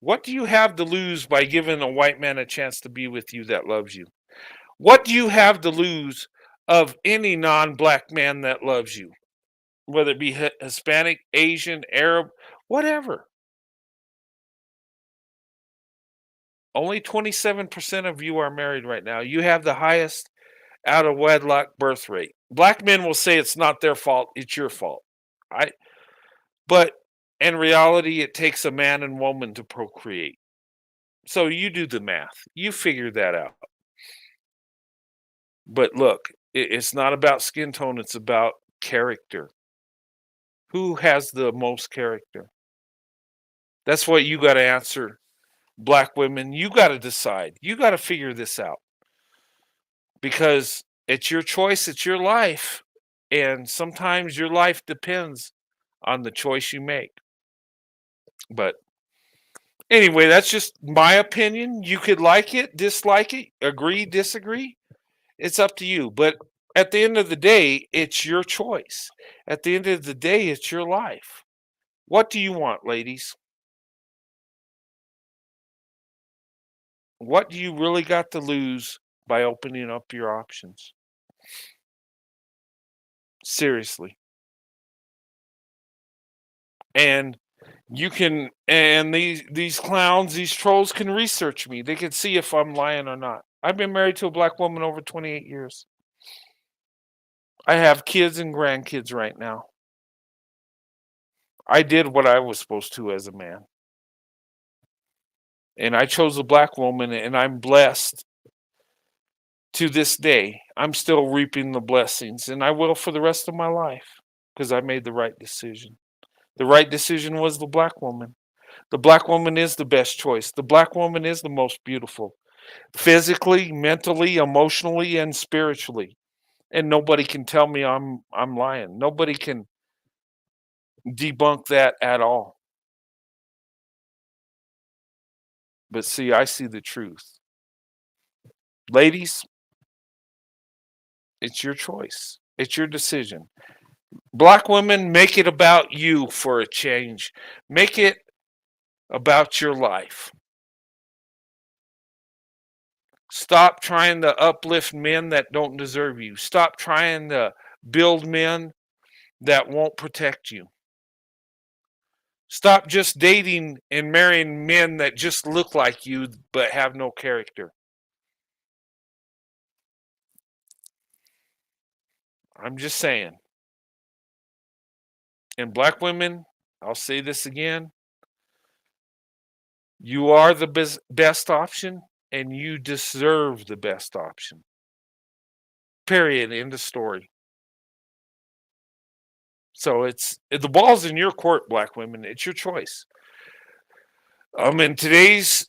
S3: What do you have to lose by giving a white man a chance to be with you that loves you? What do you have to lose of any non-black man that loves you? Whether it be Hispanic, Asian, Arab, whatever. Only 27% of you are married right now. You have the highest out of wedlock birth rate. Black men will say it's not their fault, it's your fault. But in reality, it takes a man and woman to procreate. So you do the math. You figure that out. But look, it's not about skin tone, it's about character. Who has the most character? That's what you got to answer, black women. You got to decide. You got to figure this out. Because it's your choice, it's your life. And sometimes your life depends on the choice you make. But anyway, that's just my opinion. You could like it, dislike it, agree, disagree. It's up to you. But at the end of the day, it's your choice. At the end of the day, it's your life. What do you want, ladies? What do you really got to lose by opening up your options? Seriously. And these clowns, these trolls can research me. They can see if I'm lying or not. I've been married to a black woman over 28 years. I have kids and grandkids right now. I did what I was supposed to as a man. And I chose a black woman, and I'm blessed to this day. I'm still reaping the blessings, and I will for the rest of my life because I made the right decision. The right decision was the black woman. The black woman is the best choice. The black woman is the most beautiful, physically, mentally, emotionally, and spiritually. And nobody can tell me I'm lying. Nobody can debunk that at all. But see, I see the truth. Ladies, it's your choice. It's your decision. Black women, make it about you for a change. Make it about your life. Stop trying to uplift men that don't deserve you. Stop trying to build men that won't protect you. Stop just dating and marrying men that just look like you but have no character. I'm just saying. And black women, I'll say this again. You are the best option, and you deserve the best option. Period. End of story. So the ball's in your court, black women. It's your choice. In today's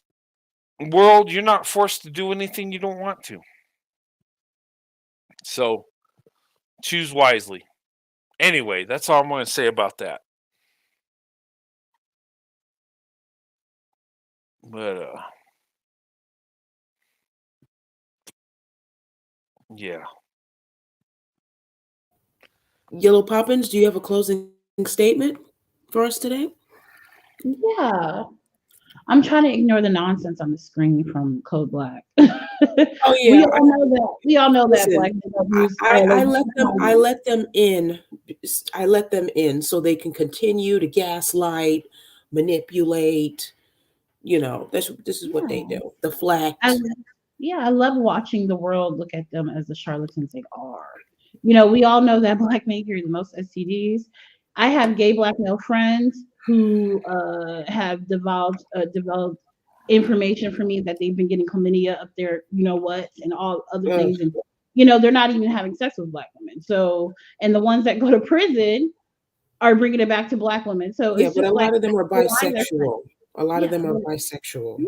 S3: world, you're not forced to do anything you don't want to. So choose wisely. Anyway, that's all I'm going to say about that. But yeah.
S1: Yellow Poppins, do you have a closing statement for us today?
S2: Yeah. I'm trying to ignore the nonsense on the screen from Code Black.
S1: Oh yeah,
S2: we all know that. We all know
S1: listen,
S2: that black men abuse.
S1: I let them in. I let them in so they can continue to gaslight, manipulate, This is what they
S2: Yeah.
S1: do. The
S2: I,
S1: flex.
S2: yeah, I love watching the world look at them as the charlatans they are. We all know that black men carry the most STDs. I have gay black male friends who have developed information for me that they've been getting chlamydia up there, what, and all other
S1: Ugh.
S2: things, and they're not even having sex with black women. So, and the ones that go to prison are bringing it back to black women. So
S1: Yeah,
S2: it's
S1: but a
S2: just like,
S1: lot of them are
S2: why they're
S1: bisexual. A lot of
S2: yeah,
S1: them are bisexual.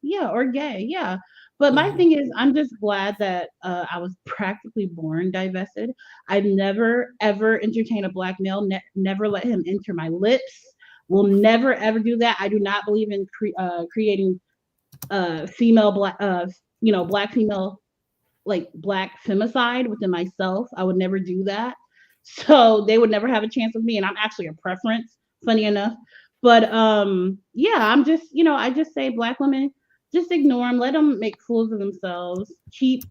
S2: yeah, or gay, yeah. But my
S1: Mhm.
S2: thing is, I'm just glad that I was practically born divested. I've never ever entertained a black male, never let him enter my lips. Will never ever do that. I do not believe in creating female black, black female, like black femicide within myself. I would never do that. So they would never have a chance with me. And I'm actually a preference, funny enough. But yeah, I'm just, I just say black women, just ignore them, let them make fools of themselves. Keep,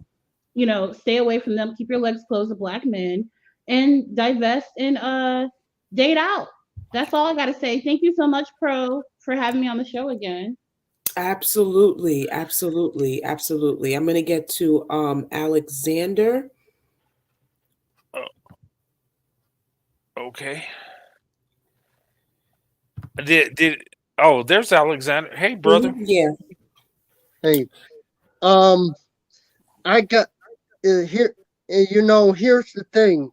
S2: stay away from them. Keep your legs closed to black men and divest and date out. That's all I gotta say. Thank you so much, Pro, for having me on the show again.
S1: Absolutely, absolutely, absolutely. I'm gonna get to Alexander.
S3: Oh, okay. Did Oh, there's Alexander. Hey, brother.
S1: Yeah.
S10: Hey, I got here. Here's the thing.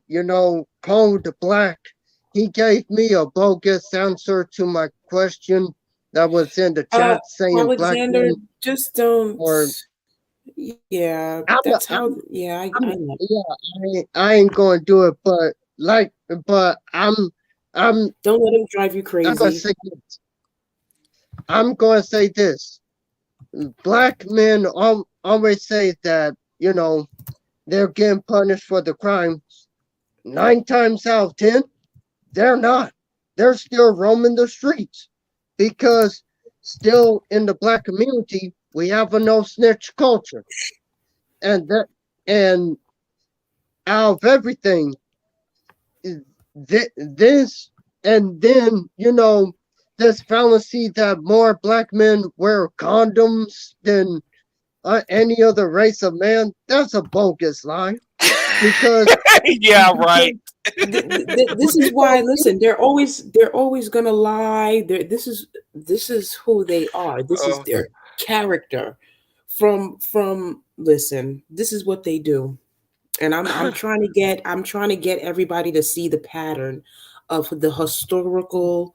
S10: Code Black. He gave me a bogus answer to my question that was in the chat saying black
S1: Alexander,
S10: men
S1: just don't.
S10: or
S1: Yeah,
S10: I'm,
S1: that's how.
S10: I'm,
S1: Yeah, I
S10: I'm
S1: know.
S10: I ain't gonna do it, but I'm
S1: Don't let him drive you
S10: I'm gonna
S1: crazy.
S10: say this. I'm gonna say this. Black men always say that they're getting punished for the crime. 9 times out of 10, they're not. They're still roaming the streets because still in the black community we have a no snitch culture, and and out of everything, this and then this fallacy that more black men wear condoms than any other race of man. That's a bogus lie because
S3: Yeah, right.
S1: This is why. Listen, they're always gonna lie. This is who they are. This is
S3: Uh,
S1: their character. From listen, this is what they do. And I'm trying to get everybody to see the pattern of the historical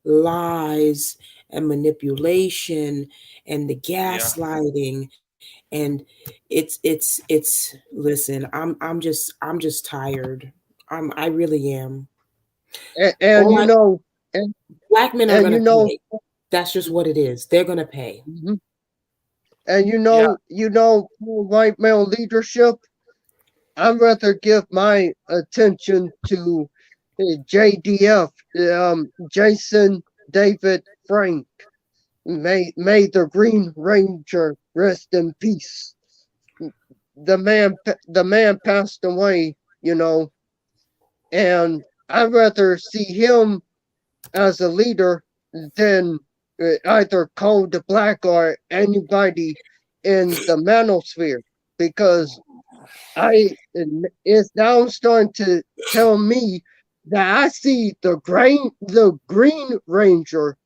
S1: lies and manipulation and the
S3: yeah.
S1: gaslighting, and it's listen, I'm just tired. I really am.
S10: and
S1: All
S10: you
S1: I
S10: know and
S1: Black men are
S10: and
S1: gonna pay. That's just what it is. They're gonna pay.
S10: mhm. And
S3: Yeah.
S10: for white male leadership, I'd rather give my attention to JDF, Jason David Frank. May the Green Ranger rest in peace. The man passed away, and I'd rather see him as a leader than either Code Black or anybody in the manosphere, because it's now starting to tell me that I see the Green Ranger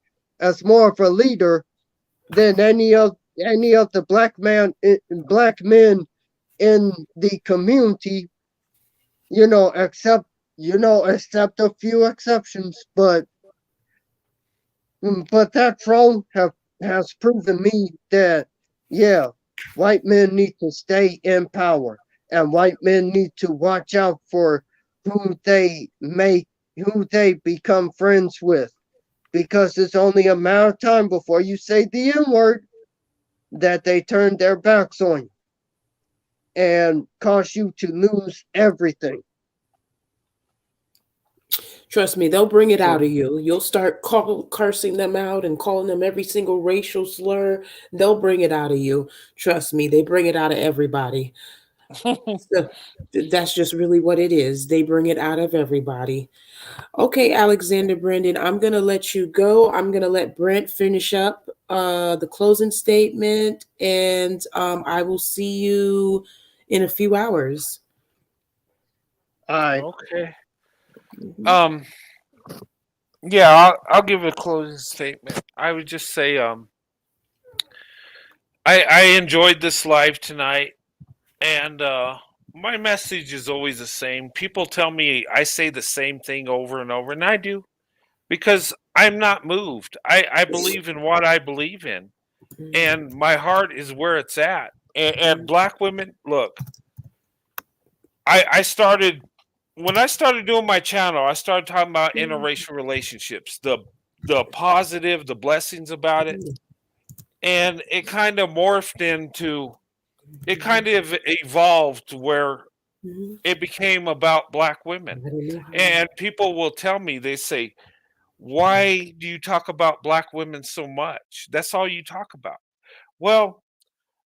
S10: as more of a leader than any of the black men in the community, except a few exceptions, but that troll has proven me that, yeah, white men need to stay in power, and white men need to watch out for who they make, who they become friends with, because it's only a matter of time before you say the N word that they turn their backs on you and cause you to lose everything.
S1: Trust me, they'll bring it
S10: So,
S1: out of you. You'll start cursing them out and calling them every single racial slur. They'll bring it out of you. Trust me, they bring it out of everybody. So that's just really what it is. They bring it out of everybody. Okay, Alexander Brandon, I'm gonna let you go. I'm gonna let Brent finish up the closing statement, and I will see you in a few hours.
S10: All right.
S3: Okay.
S1: Mhm.
S3: Yeah, I'll give a closing statement. I would just say, I enjoyed this live tonight, and my message is always the same. People tell me I say the same thing over and over, and I do because I'm not moved. I believe in what I believe in, and my heart is where it's at. And black women, look, I started when I started doing my channel. I started talking about interracial relationships, the positive, the blessings about it, and it kind of morphed into. It kind of evolved to where it became about black women, and people will tell me, they say, why do you talk about black women so much? That's all you talk about. Well,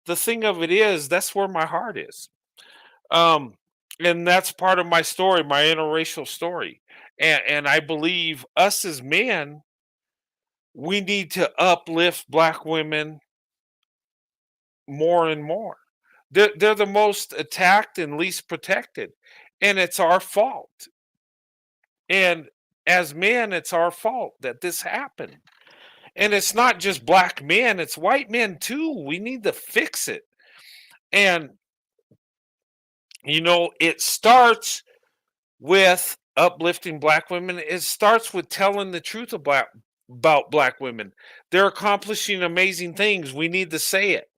S3: the thing of it is, that's where my heart is. Um, and that's part of my story, my interracial story. And I believe us as men, we need to uplift black women more and more. They're the most attacked and least protected. And it's our fault. And as men, it's our fault that this happened. And it's not just black men, it's white men too. We need to fix it. And, it starts with uplifting black women. It starts with telling the truth about black women. They're accomplishing amazing things. We need to say it.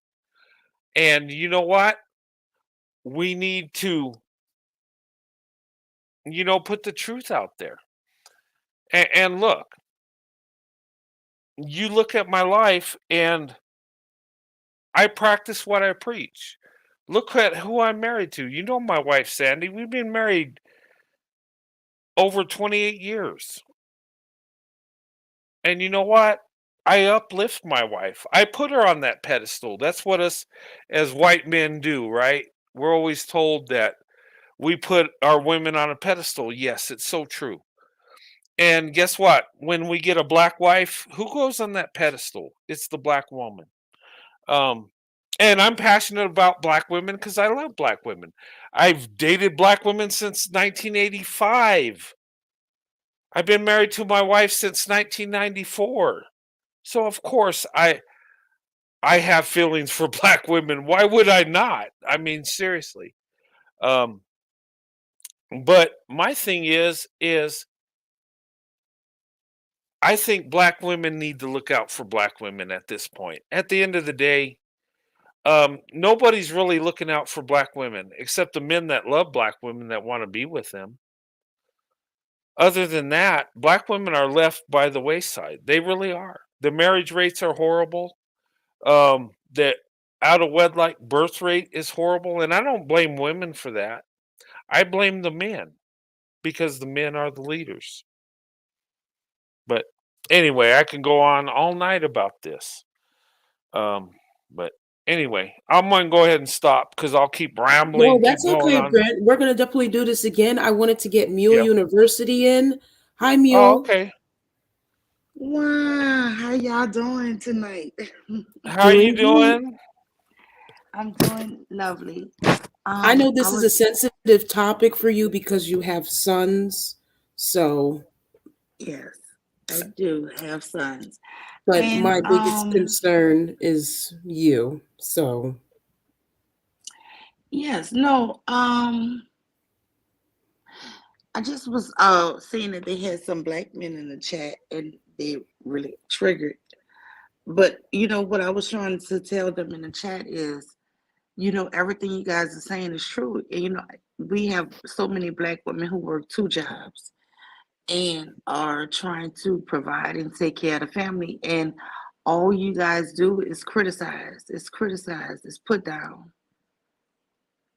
S3: And you know what? We need to, put the truth out there. And look, you look at my life, and I practice what I preach. Look at who I'm married to. You know my wife, Sandy. We've been married over 28 years. And you know what? I uplift my wife. I put her on that pedestal. That's what us as white men do, right? We're always told that we put our women on a pedestal. Yes, it's so true. And guess what? When we get a black wife, who goes on that pedestal? It's the black woman. Um, and I'm passionate about black women because I love black women. I've dated black women since 1985. I've been married to my wife since 1994. So of course I have feelings for black women. Why would I not? I mean, seriously. Um, but my thing is I think black women need to look out for black women at this point. At the end of the day, nobody's really looking out for black women except the men that love black women that want to be with them. Other than that, black women are left by the wayside. They really are. The marriage rates are horrible. The out of wedlock birth rate is horrible, and I don't blame women for that. I blame the men because the men are the leaders. But anyway, I can go on all night about this. But anyway, I'm gonna go ahead and stop because I'll keep
S1: No,
S3: rambling, keep
S1: that's
S3: going
S1: okay,
S3: on.
S1: Brent. We're gonna definitely do this again. I wanted to get Mule
S3: Yep.
S1: University in. Hi,
S3: Oh,
S1: Mule.
S3: okay.
S12: Wow, how y'all doing tonight?
S3: How you
S1: Doing good.
S3: doing?
S12: I'm doing lovely.
S1: I know
S12: I
S1: this is a
S12: was
S1: sensitive topic for you because you have sons. So,
S12: yes, I do have sons,
S1: but
S12: and
S1: my biggest concern is you. So,
S12: yes, no, I just was seeing that they had some black men in the chat, and they really triggered. But what I was trying to tell them in the chat is, everything you guys are saying is true. And, we have so many black women who work two jobs and are trying to provide and take care of the family. And all you guys do is criticize. It's criticize. It's put down.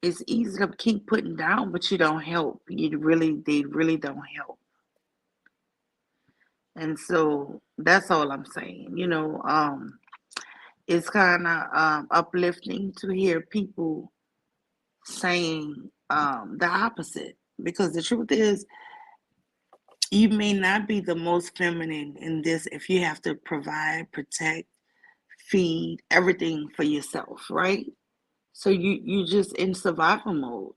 S12: It's easy to keep putting down, but you don't help. They really don't help. And so that's all I'm saying. It's kind of uplifting to hear people saying the opposite. Because the truth is, you may not be the most feminine in this if you have to provide, protect, feed, everything for yourself, right? So you just in survival mode,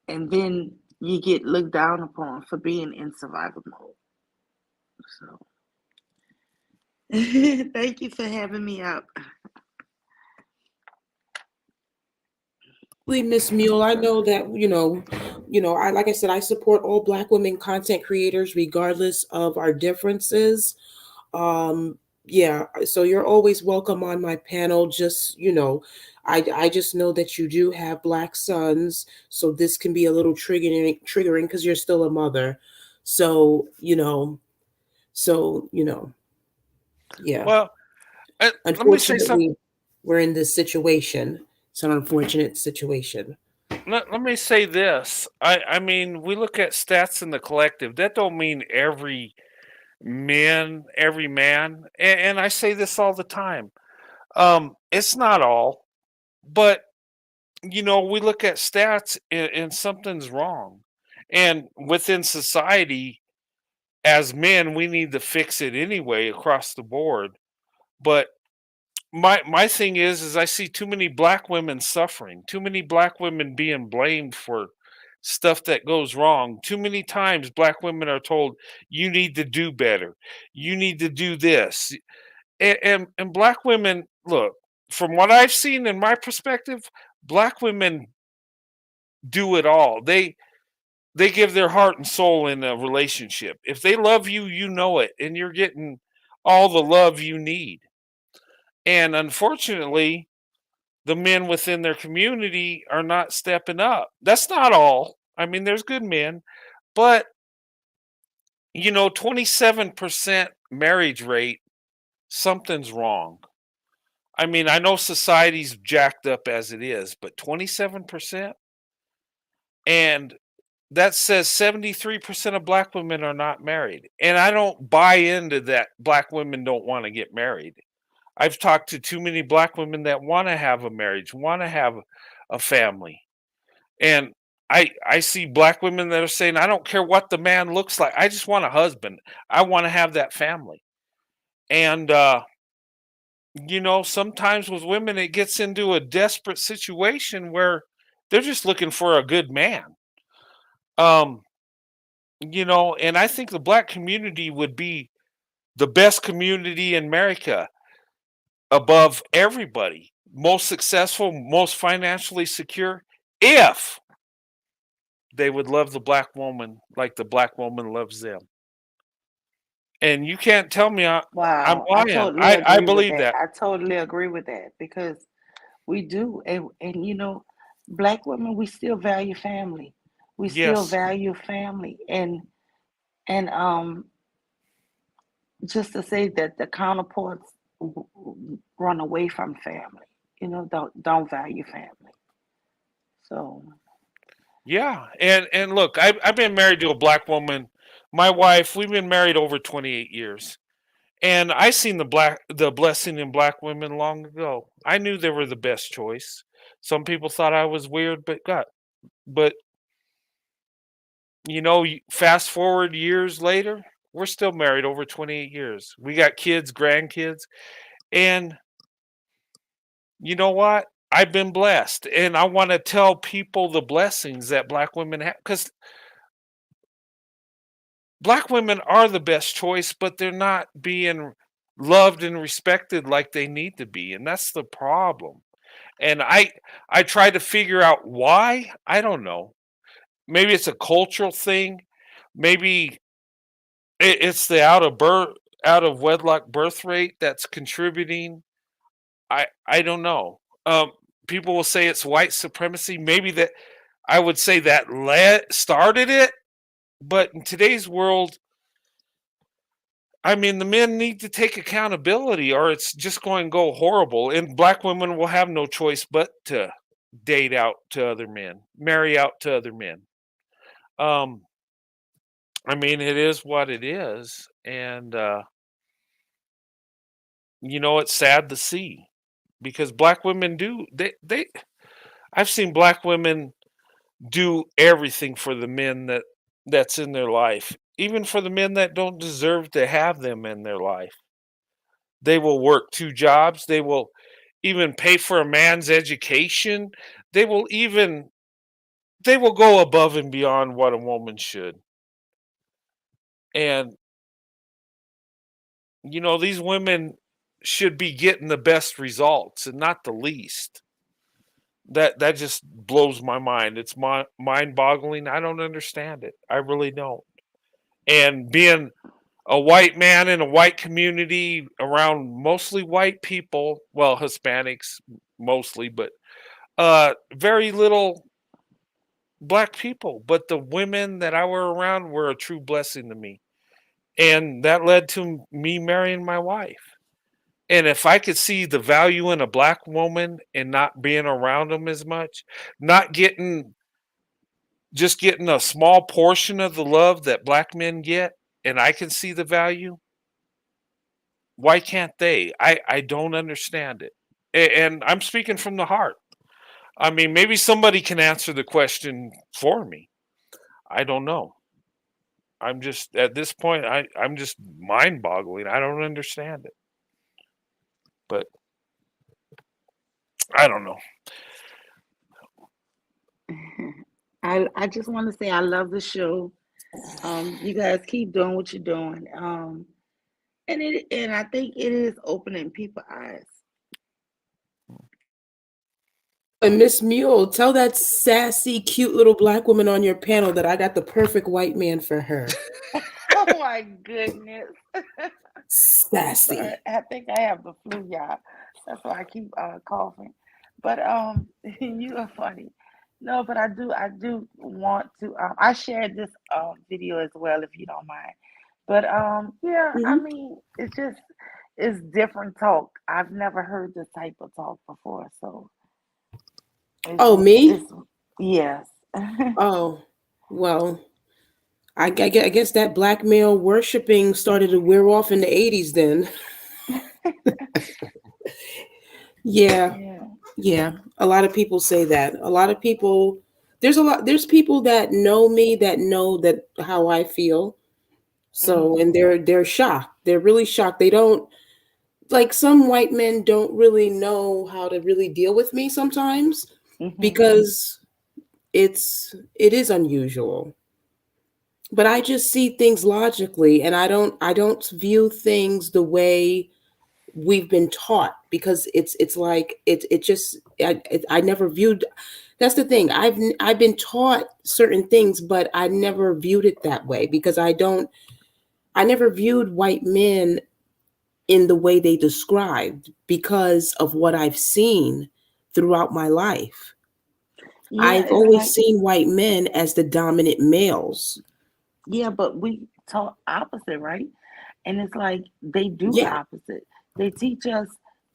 S12: and then you get looked down upon for being in survival mode. So thank you for having me up.
S1: Miss Mule, I know that I like I said, I support all Black women content creators regardless of our differences. Yeah, so you're always welcome on my panel. Just I just know that you do have Black sons, so this can be a little triggering because you're still a mother. So yeah.
S3: Well, let me say something.
S1: Unfortunately, we're in this situation. It's an unfortunate situation.
S3: Let me say this. I mean, we look at stats in the collective. That don't mean every man, and I say this all the time. It's not all, but we look at stats and something's wrong. And within society, as men, we need to fix it anyway across the board. But my thing is I see too many Black women suffering, too many Black women being blamed for stuff that goes wrong. Too many times Black women are told, you need to do better, you need to do this. And Black women, look, from what I've seen in my perspective, Black women do it all. They give their heart and soul in a relationship. If they love you, you know it, and you're getting all the love you need. And unfortunately, the men within their community are not stepping up. That's not all. I mean, there's good men, but 27% marriage rate, something's wrong. I mean, I know society's jacked up as it is, but 27%? And that says 73% of Black women are not married. And I don't buy into that Black women don't want to get married. I've talked to too many Black women that want to have a marriage, want to have a family. And I see Black women that are saying, I don't care what the man looks like. I just want a husband. I want to have that family. And sometimes with women it gets into a desperate situation where they're just looking for a good man. Um, and I think the Black community would be the best community in America above everybody, most successful, most financially secure, if they would love the Black woman like the Black woman loves them. And you can't tell me I'm
S12: Wow, I
S3: lying.
S12: totally
S3: I
S12: agree with
S3: believe
S12: that.
S3: that.
S12: I totally agree with that because we do, and Black women, we still value family. We still
S3: Yes.
S12: value family, and just to say that the counterparts run away from family, don't value family. So
S3: Yeah. And look, I've been married to a Black woman. My wife, we've been married over 28 years. And I seen the blessing in Black women long ago. I knew they were the best choice. Some people thought I was weird, but fast forward years later, we're still married over 28 years. We got kids, grandkids, and you know what? I've been blessed, and I want to tell people the blessings that Black women have, because Black women are the best choice, but they're not being loved and respected like they need to be, and that's the problem. And I try to figure out why. I don't know. Maybe it's a cultural thing. Maybe it's the out of wedlock birth rate that's contributing. I don't know. People will say it's white supremacy. Maybe that I would say that started it, but in today's world, I mean, the men need to take accountability, or it's just going to go horrible. And Black women will have no choice but to date out to other men, marry out to other men. Um, I mean, it is what it is, and it's sad to see because Black women do they. I've seen Black women do everything for the men that's in their life, even for the men that don't deserve to have them in their life. They will work 2 jobs. They will even pay for a man's education. They will even they will go above and beyond what a woman should. And these women should be getting the best results and not the least. That just blows my mind. It's mind-boggling. I don't understand it. I really don't. And being a white man in a white community around mostly white people, well, Hispanics mostly, but very little black people. But the women that I were around were a true blessing to me. And that led to me marrying my wife. And if I could see the value in a black woman and not being around them as much, not just getting a small portion of the love that black men get, and I can see the value, why can't they? I don't understand it. And I'm speaking from the heart. I mean, maybe somebody can answer the question for me. I don't know. I'm just at this point, I'm just mind boggling. I don't understand it. But I don't know.
S12: I just want to say I love the show. You guys keep doing what you're doing. And I think it is opening people's eyes.
S1: And Miss Mule, tell that sassy, cute little black woman on your panel that I got the perfect white man for her.
S12: Oh my goodness.
S1: Sassy.
S12: Sorry, I think I have the flu, y'all. That's why I keep coughing. But you are funny. No, but I do want to. I shared this video as well, if you don't mind. But yeah, I mean, it's different talk. I've never heard this type of talk before, so.
S1: Oh, me?
S12: Yes.
S1: Oh, well, I guess that black male worshiping started to wear off in the 80s then. Yeah. A lot of people say that. A lot of people, there's people that know me that know that how I feel. So, and they're shocked. They're really shocked. They don't, like, some white men don't really know how to really deal with me sometimes because it is unusual. But I just see things logically, and I don't view things the way we've been taught, because it's like it just I never viewed. That's the thing. I've been taught certain things, but I never viewed it that way, because I never viewed white men in the way they described because of what I've seen throughout my life. I've always seen white men as the dominant males.
S12: Yeah, but we talk opposite, right? And it's like they do opposite. They teach us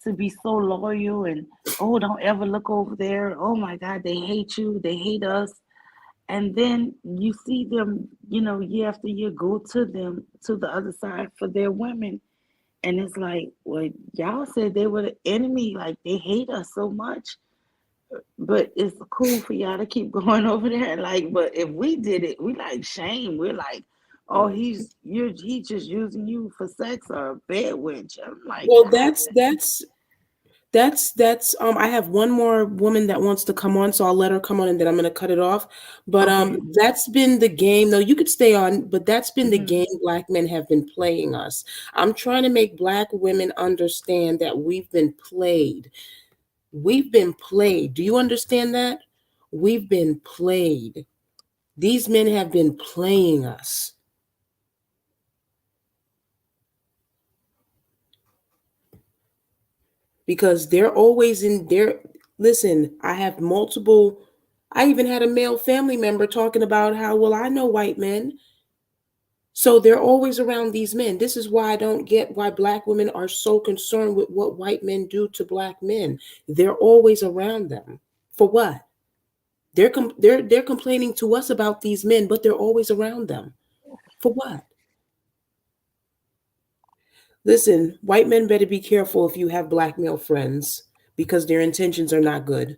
S12: to be so loyal and, oh, don't ever look over there. Oh my God, they hate you. They hate us. And then you see them, year after year go to them, to the other side for their women. And it's like, well, y'all said they were the enemy. Like, they hate us so much. But it's cool for y'all to keep going over there. Like, but if we did it, we like shame. We're like, oh, he's just using you for sex or a bed witch. I'm like,
S1: well, that's I have one more woman that wants to come on, so I'll let her come on and then I'm going to cut it off. But that's been the game. No, you could stay on, but that's been the game black men have been playing us. I'm trying to make black women understand that we've been played. We've been played. Do you understand that? We've been played. These men have been playing us. Because they're always in there. Listen, I even had a male family member talking about how, well, I know white men. So they're always around these men. This is why I don't get why black women are so concerned with what white men do to black men. They're always around them. For what? They're complaining to us about these men, but they're always around them. For what? Listen, white men better be careful if you have black male friends, because their intentions are not good.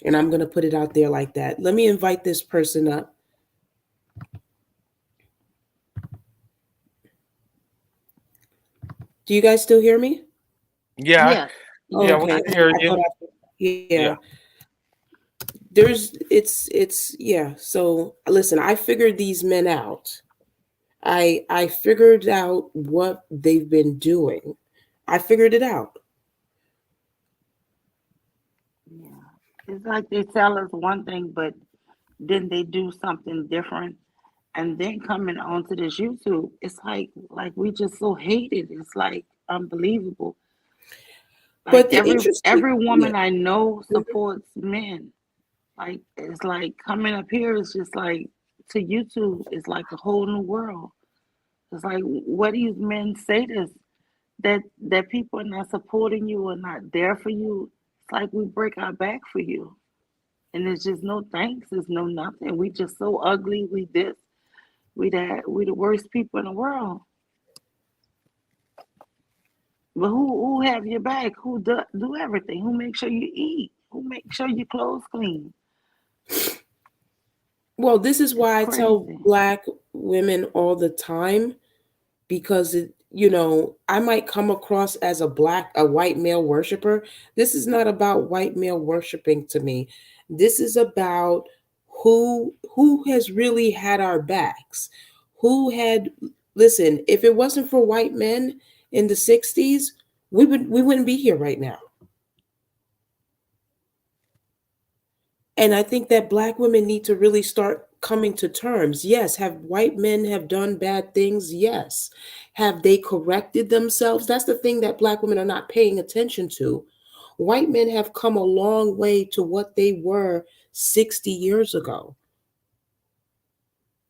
S1: And I'm going to put it out there like that. Let me invite this person up. Do you guys still hear me?
S3: Yeah,
S2: Yes.
S3: yeah, we
S1: Okay.
S3: can hear
S1: I
S3: you.
S1: thought yeah.
S3: Yeah.
S1: Yeah. So listen, I figured these men out. I figured out what they've been doing. I figured it out.
S12: Yeah. It's like they tell us one thing, but then they do something different. And then coming onto this YouTube, it's like we just so hate it. It's like unbelievable. Like
S1: But the interesting,
S12: every
S1: yeah.
S12: woman I know
S1: Mhm.
S12: supports men. Like it's like coming up here is just like to YouTube is like a whole new world. It's like what these men say this that people are not supporting you or not there for you. It's like we break our back for you. And there's just no thanks, there's no nothing. We just so ugly, we this, we that, we the worst people in the world. But who have your back? Who do everything? Who make sure you eat? Who make sure your clothes clean?
S1: Well, this is
S12: It's
S1: why I tell
S12: crazy.
S1: black women all the time, because I might come across as a white male worshiper. This is not about white male worshiping to me. This is about who has really had our backs. Who had Listen, if it wasn't for white men in the 60s, we wouldn't be here right now. And I think that black women need to really start coming to terms. Yes, have white men have done bad things? Yes. Have they corrected themselves? That's the thing that black women are not paying attention to. White men have come a long way to what they were 60 years ago.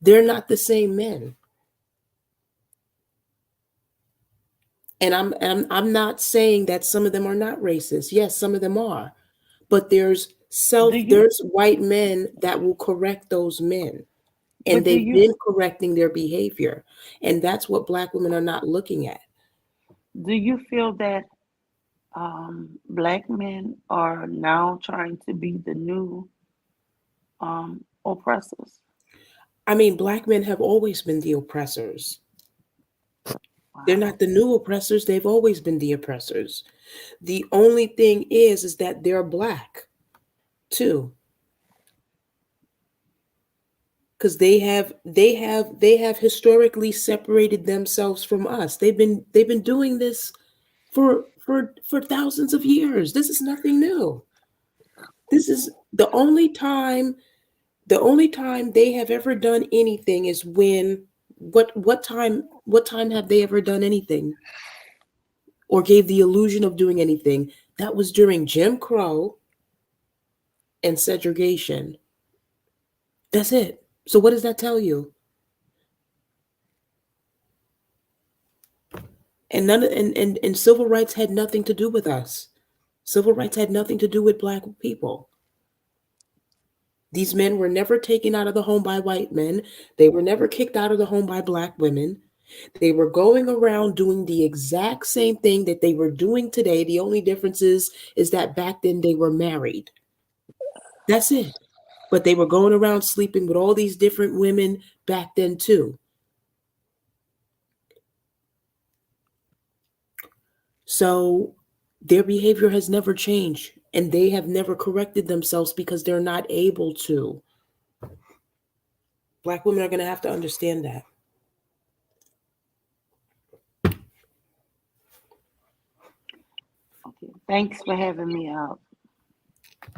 S1: They're not the same men. And I'm not saying that some of them are not racist. Yes, some of them are. But
S12: Do you
S1: there's white men that will correct those men. And
S12: but do
S1: they've
S12: you
S1: been correcting their behavior. And that's what black women are not looking at.
S12: do you feel that black men are now trying to be the new oppressors?
S1: I mean, black men have always been the oppressors. They're
S12: Wow.
S1: not the new oppressors, they've always been the oppressors. The only thing is that they're black too. Because they have historically separated themselves from us. They've been doing this for thousands of years. This is nothing new. This is the only time they have ever done anything is when what time have they ever done anything or gave the illusion of doing anything? That was during Jim Crow and segregation. That's it. So what does that tell you? And civil rights had nothing to do with us. Civil rights had nothing to do with black people. These men were never taken out of the home by white men. They were never kicked out of the home by black women. They were going around doing the exact same thing that they were doing today. The only difference is that back then they were married. That's it. But they were going around sleeping with all these different women back then too. So their behavior has never changed and they have never corrected themselves because they're not able to. Black women are going to have to understand that.
S12: Okay. Thanks for having me out.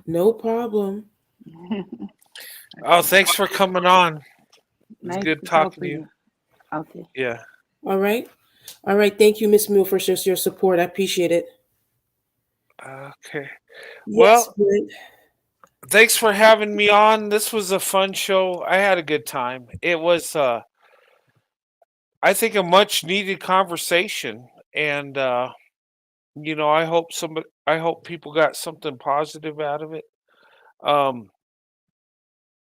S1: No problem.
S3: Oh, thanks for coming on. It was
S12: Nice
S3: good
S12: to talk
S3: talking
S12: to
S3: to you.
S12: you. Okay.
S3: Yeah.
S1: All right. All right. Thank you, Miss Mule, for just your support. I appreciate it.
S3: Okay.
S1: Yes,
S3: Well,
S1: good.
S3: thanks for having me on. This was a fun show. I had a good time. It was I think a much needed conversation, and I hope people got something positive out of it. Um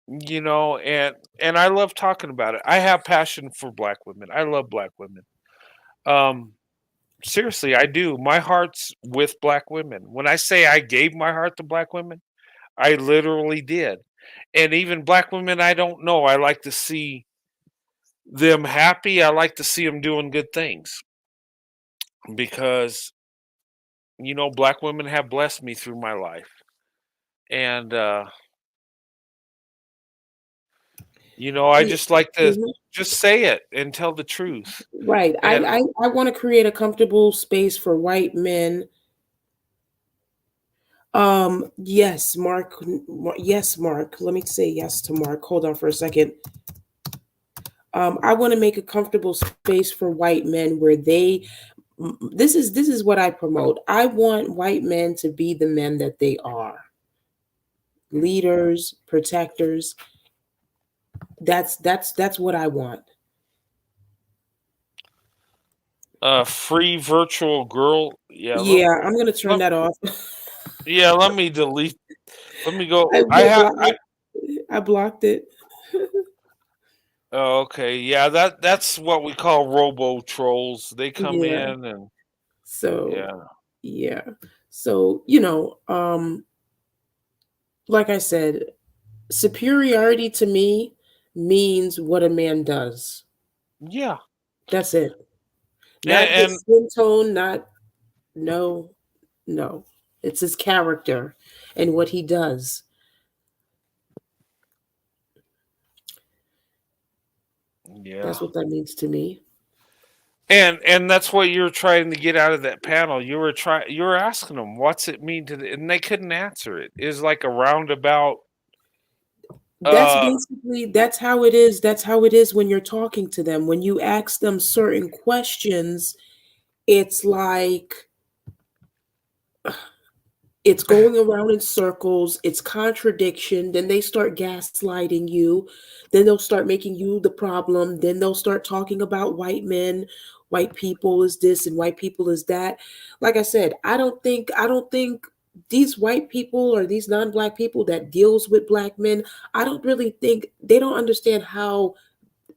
S3: and I love talking about it. I have passion for black women. I love black women. Um Seriously, I do. My heart's with black women. When I say I gave my heart to black women, I literally did. And even black women I don't know, I like to see them happy. I like to see them doing good things because, black women have blessed me through my life. And, I
S1: Yeah.
S3: just like to
S1: Mhm.
S3: just say it and tell the truth.
S1: Right.
S3: And
S1: I want to create a comfortable space for white men. Yes, Mark. Yes, Mark. Let me say yes to Mark. Hold on for a second. I want to make a comfortable space for white men where this is what I promote. I want white men to be the men that they are. Leaders, protectors. That's what I want.
S3: free virtual girl. Yeah,
S1: Yeah, I'm gonna turn that off.
S3: let me delete. Let me go.
S1: I,
S3: I have.
S1: I blocked it.
S3: Oh, okay. Yeah, that's what we call robo trolls. They come
S1: Yeah.
S3: in and
S1: So
S3: yeah.
S1: yeah. So, like I said, superiority to me means what a man does.
S3: Yeah.
S1: That's it. Not
S3: And
S1: his skin tone, not no, no. It's his character and what he does.
S3: yeah.
S1: That's what that means to me.
S3: And that's what you're trying to get out of that panel. You were asking them what's it mean to and they couldn't answer it. It's like a roundabout
S1: That's
S3: uh
S1: basically that's how it is. That's how it is when you're talking to them. When you ask them certain questions, it's like it's going around in circles, it's contradiction, then they start gaslighting you, then they'll start making you the problem, then they'll start talking about white men, white people is this and white people is that. Like I said, I don't think these white people or these non-black people that deals with black men, I don't really think they don't understand how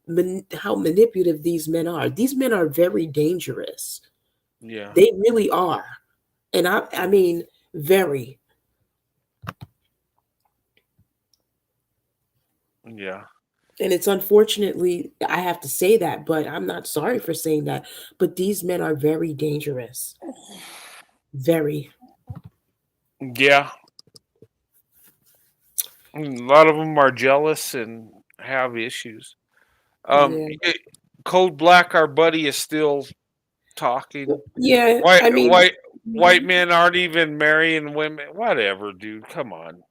S1: manipulative these men are. These men are very dangerous.
S3: yeah.
S1: They really are. And I mean very.
S3: Yeah.
S1: And it's unfortunately, I have to say that, but I'm not sorry for saying that. But these men are very dangerous. Very.
S3: Yeah. A lot of them are jealous and have issues. Um,
S1: Yeah.
S3: y- Code Black, our buddy, is still talking.
S1: Yeah.
S3: White
S1: I mean,
S3: white white
S1: mhm.
S3: men aren't even marrying women. Whatever, dude. Come on.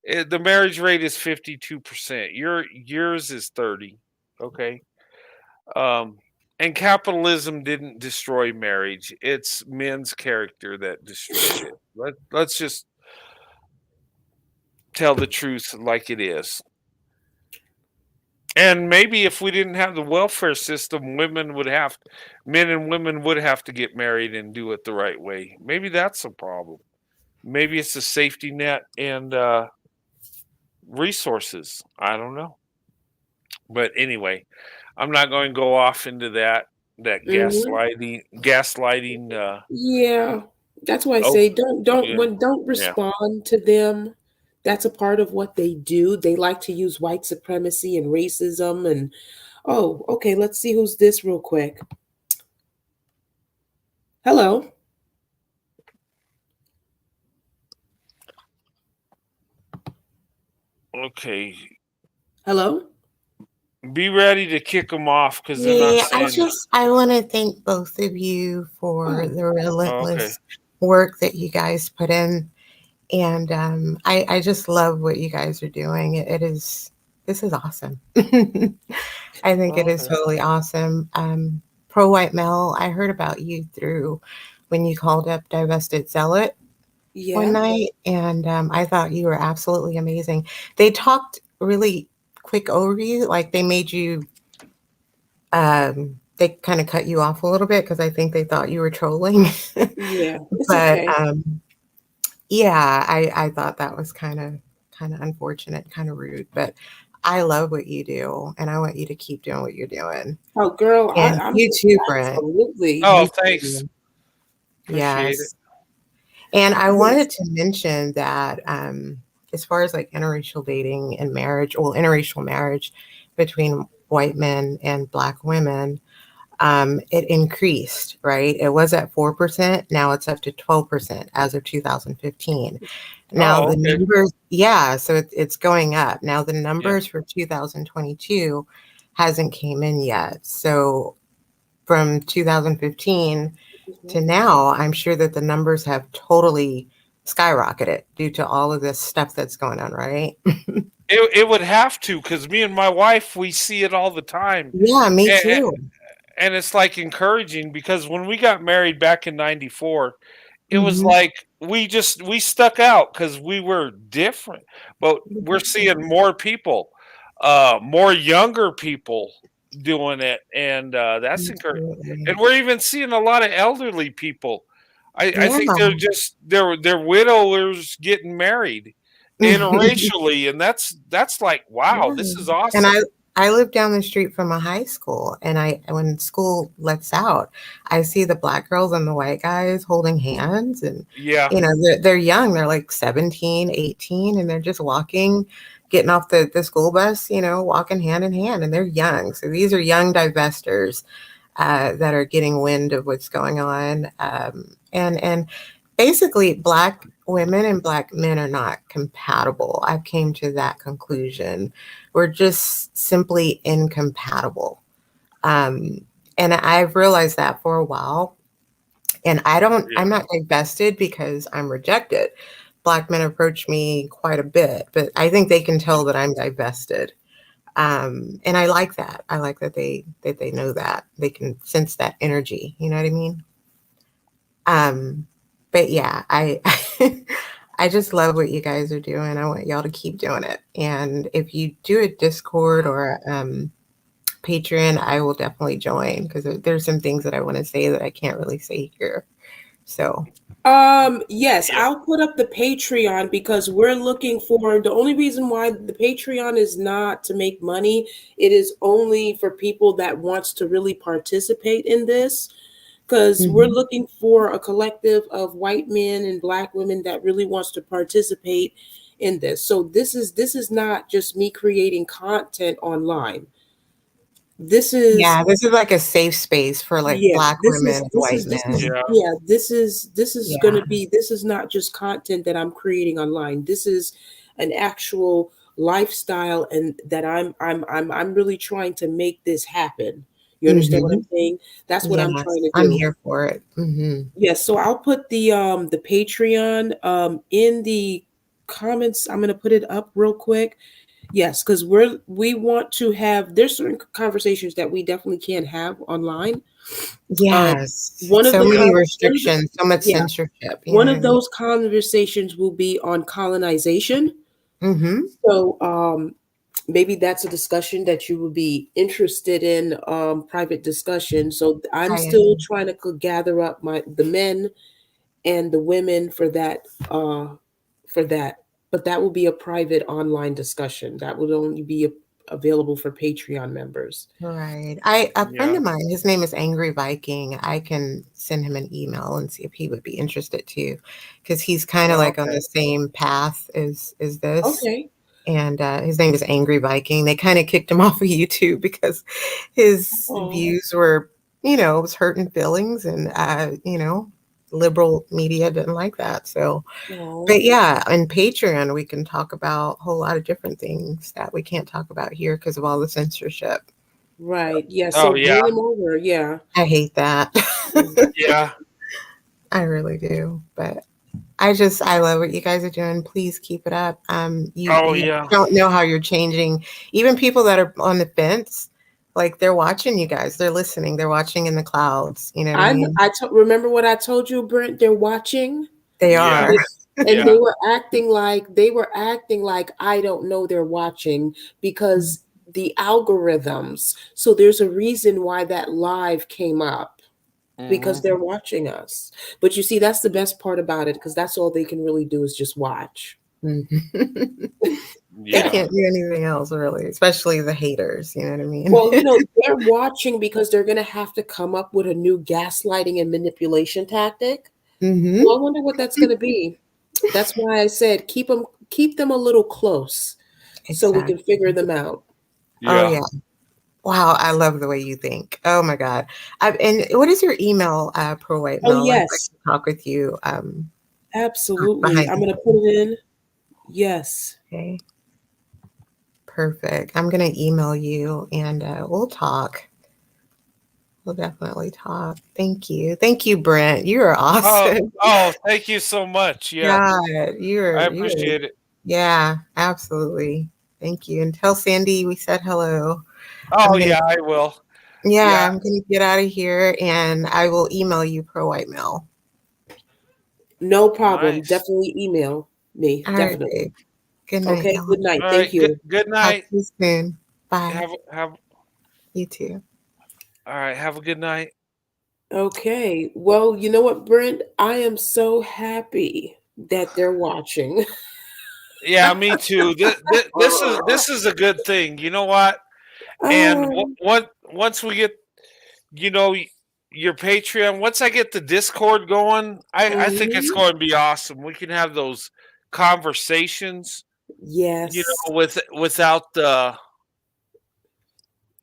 S3: The marriage rate is 52%. Yours is 30. Okay. Um, and capitalism didn't destroy marriage. It's men's character that destroyed it. Let's just tell the truth like it is. And maybe if we didn't have the welfare system, men and women would have to get married and do it the right way. Maybe that's a problem. Maybe it's a safety net and resources. I don't know. But anyway, I'm not going to go off into that
S1: Mhm.
S3: gaslighting.
S1: Yeah. That's why I
S3: Oh
S1: say
S3: yeah,
S1: don't
S3: yeah.
S1: respond to them. That's a part of what they do. They like to use white supremacy and racism and oh, okay, let's see who's this real quick. Hello.
S3: Okay,
S1: Hello?
S3: be ready to kick them off because they're not
S12: Yeah,
S3: saying.
S12: I want to thank both of you for
S1: Oh,
S12: the
S3: Oh, okay.
S12: relentless work that you guys put in. And I just love what you guys are doing. This is awesome. I think it is
S3: Okay.
S12: totally awesome. Pro White Male, I heard about you through when you called up Divested Zealot one
S1: yeah.
S12: night, and I thought you were absolutely amazing. They talked really quick over you, like they made you, they kind of cut you off a little bit because I think they thought you were trolling.
S1: Yeah. It's
S12: But
S1: okay.
S12: yeah, I thought that was kind of unfortunate, kind of rude, but I love what you do, and I want you to keep doing what you're doing.
S1: Oh, girl,
S12: And
S1: I'm
S12: you too, Brent.
S1: absolutely.
S3: Oh,
S12: You
S3: thanks.
S12: too.
S3: Appreciate it.
S12: Yes. And I
S1: Yes.
S12: wanted to mention that
S13: as far as like interracial dating and marriage, well, interracial marriage between white men and Black women, it increased, right? It was at 4%. Now it's up to 12% as of 2015. Now the
S3: okay.
S13: numbers, so it's going up. Now the numbers for 2022 hasn't came in yet. So from 2015 to now, I'm sure that the numbers have totally skyrocketed due to all of this stuff that's going on, right?
S3: It would have to, because me and my wife, we see it all the time.
S13: Yeah, me
S3: And,
S13: too.
S3: and it's like encouraging, because when we got married back in 94, it was
S13: Mhm.
S3: like we stuck out because we were different. But we're seeing more people, more younger people doing it, and that's encouraging.
S13: Absolutely.
S3: And we're even seeing a lot of elderly people. I
S13: Yeah.
S3: think they're widowers getting married interracially, and that's like, wow, this is
S13: And
S3: awesome.
S13: I live down the street from a high school, and when school lets out, I see the Black girls and the white guys holding hands, and
S3: Yeah.
S13: you know, they're young, they're like 17, 18, and they're just walking, getting off the school bus, you know, walking hand in hand, and they're young. So these are young divestors that are getting wind of what's going on. And basically, Black women and Black men are not compatible. I've came to that conclusion. We're just simply incompatible. And I've realized that for a while. And I'm not divested because I'm rejected. Black men approach me quite a bit, but I think they can tell that I'm divested. And I like that. I like that they know that. They can sense that energy. You know what I mean? But yeah, I I just love what you guys are doing. I want y'all to keep doing it. And if you do a Discord or Patreon, I will definitely join, because there's some things that I want to say that I can't really say here. So
S1: Yes, I'll put up the Patreon, because we're looking for, the only reason why the Patreon is not to make money, it is only for people that wants to really participate in this, because we're looking for a collective of white men and Black women that really wants to participate in this. So this is not just me creating content online. This is
S13: this is like a safe space for like Black women and white men.
S1: this is going to be, this is not just content that I'm creating online. This is an actual lifestyle, and that I'm really trying to make this happen. You understand what I'm saying? That's what I'm trying to do.
S13: I'm here for it.
S1: Yes, so I'll put the Patreon in the comments. I'm going to put it up real quick. Yes, because we want to have, there's certain conversations that we definitely can't have online.
S13: Yes.
S1: One of
S13: So
S1: the
S13: many restrictions, so much censorship.
S1: One of those conversations will be on colonization. So maybe that's a discussion that you would be interested in, private discussion. So I'm still trying to gather up the men and the women for that. But that will be a private online discussion. That would only be available for Patreon members.
S13: Right. A friend of mine, his name is Angry Viking. I can send him an email and see if he would be interested too, because he's kind of like on the same path as this.
S1: Okay.
S13: And his name is Angry Viking. They kind of kicked him off of YouTube because his views were, you know, it was hurting feelings, and you know, liberal media didn't like that. So, but yeah, on Patreon we can talk about a whole lot of different things that we can't talk about here because of all the censorship.
S1: Right. Yeah. So bring them over. Yeah.
S13: I hate that.
S3: Yeah.
S13: I really do. But I love what you guys are doing. Please keep it up. You don't know how you're changing. Even people that are on the fence, like, they're watching you guys. They're listening. They're watching in the clouds. You know what I mean?
S1: Remember what I told you, Brent? They're watching.
S13: They are.
S1: And they were acting like I don't know they're watching, because the algorithms. So there's a reason why that live came up, because they're watching us. But you see, that's the best part about it, because that's all they can really do is just watch.
S13: They can't do anything else, really, especially the haters. You know what I mean?
S1: Well, you know, they're watching because they're going to have to come up with a new gaslighting and manipulation tactic. Well, I wonder what that's going to be. That's why I said keep them keep them a little close so we can figure them out.
S13: Oh yeah. Wow, I love the way you think. Oh my God. And what is your email, Pro White Mel?
S1: Oh
S13: I'd like
S1: yes,
S13: to talk with you.
S1: absolutely.
S13: Behind
S1: I'm
S13: the
S1: gonna put it in. Yes.
S13: Okay. Perfect. I'm gonna email you and we'll talk. We'll definitely talk. Thank you. Thank you, Brent. You are awesome.
S3: Oh, thank you so much. Yeah,
S13: God,
S3: I
S13: you're
S3: appreciate it.
S13: yeah, absolutely. Thank you. And tell Sandy we said hello.
S3: Oh yeah, I will.
S13: Yeah, I'm gonna get out of here and I will email you Pro White Mel.
S1: No problem.
S3: Nice.
S1: Definitely email me.
S13: All right,
S1: Definitely.
S13: babe. Good night,
S1: Okay.
S13: y'all.
S1: Good night.
S3: All
S1: Thank
S3: right.
S1: you.
S3: Good
S13: Talk
S3: night.
S13: to you soon. Bye.
S3: Have
S13: You too.
S3: all right. Have a good night.
S1: Okay. Well, you know what, Brent? I am so happy that they're watching.
S3: Yeah, me too. This is a good thing. You know what? And once we get, your Patreon, once I get the Discord going, I think it's going to be awesome. We can have those conversations,
S1: Yes.
S3: without the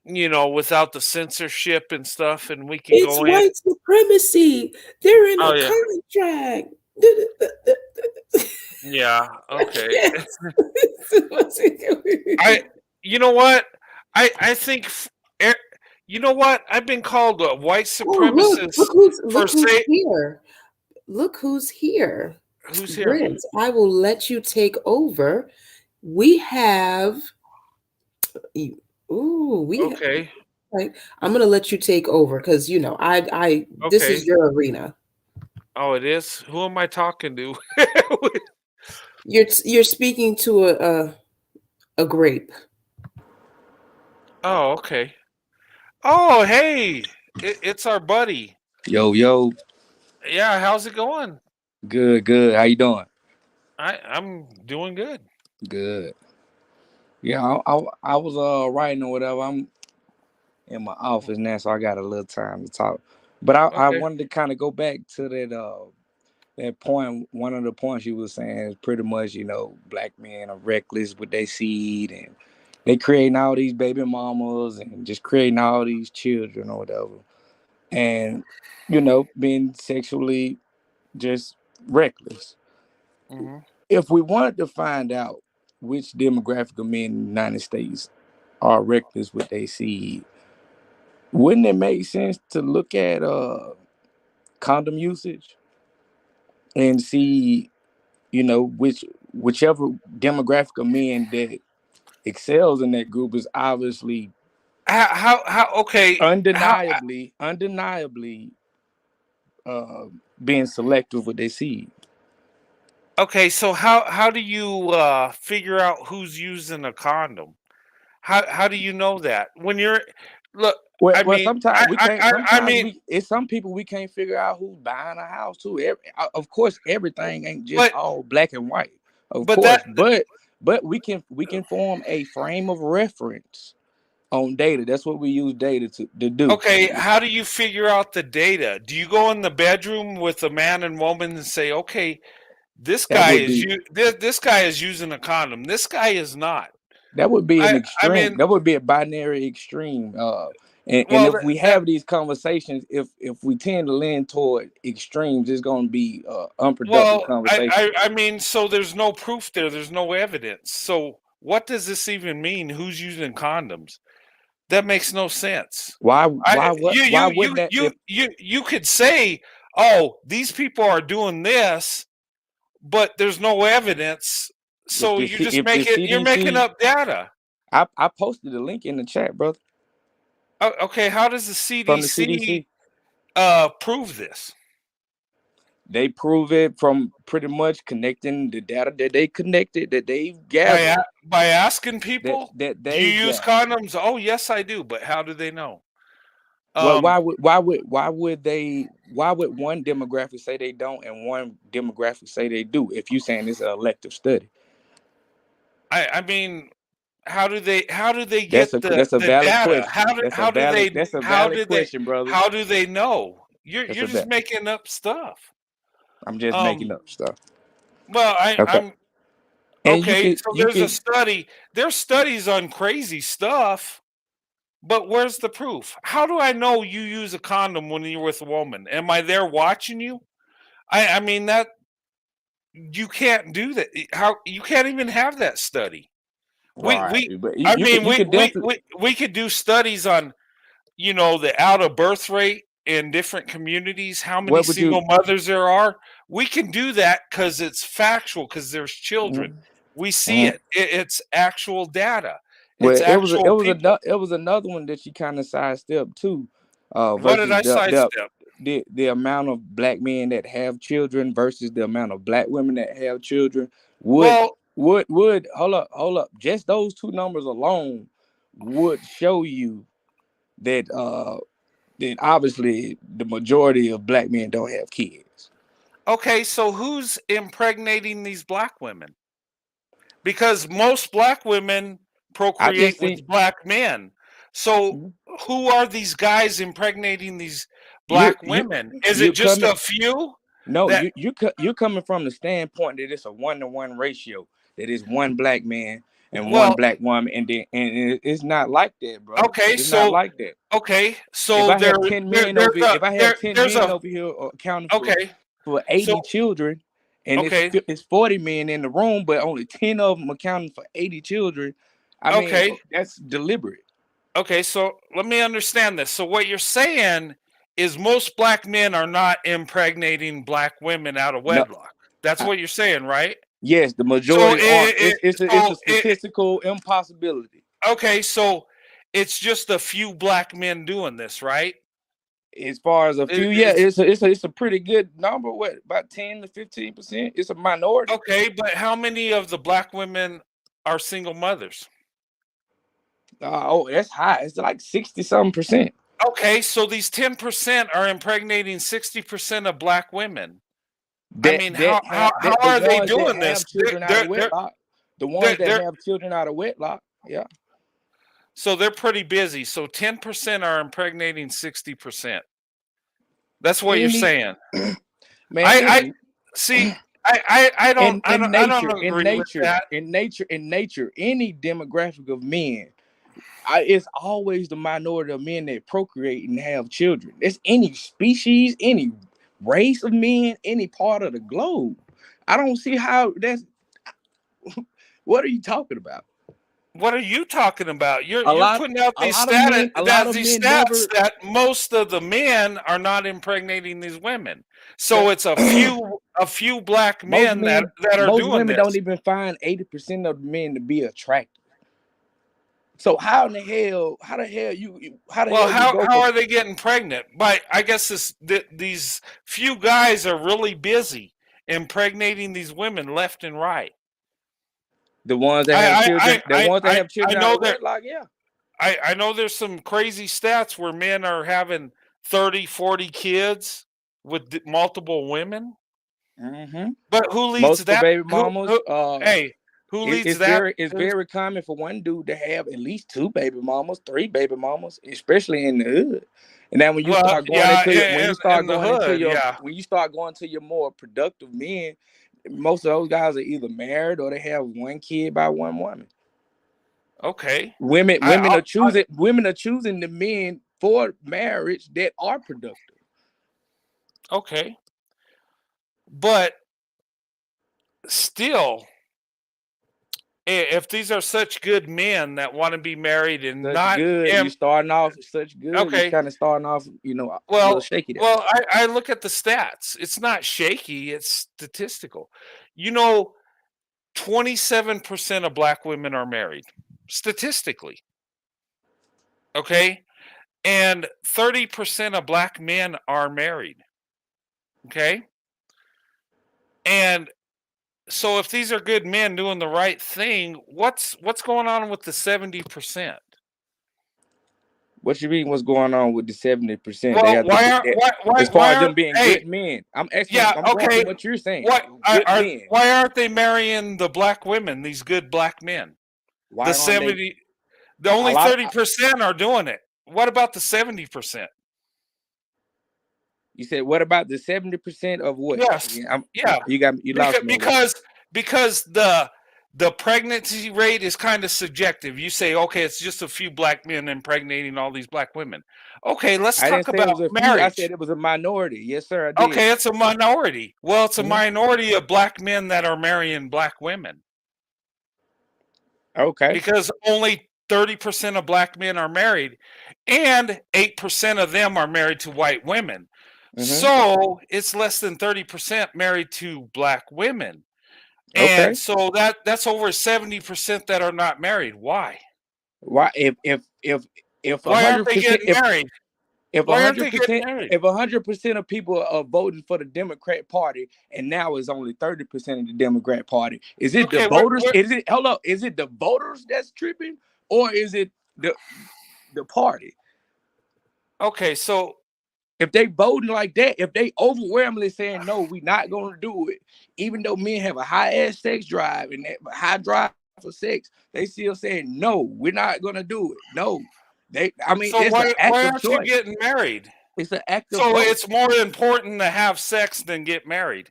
S3: without the censorship and stuff, and we can
S1: It's
S3: go in.
S1: white supremacy. They're in
S3: Oh
S1: a
S3: yeah,
S1: contract.
S3: yeah. Okay.
S1: Yes.
S3: You know what? I think. You know what? I've been called a white
S1: Oh, look
S3: supremacist for
S1: who's
S3: say.
S1: here. Look who's here.
S3: Who's here?
S1: Brent, I will let you take over. We have
S3: Okay.
S1: right. I'm gonna let you take over because I this is
S3: Okay.
S1: your arena.
S3: Oh, it is. Who am I talking to?
S1: You're speaking to a grape.
S3: Oh, okay. Oh, hey, it's our buddy.
S14: Yo,
S3: Yeah, how's it going?
S14: good. How you doing?
S3: I'm doing good.
S14: Good. Yeah, I was writing or whatever. I'm in my office now, so I got a little time to talk. But I
S3: Okay.
S14: wanted to kind of go back to that point. One of the points you were saying is pretty much, black men are reckless with their seed and they creating all these baby mamas and just creating all these children or whatever. And, being sexually just reckless.
S3: Mm-hmm.
S14: If we wanted to find out which demographic of men in the United States are reckless with their seed, wouldn't it make sense to look at condom usage and see, whichever demographic of men that excels in that group is obviously
S3: How okay?
S14: undeniably being selective with their seed.
S3: Okay, so how do you figure out who's using a condom? How do you know that when you're look? I
S14: Well,
S3: mean,
S14: sometimes we can't.
S3: I
S14: Sometimes
S3: mean,
S14: it's some people we can't figure out who's buying a house too. Of course, everything ain't just
S3: but
S14: all black and white. Of
S3: but
S14: course,
S3: that
S14: but we can form a frame of reference on data. That's what we use data to do.
S3: okay. How do you figure out the data? Do you go in the bedroom with a man and woman and say, okay, this
S14: That
S3: guy
S14: would
S3: is
S14: be
S3: this guy is using a condom. This guy is not.
S14: that would be an
S3: I
S14: extreme.
S3: mean,
S14: That would be a binary extreme. And
S3: well,
S14: if we have these conversations, if we tend to lean toward extremes, it's going to be unproductive
S3: well,
S14: conversation.
S3: I mean, so there's no proof there. There's no evidence. So what does this even mean? Who's using condoms? That makes no sense.
S14: Why?
S3: I
S14: Why wouldn't that?
S3: you could say, oh, these people are doing this, but there's no evidence. So
S14: If the
S3: you're making
S14: CDC,
S3: up data.
S14: I posted the link in the chat, brother,
S3: Okay, how does the
S14: from the
S3: CDC
S14: CDC.
S3: prove this?
S14: They prove it from pretty much connecting the data that they connected, that they've gathered,
S3: By asking
S14: that
S3: people,
S14: that
S3: do you
S14: they've
S3: use
S14: gathered.
S3: condoms? Oh, yes, I do. But how do they know?
S14: Well,
S3: Um,
S14: why would one demographic say they don't and one demographic say they do? If you saying it's an elective study,
S3: I mean, how do they
S14: that's
S3: get
S14: that's a
S3: the
S14: valid
S3: data?
S14: question. That's a valid question, brother.
S3: how do they know?
S14: That's
S3: You're
S14: a
S3: just
S14: val-
S3: making up stuff.
S14: I'm just
S3: Um,
S14: making up stuff.
S3: well,
S14: Okay. And
S3: Okay, so
S14: you
S3: there's a
S14: can
S3: study. There's studies on crazy stuff, but where's the proof? How do I know you use a condom when you're with a woman? Am I there watching you? I mean that you can't do that. How you can't even have that study.
S14: right,
S3: We
S14: but
S3: I
S14: you could
S3: mean
S14: you could definitely
S3: we could do studies on the out of birth rate in different communities, how many
S14: what would you
S3: single mothers there are. We can do that because it's factual, because there's children.
S14: Mhm,
S3: We see
S14: mhm.
S3: it. It's actual data. It's
S14: Well,
S3: actual people.
S14: it was another one that you kind of sidestepped too,
S3: What did
S14: versus
S3: I sidestep?
S14: the amount of black men that have children versus the amount of black women that have children. Would
S3: Well,
S14: hold up, just those two numbers alone would show you that that obviously the majority of black men don't have kids.
S3: okay, so who's impregnating these black women? Because most black women
S14: I just
S3: procreate with
S14: think
S3: black men. So
S14: mhm,
S3: who are these guys impregnating these
S14: you
S3: black
S14: you
S3: women? Is
S14: you
S3: it just
S14: coming
S3: a few
S14: no
S3: that
S14: you're coming from the standpoint that it's a 1-to-1 ratio, that is one black man and one
S3: well,
S14: black woman, and it's not like that, brother.
S3: okay,
S14: It's not
S3: so
S14: like that.
S3: okay,
S14: If
S3: so
S14: I have 10 men over here, if I have 10
S3: there's
S14: men
S3: a
S14: over here accounting
S3: okay,
S14: for
S3: so
S14: 80 children, and
S3: okay,
S14: it's 40 men in the room, but only 10 of them accounting for 80 children. I mean,
S3: okay,
S14: that's deliberate.
S3: okay, so let me understand this. So what you're saying is most black men are not impregnating black women out of
S14: No,
S3: wedlock. That's
S14: I,
S3: what you're saying, right?
S14: yes, the
S3: So
S14: majority aren't. It's a statistical impossibility.
S3: okay, so it's just a few black men doing this, right?
S14: As far as a few, yeah,
S3: It's
S14: it's a pretty good number. What, about 10 to 15%? It's a minority.
S3: okay, but how many of the black women are single mothers?
S14: Oh, that's high. It's like 60-something%.
S3: Okay, so these 10% are impregnating 60% of black women. I
S14: That
S3: mean,
S14: that have
S3: how
S14: the
S3: are they
S14: ones that
S3: doing this?
S14: have children out of wedlock. The ones that
S3: They're
S14: have children out of wedlock. Yeah,
S3: so they're pretty busy. So 10% are impregnating 60%. That's what you're
S14: any
S3: saying.
S14: man,
S3: I
S14: any
S3: see. I don't
S14: in
S3: agree with that.
S14: nature, any demographic of men, it's always the minority of men that procreate and have children. It's any species, any race of men, any part of the globe. I don't see how that's. What are you talking about?
S3: What are you talking about?
S14: A
S3: You're
S14: lot,
S3: putting out
S14: a lot of men, a lot of
S3: these
S14: men
S3: stats
S14: never.
S3: that most of the men are not impregnating these women. So
S14: That
S3: it's a few black
S14: most
S3: men
S14: men,
S3: that are
S14: most
S3: doing
S14: women don't
S3: this.
S14: even find 80% of the men to be attractive. So how in the hell? How the
S3: Well,
S14: hell you go
S3: how
S14: from
S3: are they getting pregnant? But I guess these few guys are really busy impregnating these women left and right.
S14: the ones that have children? The ones that have
S3: I
S14: children out
S3: know
S14: of
S3: that
S14: wedlock? Yeah.
S3: I know there's some crazy stats where men are having 30, 40 kids with multiple women.
S14: Mm-hmm.
S3: But who leads
S14: Multiple
S3: that?
S14: baby mamas.
S3: Hey, who leads that?
S14: It's very common for one dude to have at least 2 baby mamas, 3 baby mamas, especially in the hood. And then when you
S3: Well,
S14: start going
S3: yeah,
S14: into when you start
S3: in the
S14: going into
S3: hood,
S14: your
S3: yeah.
S14: when you start going to your more productive men, most of those guys are either married or they have one kid by one woman.
S3: Okay.
S14: Women are choosing the men for marriage that are productive.
S3: Okay. But still, if these are such good men that want to be married and
S14: Such
S3: not
S14: good. You starting off such good. You
S3: okay.
S14: kind of starting off, a little
S3: Well,
S14: shaky there.
S3: well, I look at the stats. It's not shaky, it's statistical. 27% of black women are married statistically. Okay? And 30% of black men are married. Okay? And so if these are good men doing the right thing, what's going on with the 70%?
S14: What you mean? What's going on with the 70%? They
S3: Well,
S14: have to be as far
S3: why
S14: as them
S3: aren't
S14: being
S3: hey,
S14: good men. I'm asking.
S3: yeah,
S14: I'm going
S3: okay.
S14: from what you're saying. Good men.
S3: Why aren't they marrying the black women, these good black men? The
S14: Why aren't they?
S3: 70 the
S14: A
S3: only
S14: lot.
S3: 30% are doing it. What about the 70%?
S14: You said what about the 70% of what?
S3: Yes.
S14: Yeah,
S3: Yeah.
S14: you lost me on what.
S3: Because the the pregnancy rate is kind of subjective. You say, okay, it's just a few black men impregnating all these black women. Okay, let's
S14: I didn't
S3: talk
S14: say it
S3: about
S14: was a few. I said
S3: marriage.
S14: it was a minority. Yes, sir, I did.
S3: Okay, it's a minority. Well, it's a
S14: Mhm.
S3: minority of black men that are marrying black women.
S14: Okay.
S3: Because only 30% of black men are married, and 8% of them are married to white women. So it's less than 30% married to black women.
S14: Okay.
S3: And so that's over 70% that are not married. Why?
S14: Why if
S3: Why aren't they
S14: 100%
S3: getting married?
S14: if
S3: Why aren't they getting
S14: 100%
S3: married?
S14: if 100% of people are voting for the Democrat Party and now it's only 30% of the Democrat Party, is it the
S3: Okay,
S14: voters? Is it Is it the voters that's tripping, or is it the party?
S3: Okay, so
S14: if they voting like that, if they overwhelmingly saying no, we're not going to do it, even though men have a high ass sex drive and a high drive for sex, they still saying no, we're not going to do it. No,
S3: so
S14: it's an
S3: why
S14: act of
S3: aren't you
S14: choice.
S3: getting married?
S14: It's an act of
S3: So
S14: vote.
S3: it's more important to have sex than get married.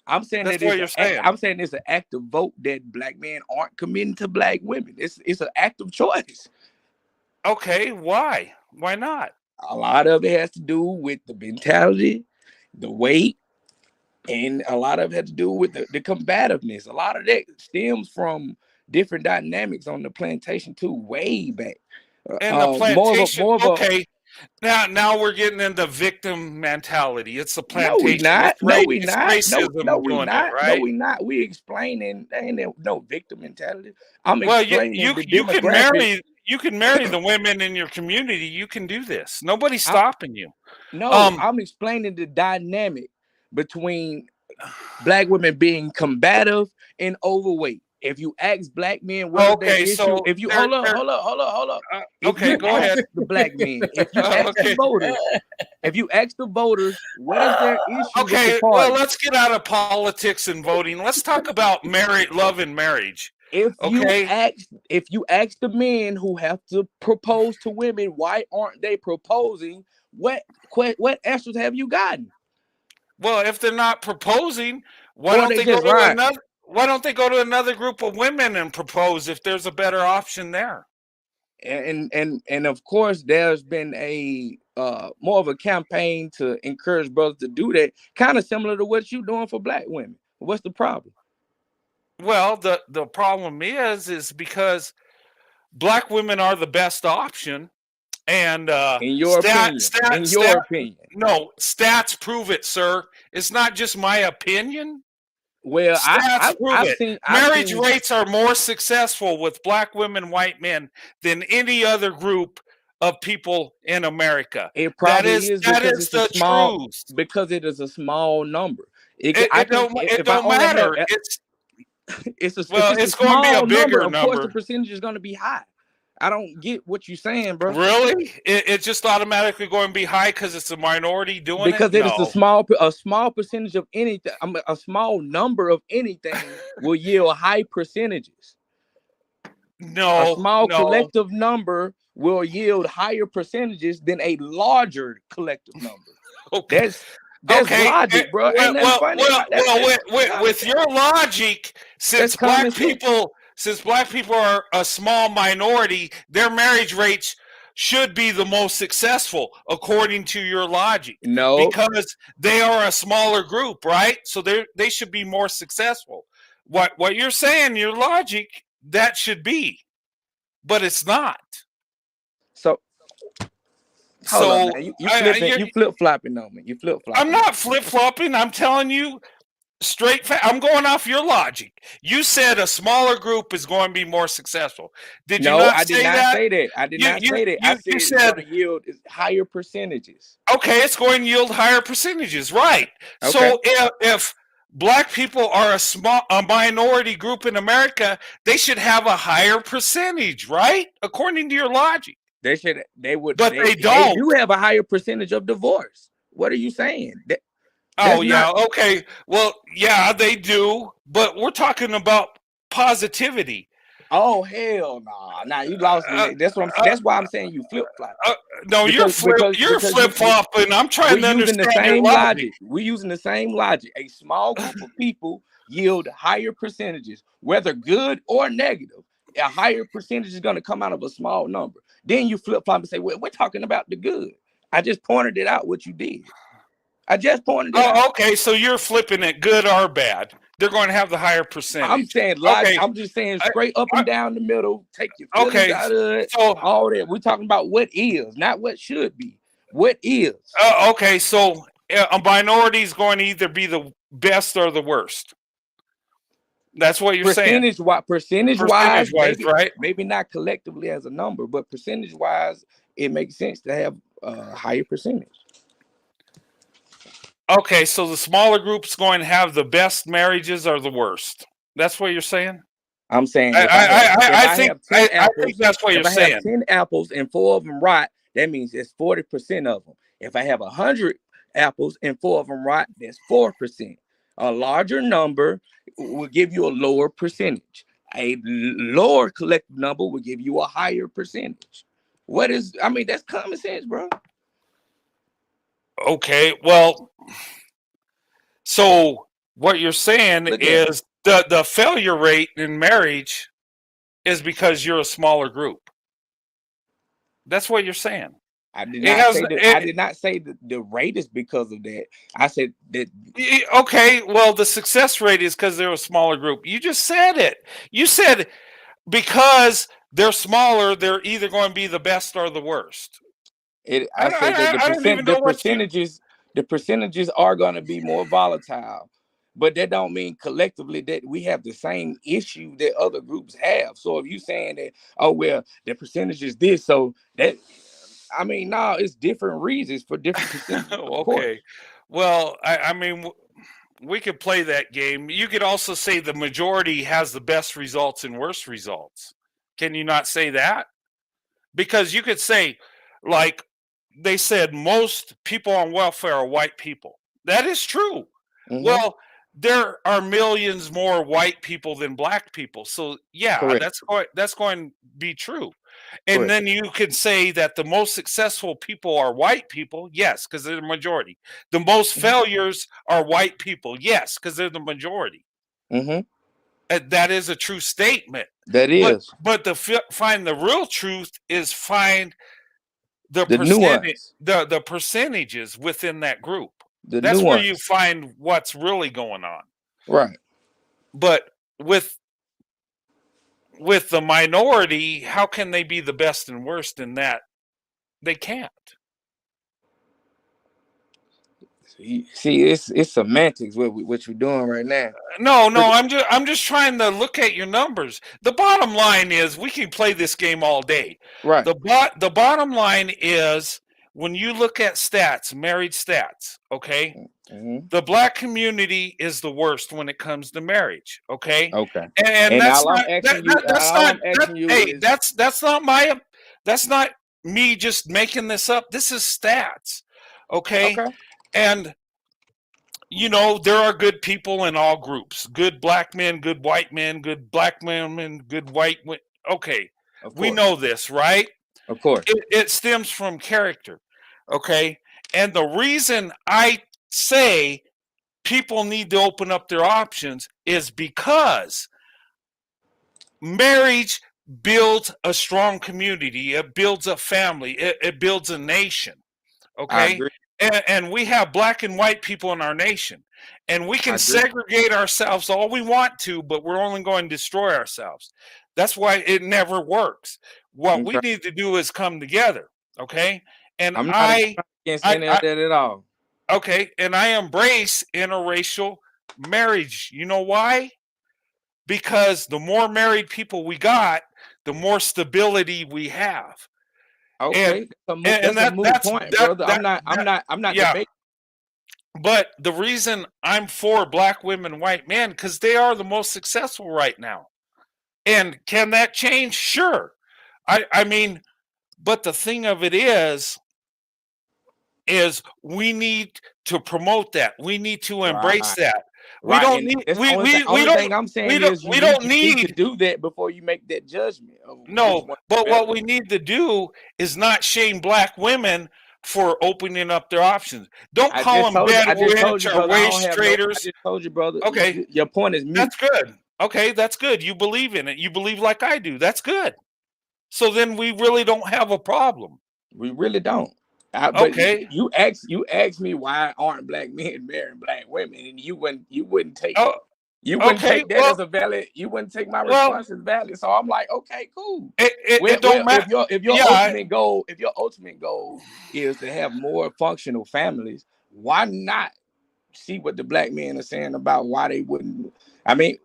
S14: I'm saying
S3: that's
S14: that
S3: what you're saying.
S14: I'm saying it's an act of vote that black men aren't committing to black women. It's an act of choice.
S3: Okay, why? Why not?
S14: A lot of it has to do with the mentality, the weight, and a lot of it has to do with the combativeness. A lot of that stems from different dynamics on the plantation too, way back.
S3: And the plantation,
S14: more of
S3: okay. Now we're getting into victim mentality. It's the
S14: No, we
S3: plantation.
S14: not.
S3: It's
S14: No, we
S3: it's
S14: not. No,
S3: racism
S14: we
S3: doing it,
S14: not. No,
S3: right?
S14: we not. We explaining. Ain't no victim mentality. I'm
S3: Well,
S14: explaining the
S3: you can
S14: demographic.
S3: marry the women in your community. You can do this. Nobody's
S14: I'm,
S3: stopping you.
S14: no, I'm explaining the dynamic between black women being combative and overweight. If you ask black men what is their
S3: Okay,
S14: issue,
S3: so
S14: if you
S3: they're,
S14: hold up,
S3: they're
S14: hold up, hold up, hold up. If
S3: okay,
S14: you
S3: go ahead.
S14: ask the black men, if you ask the
S3: Okay.
S14: voters, if you ask the voters, what is their issue with the
S3: Okay, well,
S14: party?
S3: let's get out of politics and voting. Let's talk about love and marriage.
S14: If you
S3: Okay.
S14: ask the men who have to propose to women, why aren't they proposing? What answers have you gotten?
S3: Well, if they're not proposing, why
S14: Or
S3: don't
S14: they
S3: they go
S14: just
S3: to
S14: lying?
S3: another? Why don't they go to another group of women and propose if there's a better option there?
S14: And of course, there's been a more of a campaign to encourage brothers to do that, kind of similar to what you're doing for black women. What's the problem?
S3: Well, the problem is because black women are the best option, and
S14: In your opinion,
S3: no, stats prove it, sir. It's not just my opinion.
S14: Well,
S3: Stats prove
S14: I've
S3: it.
S14: seen
S3: Marriage rates are more successful with black women, white men than any other group of people in America.
S14: It probably is
S3: That
S14: because
S3: is
S14: it's a
S3: the
S14: small
S3: truth.
S14: Because it is a small number.
S3: It don't matter.
S14: If it's a
S3: It's going to be a
S14: small number,
S3: bigger
S14: of course the
S3: number.
S14: percentage is going to be high. I don't get what you're saying, bro.
S3: Really? It's just automatically going to be high because it's a minority doing
S14: Because
S3: it?
S14: it is
S3: No.
S14: a small percentage of anything. A small number of anything will yield high percentages. A small collective number will yield higher percentages than a larger collective number.
S3: Okay.
S14: That's logic, bro. Ain't nothing funny about that.
S3: With your logic, since
S14: common
S3: black people are a small minority, their marriage rates should be the most successful according to your logic.
S14: No,
S3: because they are a smaller group, right? So they should be more successful. What you're saying, your logic, that should be, but it's not.
S14: So hold on, man. You flip flopping on me. You flip flopping.
S3: I'm not flip flopping. I'm telling you straight. I'm going off your logic. You said a smaller group is going to be more successful. Did you not
S14: I did
S3: say
S14: not
S3: that?
S14: say that. I did not say that. I said it's going to yield higher percentages.
S3: Okay, it's going to yield higher percentages, right?
S14: Okay.
S3: So if black people are a minority group in America, they should have a higher percentage, right? According to your logic.
S14: They would,
S3: but they don't.
S14: They do have a higher percentage of divorce. What are you saying?
S3: Okay. Well, yeah, they do, but we're talking about positivity.
S14: Oh hell no! Nah, you lost me. That's why I'm saying you flip flop.
S3: No, you're flip flopping. I'm trying to understand your logic.
S14: We're using the same logic. A small group of people yield higher percentages, whether good or negative. A higher percentage is going to come out of a small number. Then you flip flop and say, well, we're talking about the good. I just pointed it out what you did. I just pointed it out.
S3: Okay, so you're flipping it good or bad. They're going to have the higher percentage.
S14: I'm saying logic. Okay. I'm just saying straight up and down the middle. Take your feelings out of it. So, all that. We're talking about what is, not what should be. What is.
S3: Okay, so a minority is going to either be the best or the worst. That's what you're saying.
S14: Percentage wise, maybe,
S3: right?
S14: Maybe not collectively as a number, but percentage wise, it makes sense to have a higher percentage.
S3: Okay, so the smaller group's going to have the best marriages or the worst. That's what you're saying?
S14: I'm saying
S3: I think that's what you're saying.
S14: If I have 10 apples and 4 of them rot, that means it's 40% of them. If I have 100 apples and 4 of them rot, that's 4%. A larger number will give you a lower percentage. A lower collective number will give you a higher percentage. That's common sense, bro.
S3: Okay, well, so what you're saying is the failure rate in marriage is because you're a smaller group. That's what you're saying.
S14: I did not say the rate is because of that. I said that.
S3: Okay, well, the success rate is because they're a smaller group. You just said it. You said because they're smaller, they're either going to be the best or the worst.
S14: The percentages are going to be more volatile, but that don't mean collectively that we have the same issue that other groups have. So if you're saying that, oh well, the percentage is this, so that. No, it's different reasons for different percentages.
S3: Okay. Well, we could play that game. You could also say the majority has the best results and worst results. Can you not say that? Because you could say, like they said, most people on welfare are white people. That is true. Mm-hmm. Well, there are millions more white people than black people. So, yeah, correct. That's going to be true. And correct. Then you can say that the most successful people are white people. Yes, because they're the majority. The most failures are white people. Yes, because they're the majority.
S14: Mm-hmm.
S3: That is a true statement.
S14: That is.
S3: But to find the real truth is find the percentage, the percentages within that group. That's where you find what's really going on.
S14: Right.
S3: But with the minority, how can they be the best and worst in that? They can't.
S14: See, it's semantics what you're doing right now.
S3: No, I'm just trying to look at your numbers. The bottom line is we can play this game all day.
S14: Right.
S3: The bottom line is when you look at stats, married stats, okay? Mm-hmm. The black community is the worst when it comes to marriage, okay?
S14: Okay.
S3: And that's not me just making this up. This is stats, okay? And there are good people in all groups. Good black men, good white men, good black women, good white women. Okay, we know this, right?
S14: Of course.
S3: It stems from character, okay? And the reason I say people need to open up their options is because marriage builds a strong community. It builds a family. It builds a nation, okay?
S14: I agree.
S3: And we have black and white people in our nation. And we can segregate ourselves all we want to, but we're only going to destroy ourselves. That's why it never works. What we need to do is come together, okay? And
S14: I'm not against any of that at all.
S3: Okay, and I embrace interracial marriage. You know why? Because the more married people we got, the more stability we have.
S14: Okay, that's a moot point, brother. I'm not debating.
S3: But the reason I'm for black women, white men, because they are the most successful right now. And can that change? Sure. But the thing of it is we need to promote that. We need to embrace that. We don't need. The only thing I'm saying is we don't need
S14: to do that before you make that judgment.
S3: No, but what we need to do is not shame black women for opening up their options. Don't
S14: I
S3: call
S14: just
S3: them
S14: told you. I just told
S3: bedouins
S14: you,
S3: or
S14: brother. I don't
S3: waste
S14: have no. I
S3: traders.
S14: just told you, brother.
S3: Okay,
S14: Your point is mute.
S3: that's good. Okay, that's good. You believe in it. You believe like I do. That's good. So then we really don't have a problem.
S14: We really don't. But
S3: Okay.
S14: you asked me why aren't black men marrying black women, and you wouldn't take
S3: Oh,
S14: you wouldn't
S3: okay.
S14: take that as a valid. You wouldn't take my
S3: Well,
S14: response as valid. So I'm like, okay, cool.
S3: it don't matter.
S14: If your ultimate goal is to have more functional families, why not see what the black men are saying about why they wouldn't? I mean,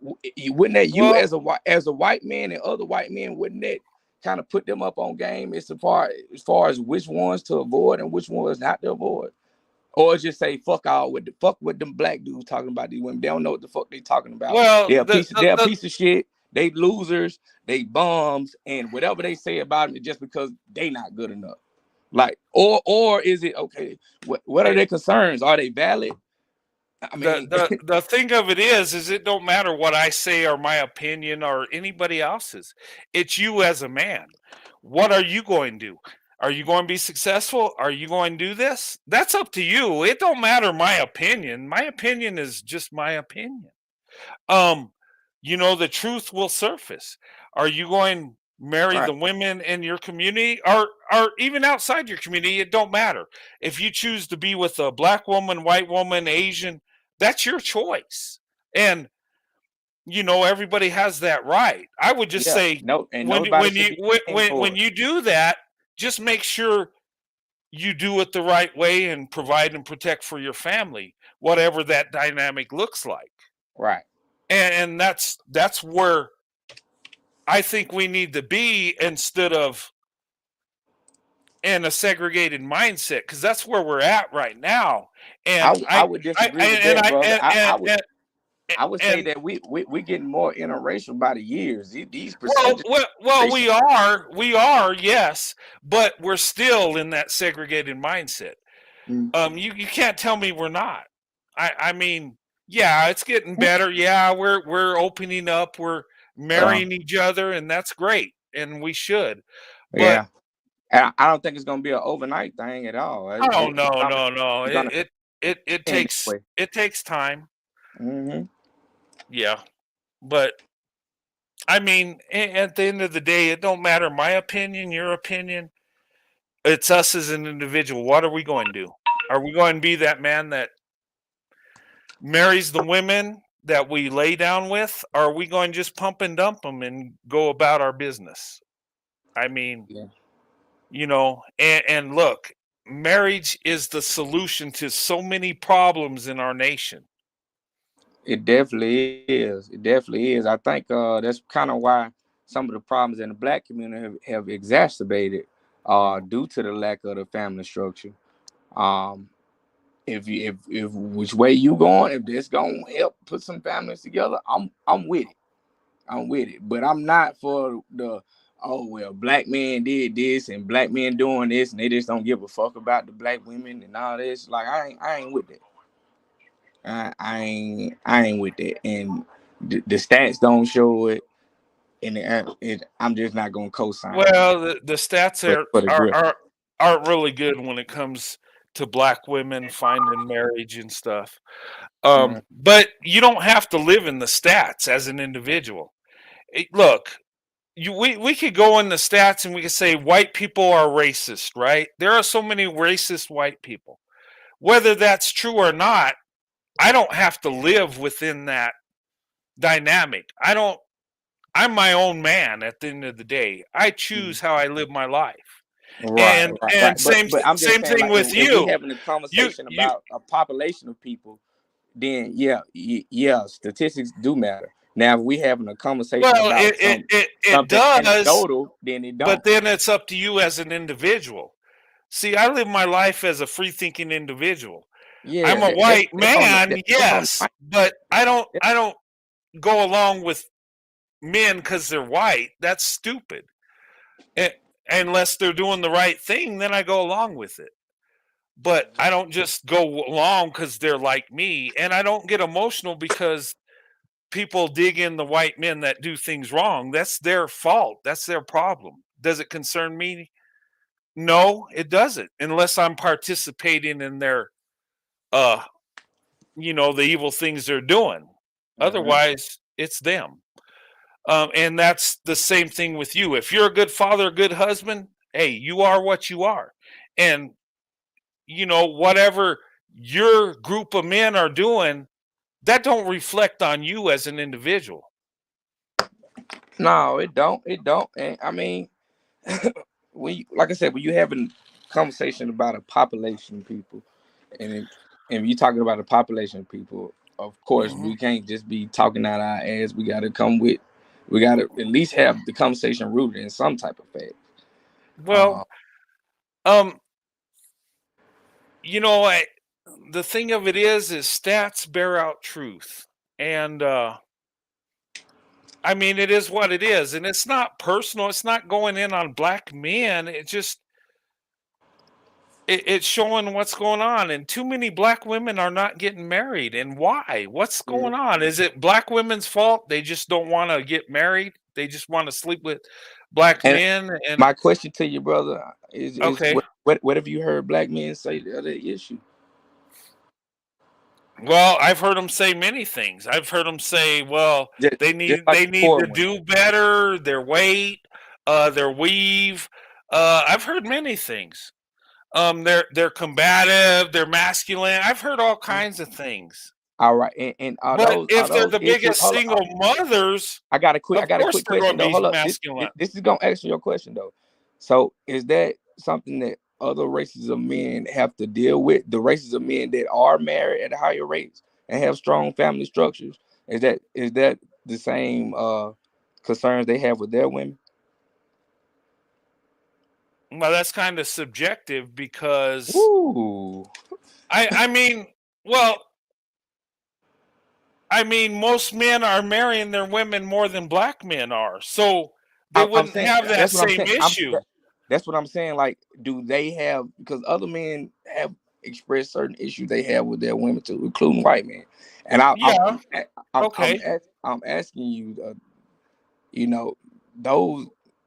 S14: wouldn't that you as a white man and other white men, wouldn't that kind of put them up on game as far as which ones to avoid and which ones not to avoid? Or just say fuck what them black dudes talking about these women. They don't know what the fuck they talking about.
S3: Well,
S14: They're a piece of shit. They losers. They bums, and whatever they say about them is just because they not good enough. Like, or is it okay? What are their concerns? Are they valid? I mean,
S3: the thing of it is it don't matter what I say or my opinion or anybody else's. It's you as a man. What are you going to do? Are you going to be successful? Are you going to do this? That's up to you. It don't matter my opinion. My opinion is just my opinion. The truth will surface. Are you going to marry the women in your community or even outside your community? It don't matter. If you choose to be with a black woman, white woman, Asian, that's your choice. And everybody has that right. I would just say when you do that, just make sure you do it the right way and provide and protect for your family, whatever that dynamic looks like.
S14: Right.
S3: And that's where I think we need to be instead of in a segregated mindset, because that's where we're at right now. And
S14: I would disagree with that, brother. I would say that we getting more interracial by the years. These percentages.
S3: Well, we are, yes, but we're still in that segregated mindset. You can't tell me we're not. I mean, yeah, it's getting better. Yeah, we're opening up. We're marrying each other, and that's great, and we should. But
S14: yeah, and I don't think it's gonna be an overnight thing at all.
S3: No. It takes time.
S14: Mm-hmm.
S3: Yeah, but I mean, at the end of the day, it don't matter my opinion, your opinion. It's us as an individual. What are we going to do? Are we going to be that man that marries the women that we lay down with? Or are we going to just pump and dump them and go about our business? I mean, and look, marriage is the solution to so many problems in our nation.
S14: It definitely is. It definitely is. I think that's kind of why some of the problems in the black community have exacerbated due to the lack of the family structure. If which way you going, if this gonna help put some families together, I'm with it. I'm with it. But I'm not for the black men did this and black men doing this and they just don't give a fuck about the black women and all this. Like I ain't with that. I ain't with that, and the stats don't show it, and I'm just not gonna co-sign.
S3: Well, the stats aren't really good when it comes to black women finding marriage and stuff. But you don't have to live in the stats as an individual. Look, we could go in the stats and we could say white people are racist, right? There are so many racist white people. Whether that's true or not, I don't have to live within that dynamic. I'm my own man at the end of the day. I choose how I live my life.
S14: Right.
S3: Same
S14: I'm just
S3: same
S14: saying,
S3: thing
S14: like,
S3: with
S14: if
S3: you.
S14: we having a conversation about a population of people, then yeah, statistics do matter. Now, if we having a conversation about
S3: it
S14: something
S3: does,
S14: anecdotal, then it don't.
S3: But then it's up to you as an individual. See, I live my life as a free thinking individual.
S14: Yeah,
S3: I'm a white man, yes, but I don't go along with men because they're white. That's stupid. Unless they're doing the right thing, then I go along with it. But I don't just go along because they're like me, and I don't get emotional because people dig in the white men that do things wrong. That's their fault. That's their problem. Does it concern me? No, it doesn't, unless I'm participating in their, the evil things they're doing. Otherwise, it's them. And that's the same thing with you. If you're a good father, a good husband, hey, you are what you are. And, whatever your group of men are doing, that don't reflect on you as an individual.
S14: No, it don't. It don't. And I mean, like I said, when you having conversation about a population of people, and you talking about a population of people, of course, we can't just be talking out our ass. We got to at least have the conversation rooted in some type of fact.
S3: Well, the thing of it is stats bear out truth. And, I mean, it is what it is. And it's not personal. It's not going in on black men. It's showing what's going on. And too many black women are not getting married. And why? What's going on? Is it black women's fault? They just don't want to get married. They just want to sleep with black
S14: And
S3: men. And
S14: my question to you, brother, is
S3: okay.
S14: what have you heard black men say the other issue?
S3: Well, I've heard them say many things. I've heard them say, well, they need to do better, their weight, their weave. I've heard many things. They're combative, they're masculine. I've heard all kinds of things.
S14: All right, and
S3: but if they're the biggest single mothers,
S14: I got a quick
S3: question though.
S14: Hold up,
S3: masculine.
S14: this is gonna answer your question though. So is that something that other races of men have to deal with? The races of men that are married at higher rates and have strong family structures, is that the same concerns they have with their women?
S3: Well, that's kind of subjective because I mean, most men are marrying their women more than black men are, so they wouldn't have that same issue.
S14: That's what I'm saying. Like, do they have? Because other men have expressed certain issues they have with their women too, including white men. And I'm asking you,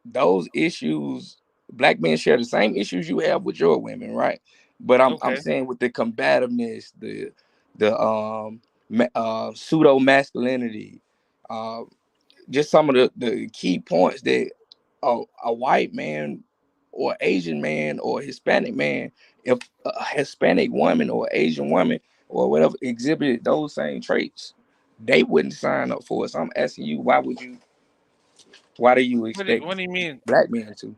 S14: those issues. Black men share the same issues you have with your women, right? But I'm saying with the combativeness, the pseudo masculinity, just some of the key points that a white man or Asian man or Hispanic man, if a Hispanic woman or Asian woman or whatever exhibited those same traits, they wouldn't sign up for it. So I'm asking you, why do you expect
S3: What do you mean
S14: black men to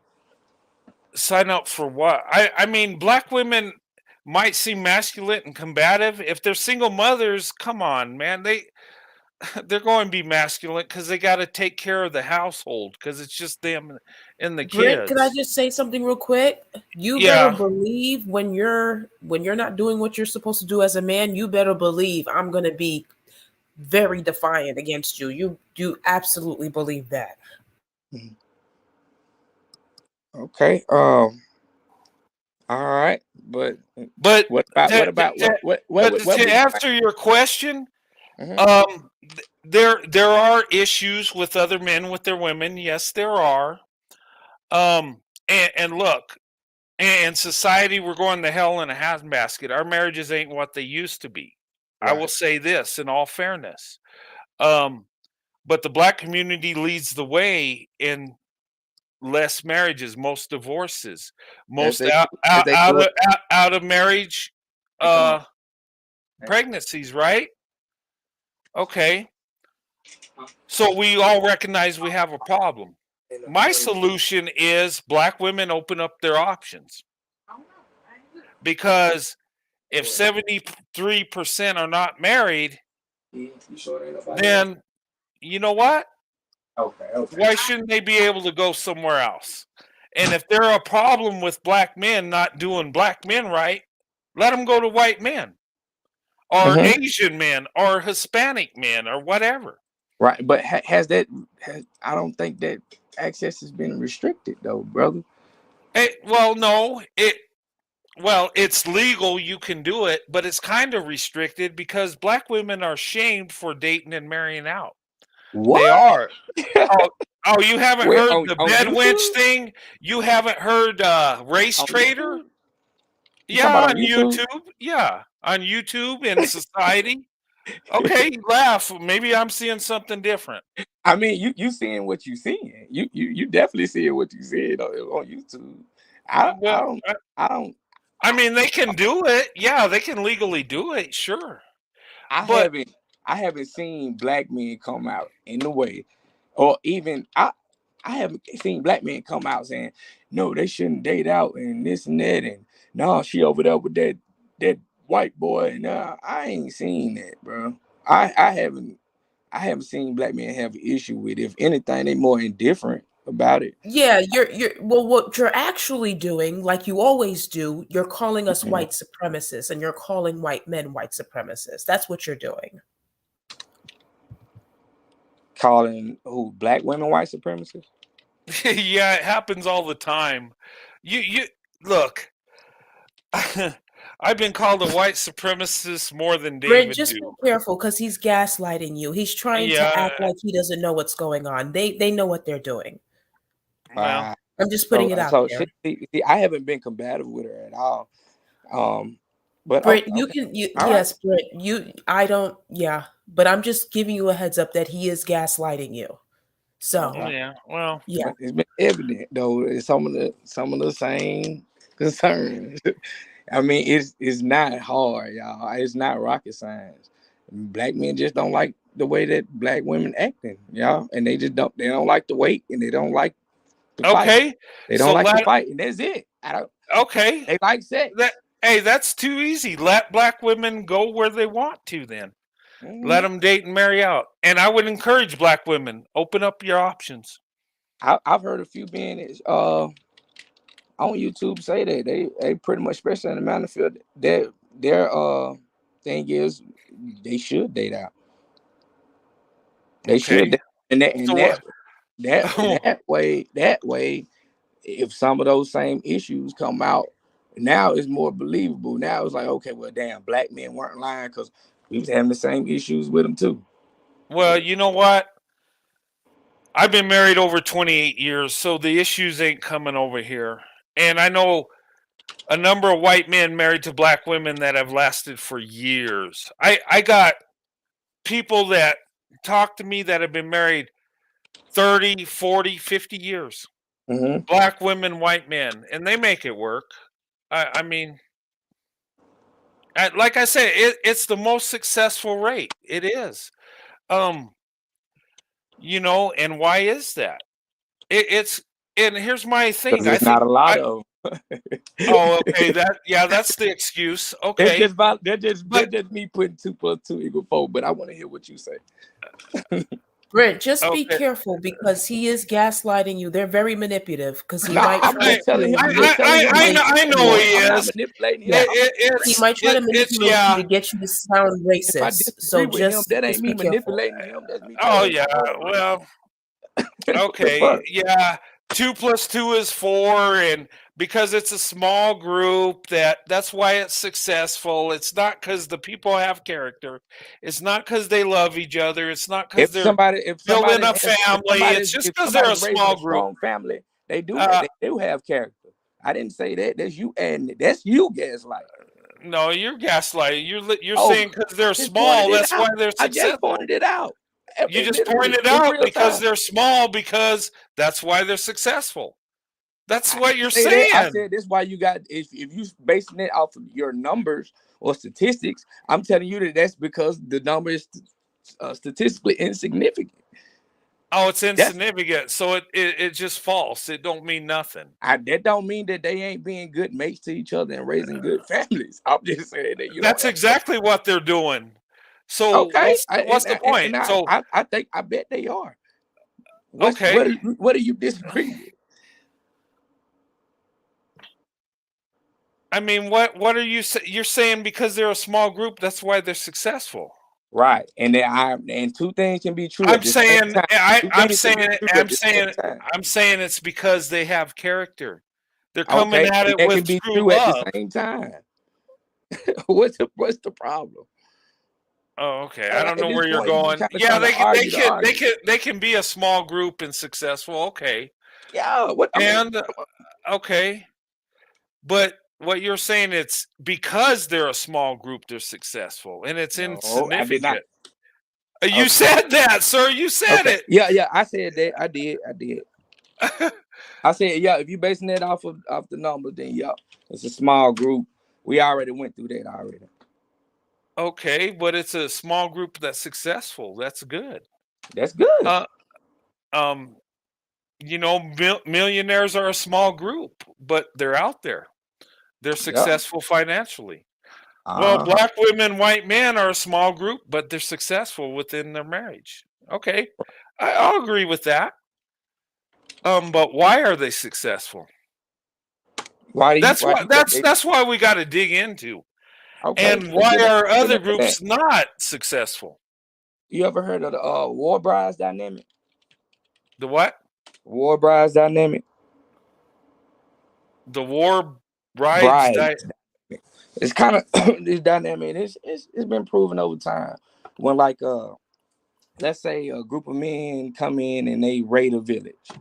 S3: sign up for what? I mean, black women might seem masculine and combative. If they're single mothers, come on, man. They're going to be masculine because they got to take care of the household because it's just them and the
S1: Brent,
S3: kids.
S1: can I just say something real quick? You better believe when you're not doing what you're supposed to do as a man, you better believe I'm going to be very defiant against you. You absolutely believe that.
S14: Okay. All right. But what about
S3: to answer your question, there are issues with other men with their women. Yes, there are. And look, in society, we're going to hell in a handbasket. Our marriages ain't what they used to be. Right. I will say this in all fairness. But the black community leads the way in less marriages, most divorces, most out of marriage pregnancies, right? Okay. So we all recognize we have a problem. My solution is black women open up their options. Because if 73% are not married, then you know what?
S14: Okay.
S3: Why shouldn't they be able to go somewhere else? And if there are a problem with black men not doing black men right, let them go to white men or Asian men or Hispanic men or whatever.
S14: Right, but I don't think that access has been restricted though, brother.
S3: It's legal, you can do it, but it's kind of restricted because black women are shamed for dating and marrying out.
S14: What?
S3: They are. Oh, you haven't
S14: Where,
S3: heard
S14: on,
S3: the
S14: on
S3: bed wench
S14: YouTube?
S3: thing? You haven't heard Race
S14: On
S3: Trader?
S14: YouTube? You talking
S3: Yeah,
S14: about
S3: on
S14: on YouTube?
S3: YouTube. Yeah, on YouTube and Society. Okay, you laugh. Maybe I'm seeing something different.
S14: I mean, you seeing what you seeing. You definitely seeing what you seeing on YouTube. I
S3: Well,
S14: don't I don't
S3: I mean, they can do it. Yeah, they can legally do it. Sure,
S14: I
S3: but
S14: haven't seen black men come out in the way, or even I haven't seen black men come out saying no, they shouldn't date out and this and that, and no, she over there with that white boy, and I ain't seen that, bro. I haven't seen black men have an issue with it. If anything, they more indifferent about it.
S1: Yeah, you're well, what you're actually doing, like you always do, you're calling us
S14: Mhm.
S1: white supremacists and you're calling white men white supremacists. That's what you're doing.
S14: Calling who black women white supremacists?
S3: yeah, it happens all the time. You look. I've been called a white supremacist more than
S1: Brent,
S3: David
S1: just be
S3: Duke.
S1: careful because he's gaslighting you. He's trying to
S3: Yeah,
S1: act like he doesn't know what's going on. They know what they're doing.
S3: well,
S1: I'm just putting it out there.
S14: I haven't been combative with her at all. But
S1: Brent, you
S14: okay,
S1: can
S14: all right.
S1: yes, Brent, I don't but I'm just giving you a heads up that he is gaslighting you. So
S14: Okay.
S3: yeah, well,
S1: yeah.
S14: It's been evident though. It's some of the same concerns. I mean, it's not hard, y'all. It's not rocket science. Black men just don't like the way that black women acting, y'all, and they don't like to wait, and they don't like to fight.
S3: okay.
S14: They don't
S3: So
S14: like to fight, and that's it.
S3: okay.
S14: They like sex.
S3: That's too easy. Let black women go where they want to then. Let
S14: Mhm.
S3: them date and marry out. And I would encourage black women, open up your options.
S14: I've heard a few men on YouTube say that they pretty much, especially in the mountain field, their thing is they should date out. They should,
S3: Okay.
S14: and that and
S3: So what?
S14: that way, if some of those same issues come out, now it's more believable. Now it's like, okay, well, damn, black men weren't lying because we was having the same issues with them too.
S3: Well, you know what? I've been married over 28 years, so the issues ain't coming over here. And I know a number of white men married to black women that have lasted for years. I got people that talk to me that have been married 30, 40, 50 years.
S14: Mm-hmm.
S3: Black women, white men, and they make it work. I mean, like I said, it's the most successful rate. It is. And why is that? It's and here's my thing.
S14: Because
S3: I
S14: there's
S3: think
S14: not a lot of them.
S3: oh, okay, that's the excuse.
S14: That's
S3: Okay.
S14: just me putting 2 + 2 = 4. But I want to hear what you say.
S1: Brent, just be
S3: Okay.
S1: careful because he is gaslighting you. They're very manipulative because he
S14: No,
S1: might
S14: I'm
S1: try
S14: just telling
S1: to
S14: him. I'm just telling him
S3: I
S14: what
S3: know,
S14: he
S3: I know
S14: want.
S3: he
S14: I'm not
S3: is.
S14: manipulating him.
S1: he might try to
S3: It's
S1: manipulate you to get you to sound
S14: If I
S1: racist.
S14: disagree
S1: So
S14: with him, that ain't
S1: just
S14: me
S1: be careful.
S14: manipulating him. That's me
S3: Oh
S14: telling him
S3: yeah.
S14: what I want.
S3: Well,
S14: The
S3: okay.
S14: fuck?
S3: Yeah. 2 + 2 is 4, and because it's a small group, that's why it's successful. It's not because the people have character. It's not because they love each other. It's not because
S14: If
S3: they're
S14: somebody
S3: building a family. It's just
S14: if
S3: because they're a
S14: somebody's raised in
S3: small
S14: a
S3: group.
S14: strong family, they do have character. I didn't say that. That's you adding it. That's you gaslighting.
S3: No, you're gaslighting. You're
S14: Oh,
S3: saying because they're
S14: just pointed
S3: small,
S14: it
S3: that's why
S14: out.
S3: they're
S14: I just
S3: successful.
S14: pointed it out.
S3: You just
S14: Literally
S3: pointed
S14: in
S3: out
S14: real
S3: because
S14: time.
S3: they're small because that's why they're successful. That's
S14: I
S3: what you're
S14: didn't say that. I
S3: saying.
S14: said this why you got if you basing it off of your numbers or statistics, I'm telling you that's because the number is statistically insignificant.
S3: Oh, it's
S14: That's
S3: insignificant. So it's just false. It don't mean nothing.
S14: that don't mean that they ain't being good mates to each other and raising good families. I'm just saying that you don't
S3: That's
S14: have
S3: exactly what they're doing. So
S14: okay.
S3: what's the point? So
S14: I bet they are.
S3: okay.
S14: What do you disagree with?
S3: I mean, what are you you're saying because they're a small group, that's why they're successful.
S14: Right, and two things can be true
S3: I'm
S14: at the same
S3: saying
S14: time. Two
S3: I'm
S14: things can be
S3: saying
S14: true at
S3: I'm
S14: the same
S3: saying
S14: time.
S3: I'm saying it's because they have character. They're coming
S14: Okay,
S3: at
S14: and
S3: it
S14: that
S3: with
S14: can be
S3: true
S14: true at the
S3: love.
S14: same time. What's the problem?
S3: Oh, okay. I don't
S14: At
S3: know
S14: this
S3: where you're
S14: point, you just
S3: going.
S14: kind of
S3: Yeah,
S14: trying to argue the argument.
S3: they can be a small group and successful. Okay.
S14: Yeah, what I mean,
S3: And okay. But what you're saying, it's because they're a small group, they're successful, and it's
S14: no, I did not.
S3: insignificant. You
S14: Okay,
S3: said that, sir. You said
S14: okay, yeah, I said that. I did.
S3: it.
S14: I said, yeah. If you basing that off the numbers, then yeah, it's a small group. We already went through that already.
S3: Okay, but it's a small group that's successful. That's good.
S14: That's good.
S3: Uh, um, millionaires are a small group, but they're out there. They're
S14: Yeah.
S3: successful financially. Well,
S14: Uh-huh.
S3: black women, white men are a small group, but they're successful within their marriage. Okay, I'll agree with that. But why are they successful?
S14: Why do you think they?
S3: That's why we got to dig into.
S14: Okay,
S3: And
S14: let's
S3: why are
S14: get
S3: other
S14: into that.
S3: groups not successful?
S14: You ever heard of the war brides dynamic?
S3: The what?
S14: War brides dynamic.
S3: The war brides.
S14: Brides. It's kind of this dynamic. It's been proven over time. When like let's say a group of men come in and they raid a village.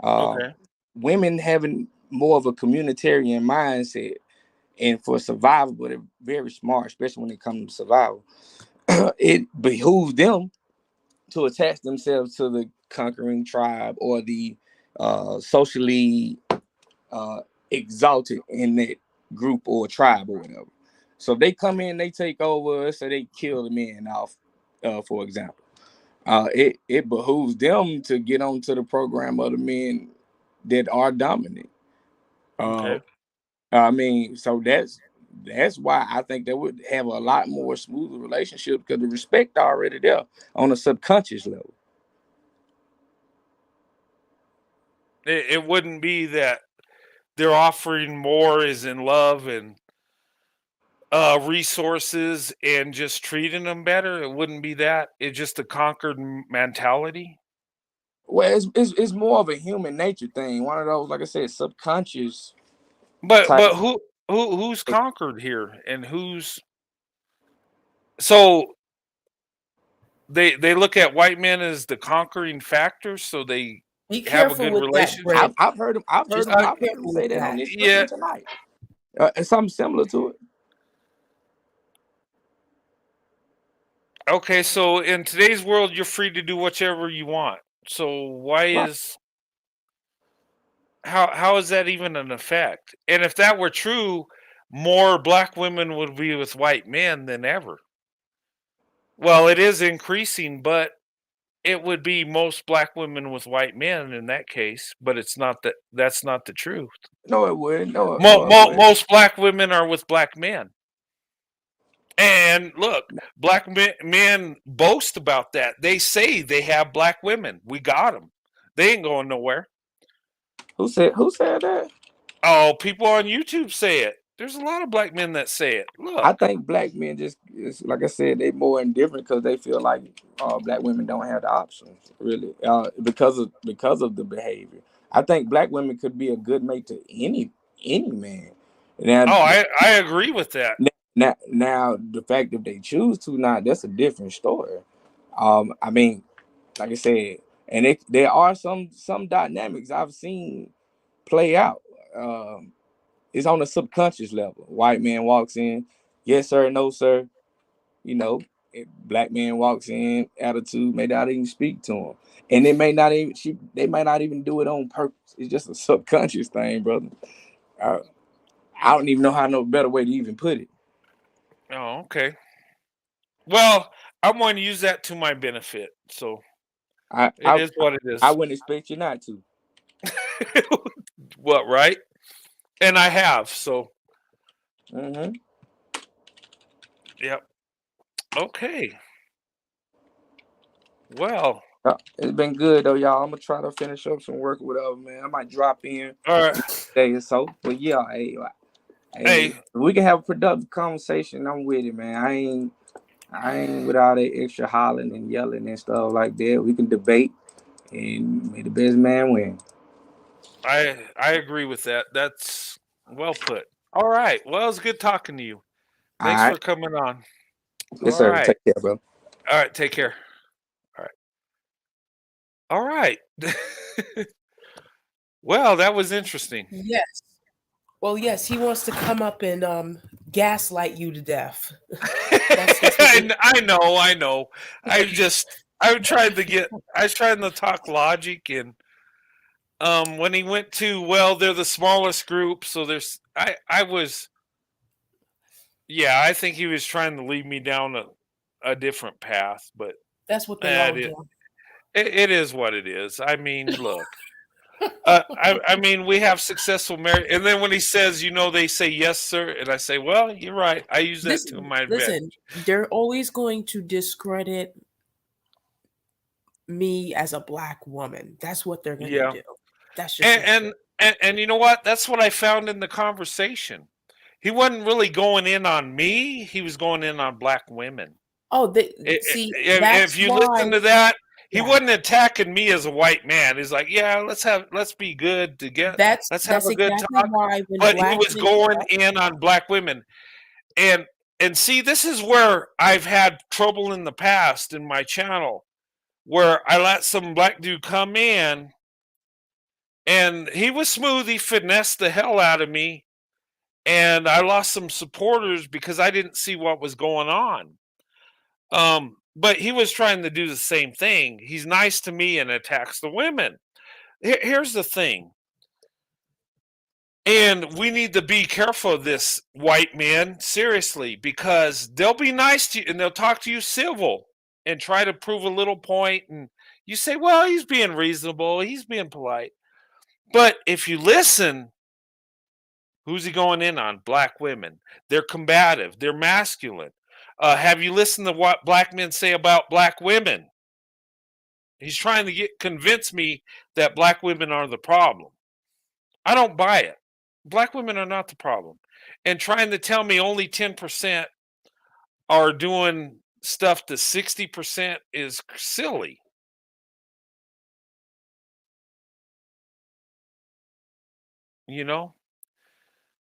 S3: Okay.
S14: Women having more of a communitarian mindset and for survival, but they're very smart, especially when it comes to survival. It behooves them to attach themselves to the conquering tribe or the socially exalted in that group or tribe or whatever. So if they come in, they take over, so they kill the men off, for example. It behooves them to get onto the program of the men that are dominant.
S3: Okay.
S14: I mean, so that's why I think they would have a lot more smoother relationship because the respect already there on a subconscious level.
S3: It wouldn't be that they're offering more is in love and resources and just treating them better. It wouldn't be that. It's just a conquered mentality.
S14: Well, it's more of a human nature thing. One of those, like I said, subconscious
S3: But
S14: type.
S3: who's conquered here and who's so they look at white men as the conquering factor, so they
S1: Be
S3: have a
S1: careful
S3: good
S1: with that,
S3: relationship.
S1: Brent.
S14: I've heard him.
S1: Just be
S14: I've heard him
S1: careful
S14: say
S1: with
S14: that on
S1: that.
S14: this
S3: Yeah.
S14: stream tonight. It's something similar to it.
S3: Okay, so in today's world, you're free to do whichever you want. So why
S14: Right.
S3: is how is that even an effect? And if that were true, more black women would be with white men than ever. Well, it is increasing, but it would be most black women with white men in that case, but that's not the truth.
S14: No, it wouldn't. No, it wouldn't.
S3: Most black women are with black men. And look, men boast about that. They say they have black women. We got them. They ain't going nowhere.
S14: Who said that?
S3: Oh, people on YouTube say it. There's a lot of black men that say it.
S14: I
S3: Look.
S14: think black men just, like I said, they more indifferent because they feel like black women don't have the options, really, because of the behavior. I think black women could be a good mate to any man. Now,
S3: Oh, I agree with that.
S14: now, the fact that they choose to not, that's a different story. I mean, like I said, and there are some dynamics I've seen play out. It's on a subconscious level. White man walks in, yes sir, no sir. You know, black man walks in, attitude may not even speak to him, and it may not even they might not even do it on purpose. It's just a subconscious thing, brother. Uh, I don't even know how no better way to even put it.
S3: Oh, okay. Well, I'm going to use that to my benefit. So it is what it is.
S14: I wouldn't expect you not to.
S3: What, right? And I have. So.
S14: Mm-hmm.
S3: Yep. Okay. Well,
S14: it's been good though, y'all. I'm gonna try to finish up some work, whatever, man. I might drop in
S3: all right.
S14: day or so, but yeah, hey,
S3: Hey,
S14: if we can have a productive conversation, I'm with it, man. I ain't with all that extra hollering and yelling and stuff like that. We can debate and may the best man win.
S3: I agree with that. That's well put. All right. Well, it was good talking to you.
S14: All
S3: Thanks
S14: right.
S3: for coming on.
S14: Yes,
S3: All
S14: sir.
S3: right.
S14: Take care, bro.
S3: All right. Take care. All right. All right. Well, that was interesting.
S1: Yes. Well, yes, he wants to come up and gaslight you to death. That's what
S3: I know. I was trying to talk logic, and when he went to, well, they're the smallest group, so I was, yeah, I think he was trying to lead me down a different path, but
S1: that's what they all
S3: it,
S1: do.
S3: it is what it is. I mean, look, I mean, we have successful marriage, and then when he says, they say yes, sir, and I say, well, you're right. I use that to my advantage.
S1: Listen, they're always going to discredit me as a black woman. That's what they're going to
S3: Yeah,
S1: do. That's just
S3: and you know what? That's what I found in the conversation. He wasn't really going in on me. He was going in on black women.
S1: Oh, see,
S3: If
S1: that's
S3: you
S1: why.
S3: listen to that, he
S1: Yeah.
S3: wasn't attacking me as a white man. He's like, yeah, let's be good together. Let's have
S1: That's
S3: a good
S1: exactly
S3: talk.
S1: why when
S3: But he
S1: black
S3: was
S1: men
S3: going
S1: talk,
S3: in on black women. And see, this is where I've had trouble in the past in my channel, where I let some black dude come in, and he was smooth. He finessed the hell out of me, and I lost some supporters because I didn't see what was going on. But he was trying to do the same thing. He's nice to me and attacks the women. Here's the thing. And we need to be careful of this, white men, seriously, because they'll be nice to you and they'll talk to you civil and try to prove a little point. And you say, well, he's being reasonable, he's being polite. But if you listen, who's he going in on? Black women. They're combative, they're masculine. Have you listened to what black men say about black women? He's trying to convince me that black women are the problem. I don't buy it. Black women are not the problem. And trying to tell me only 10% are doing stuff to 60% is silly. You know?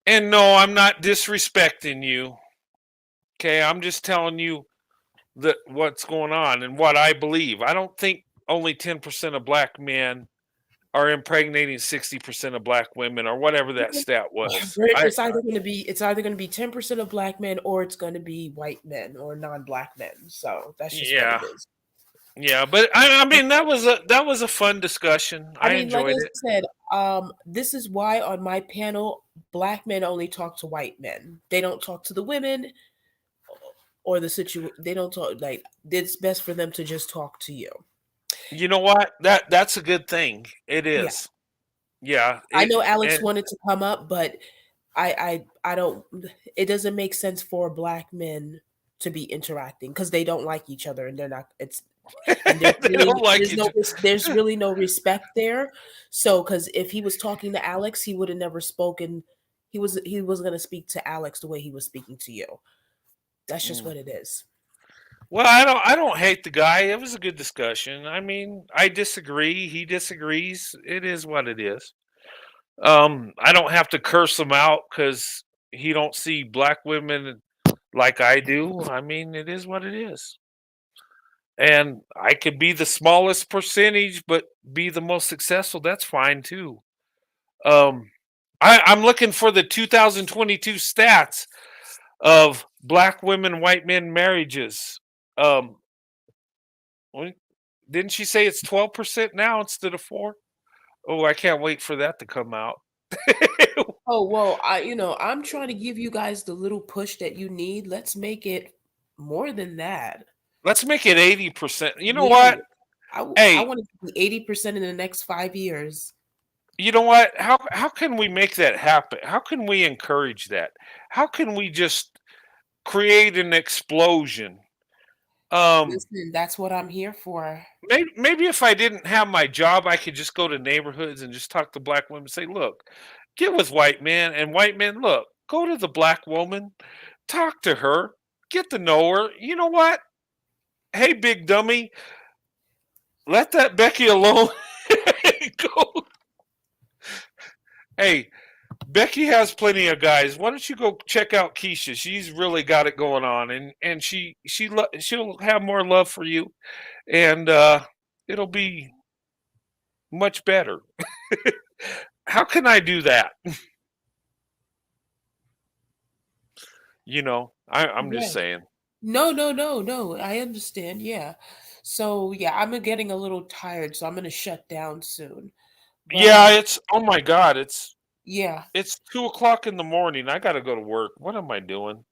S3: And no, I'm not disrespecting you. Okay, I'm just telling you that what's going on and what I believe. I don't think only 10% of black men are impregnating 60% of black women or whatever that stat was.
S1: it's either going to be 10% of black men, or it's going to be white men or non-black men. So that's just what it is.
S3: Yeah, but I mean that was a fun discussion. I
S1: mean,
S3: enjoyed
S1: like
S3: it.
S1: I said, this is why on my panel, black men only talk to white men. They don't talk to the women or the situation. They don't talk, like, it's best for them to just talk to you.
S3: You know what? That's a good thing. It is. Yeah.
S1: I know Alex wanted to come up, but I don't. It doesn't make sense for black men to be interacting because they don't like each other and they're not. And there's really no respect there. So, because if he was talking to Alex, he would have never spoken. He was going to speak to Alex the way he was speaking to you. That's just what it is.
S3: Well, I don't hate the guy. It was a good discussion. I mean, I disagree. He disagrees. It is what it is. I don't have to curse him out because he don't see black women like I do. I mean, it is what it is. And I could be the smallest percentage, but be the most successful. That's fine too. I'm looking for the 2022 stats of black women, white men marriages. Didn't she say it's 12% now instead of 4%? Oh, I can't wait for that to come out.
S1: Oh, well, I'm trying to give you guys the little push that you need. Let's make it more than that.
S3: Let's make it 80%. You know what?
S1: I want to be 80% in the next 5 years.
S3: You know what? How can we make that happen? How can we encourage that? How can we just create an explosion?
S1: Listen, that's what I'm here for.
S3: Maybe if I didn't have my job, I could just go to neighborhoods and just talk to black women and say, look, get with white men, and white men, look, go to the black woman, talk to her, get to know her. You know what? Hey, big dummy, let that Becky alone. Go. Hey, Becky has plenty of guys. Why don't you go check out Keisha? She's really got it going on, and she'll have more love for you, and it'll be much better. How can I do that? I'm just
S1: Right.
S3: saying.
S1: No. I understand. Yeah. So yeah, I'm getting a little tired, so I'm gonna shut down soon. But
S3: Yeah, it's oh my God,
S1: yeah,
S3: it's 2 o'clock in the morning. I gotta go to work. What am I doing?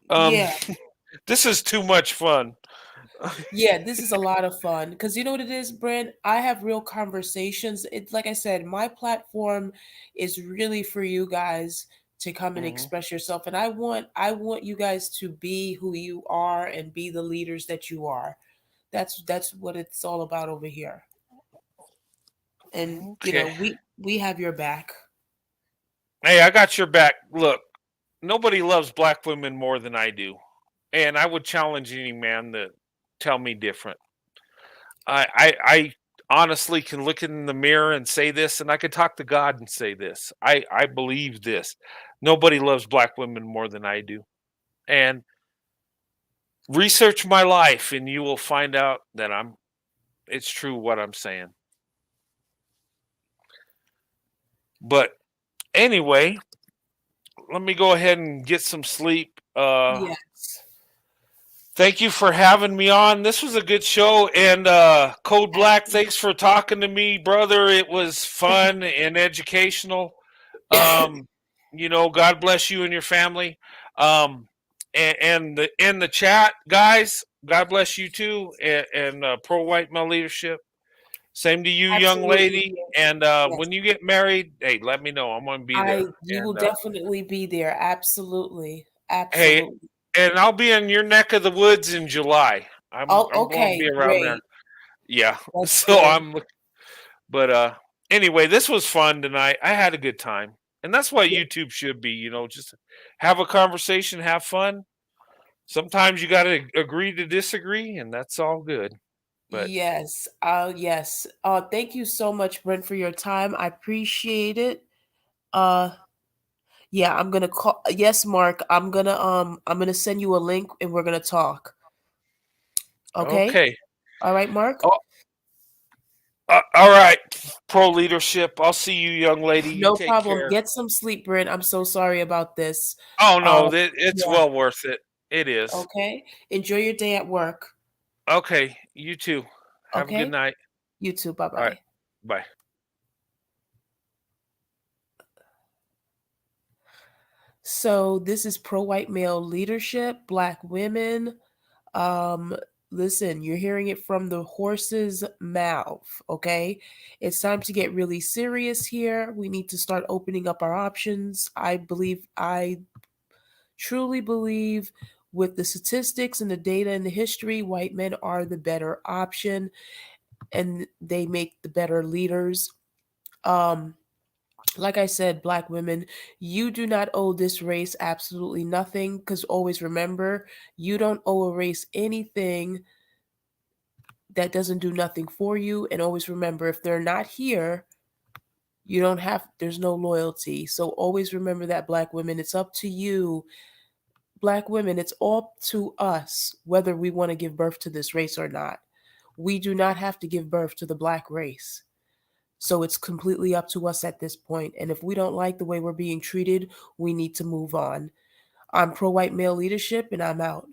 S3: Um,
S1: yeah,
S3: this is too much fun.
S1: yeah. This is a lot of fun because you know what it is, Brent. I have real conversations. It's like I said, my platform is really for you guys to come and
S3: Mhm.
S1: express yourself, and I want you guys to be who you are and be the leaders that you are. That's what it's all about over here. And
S3: Okay.
S1: we have your back.
S3: Hey, I got your back. Look, nobody loves black women more than I do, and I would challenge any man to tell me different. I honestly can look in the mirror and say this, and I could talk to God and say this. I believe this. Nobody loves black women more than I do, and research my life, and you will find out that it's true what I'm saying. But anyway, let me go ahead and get some sleep.
S1: Yes.
S3: Thank you for having me on. This was a good show. And Code Black, thanks for talking to me, brother. It was fun and educational. God bless you and your family. In the chat, guys, God bless you too. And pro white male leadership. Same to you, young
S1: Absolutely.
S3: lady. And
S1: Yes.
S3: when you get married, hey, let me know. I'm going to be there.
S1: You will
S3: And
S1: definitely be there. Absolutely.
S3: hey,
S1: Absolutely.
S3: and I'll be in your neck of the woods in July.
S1: Oh,
S3: I'm going to be
S1: okay.
S3: around there.
S1: Great.
S3: Yeah.
S1: That's
S3: So
S1: good.
S3: but anyway, this was fun tonight. I had a good time. And that's what
S1: Yeah.
S3: YouTube should be, just have a conversation, have fun. Sometimes you got to agree to disagree, and that's all good. But
S1: Yes. Yes. Thank you so much, Brent, for your time. I appreciate it. Uh yeah, I'm gonna call yes, Mark. I'm gonna send you a link and we're gonna talk. Okay?
S3: okay.
S1: All right, Mark?
S3: Oh, all right, pro leadership. I'll see you, young lady. You
S1: No
S3: take
S1: problem.
S3: care.
S1: Get some sleep, Brent. I'm so sorry about this.
S3: Oh
S1: Uh
S3: no, it's
S1: yeah,
S3: well worth it. It is.
S1: okay. Enjoy your day at work.
S3: Okay, you too. Have a good
S1: Okay?
S3: night.
S1: You too.
S3: All right.
S1: Bye-bye.
S3: Bye.
S1: So this is pro white male leadership, black women. Um, listen, you're hearing it from the horse's mouth, okay? It's time to get really serious here. We need to start opening up our options. I truly believe with the statistics and the data and the history, white men are the better option and they make the better leaders. Um, like I said, black women, you do not owe this race absolutely nothing because always remember, you don't owe a race anything that doesn't do nothing for you. And always remember, if they're not here, you don't have, there's no loyalty. So always remember that, black women, it's up to you. Black women, it's all to us whether we want to give birth to this race or not. We do not have to give birth to the black race. So it's completely up to us at this point. And if we don't like the way we're being treated, we need to move on. I'm pro white male leadership and I'm out.